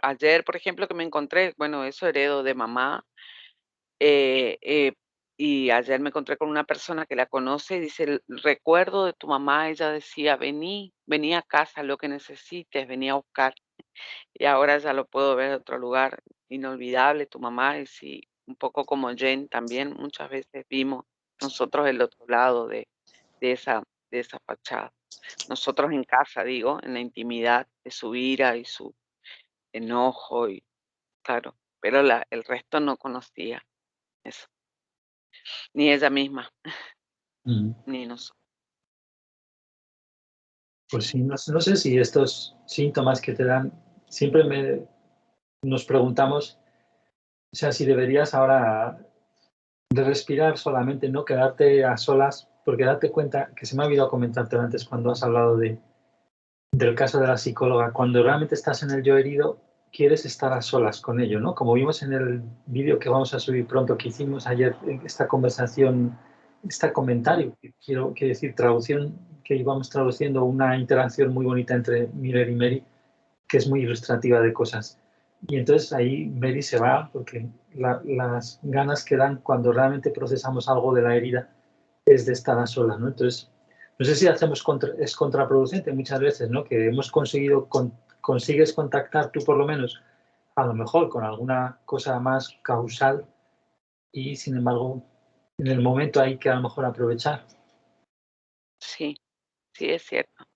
ayer, por ejemplo, que me encontré, bueno, eso heredo de mamá, y ayer me encontré con una persona que la conoce y dice, recuerdo de tu mamá, ella decía, vení a casa, lo que necesites, vení a buscar. Y ahora ya lo puedo ver en otro lugar, inolvidable tu mamá, y sí, un poco como Jen también, muchas veces vimos nosotros el otro lado de esa fachada. Nosotros en casa, digo, en la intimidad de su ira y su enojo, y claro, pero el resto no conocía eso, ni ella misma, ni nosotros. Pues sí, no sé si estos síntomas que te dan, siempre nos preguntamos, o sea, si deberías ahora de respirar solamente, no quedarte a solas, porque date cuenta, que se me ha olvidado comentarte antes cuando has hablado del caso de la psicóloga, cuando realmente estás en el yo herido, quieres estar a solas con ello, ¿no? Como vimos en el vídeo que vamos a subir pronto, que hicimos ayer, esta conversación, este comentario, quiero decir, traducción, que íbamos traduciendo una interacción muy bonita entre Miller y Mary, que es muy ilustrativa de cosas. Y entonces ahí Mary se va, porque las ganas que dan cuando realmente procesamos algo de la herida es de estar a solas, ¿no? Entonces, no sé si es contraproducente muchas veces, ¿no? Que hemos consigues contactar tú por lo menos, a lo mejor con alguna cosa más causal y sin embargo en el momento hay que a lo mejor aprovechar. Sí, es cierto.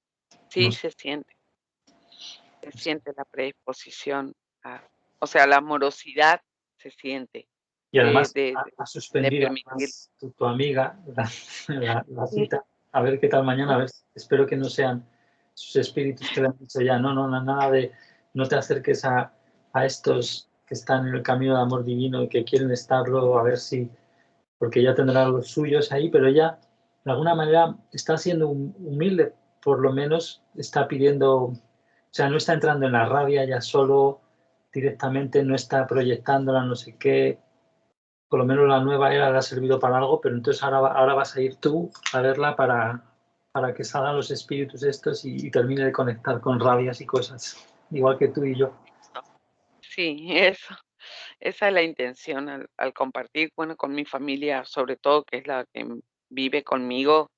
Sí, No sé. se siente. Se siente la predisposición, o sea, la amorosidad se siente. Y además de ha suspendido permitir. tu amiga la cita. A ver qué tal mañana. A ver, espero que no sean sus espíritus que le han dicho ya, no, nada de no te acerques a estos que están en el camino del amor divino y que quieren estarlo, a ver si, porque ya tendrá los suyos ahí, pero ella de alguna manera está siendo humilde, por lo menos está pidiendo, o sea, no está entrando en la rabia ya solo directamente, no está proyectándola, no sé qué. Por lo menos la nueva era le ha servido para algo, pero entonces ahora vas a ir tú a verla para que salgan los espíritus estos y termine de conectar con rabias y cosas, igual que tú y yo. Sí, esa es la intención al compartir, bueno, con mi familia, sobre todo, que es la que vive conmigo,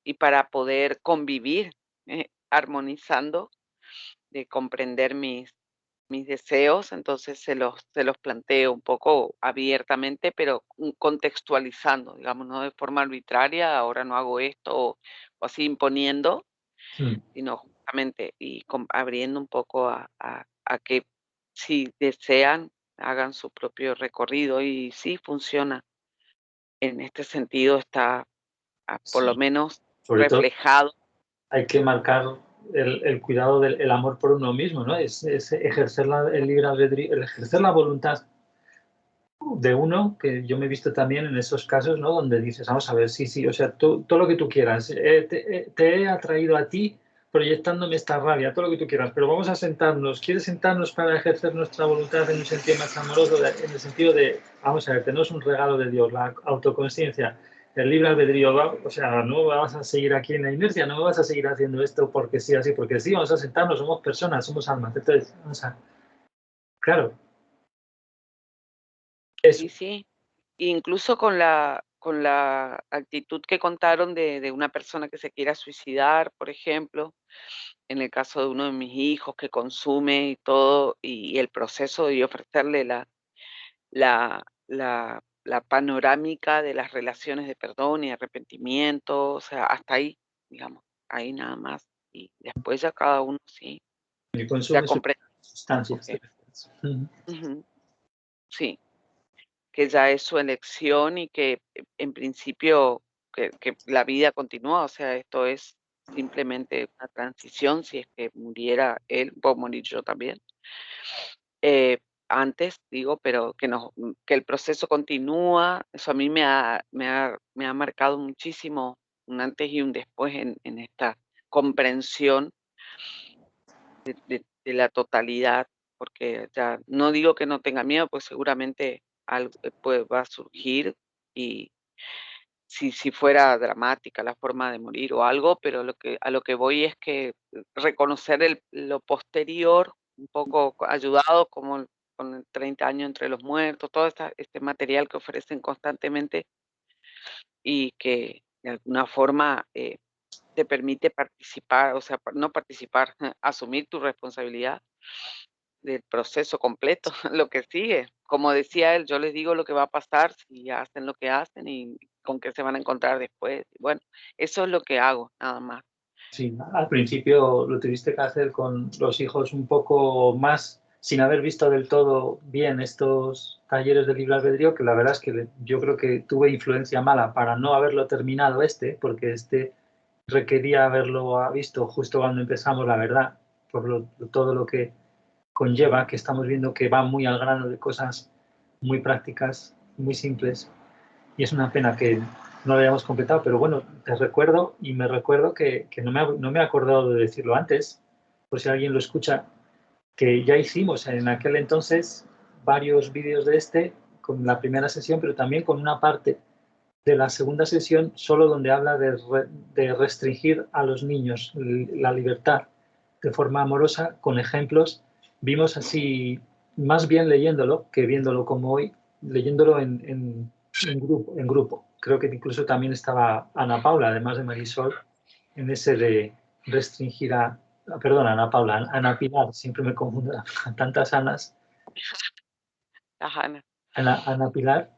y para poder convivir, armonizando, de comprender mis deseos, entonces se los planteo un poco abiertamente, pero contextualizando, digamos, no de forma arbitraria, ahora no hago esto, o así imponiendo, sino justamente y abriendo un poco a que si desean, hagan su propio recorrido, y sí funciona. En este sentido está, por lo Sí. menos, Sobre todo reflejado. hay que marcar el cuidado del amor por uno mismo, ¿no? Es ejercer el libre albedrío, el ejercer la voluntad de uno, que yo me he visto también en esos casos, ¿no? Donde dices, vamos a ver, sí, o sea, todo lo que tú quieras, te he atraído a ti proyectándome esta rabia, todo lo que tú quieras, pero vamos a sentarnos, ¿quieres sentarnos para ejercer nuestra voluntad en un sentido más amoroso, en el sentido de, vamos a ver, tenemos un regalo de Dios, la autoconsciencia, el libre albedrío, o sea, no vas a seguir aquí en la inercia, no vas a seguir haciendo esto porque sí, así, porque sí, vamos a sentarnos, somos personas, somos almas, entonces, vamos a, claro, eso. Sí. Incluso con la actitud que contaron de una persona que se quiera suicidar, por ejemplo, en el caso de uno de mis hijos que consume y todo, y el proceso de yo ofrecerle la panorámica de las relaciones de perdón y arrepentimiento, o sea, hasta ahí, digamos, ahí nada más. Y después ya cada uno sí, El ya consumo de comprende. sustancias. Ujú, sí. Que ya es su elección y que en principio que la vida continúa, o sea, esto es simplemente una transición, si es que muriera él, puedo morir yo también. Antes, digo, pero que el proceso continúa, eso a mí me ha marcado muchísimo un antes y un después en esta comprensión de la totalidad, porque ya no digo que no tenga miedo, pues seguramente algo va a surgir, y si fuera dramática la forma de morir o algo, pero a lo que voy es que reconocer lo posterior, un poco ayudado como con el 30 años entre los muertos, todo este material que ofrecen constantemente y que de alguna forma te permite participar, o sea, no participar, asumir tu responsabilidad del proceso completo, lo que sigue. Como decía él, yo les digo lo que va a pasar si hacen lo que hacen y con qué se van a encontrar después. Bueno, eso es lo que hago, nada más. Sí, al principio lo tuviste que hacer con los hijos un poco más, sin haber visto del todo bien estos talleres de libre albedrío, que la verdad es que yo creo que tuve influencia mala para no haberlo terminado porque requería haberlo visto justo cuando empezamos, la verdad, por todo lo que conlleva, que estamos viendo que va muy al grano de cosas muy prácticas, muy simples. Y es una pena que no lo hayamos completado, pero bueno, te recuerdo y me recuerdo que no me he acordado de decirlo antes, por si alguien lo escucha, que ya hicimos en aquel entonces varios vídeos de con la primera sesión, pero también con una parte de la segunda sesión, solo donde habla de restringir a los niños la libertad de forma amorosa, con ejemplos. Vimos así, más bien leyéndolo que viéndolo como hoy, leyéndolo en grupo. Creo que incluso también estaba Ana Paula, además de Marisol, en ese de restringir perdón, Ana Paula, Ana Pilar, siempre me confundo, tantas Anas. Ajá, Ana Pilar,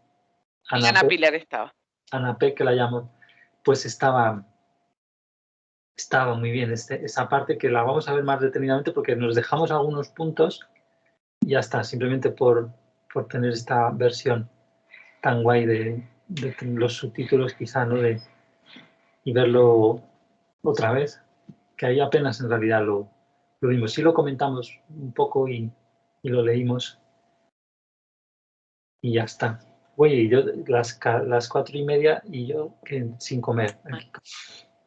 Ana Ana P, Pilar estaba. Ana P, que la llamo, pues estaba estaba muy bien esa parte, que la vamos a ver más detenidamente porque nos dejamos algunos puntos y ya está, simplemente por tener esta versión tan guay de los subtítulos quizá, ¿no? Y verlo otra vez, que ahí apenas en realidad lo vimos. Sí lo comentamos un poco y lo leímos y ya está. Oye, yo las 4:30 y yo sin comer.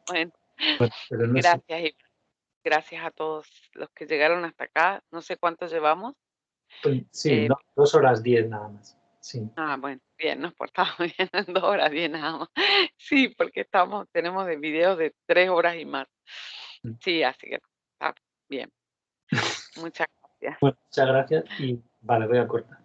Bueno, Pero no sé. gracias y gracias a todos los que llegaron hasta acá. No sé cuánto llevamos. Sí, 2:10 nada más. Sí. Bueno, bien, nos portamos bien en 2 horas, bien nada más. Sí, porque tenemos de videos de 3 horas y más. Sí, así que está bien. Muchas gracias. Bueno, muchas gracias y vale, voy a cortar.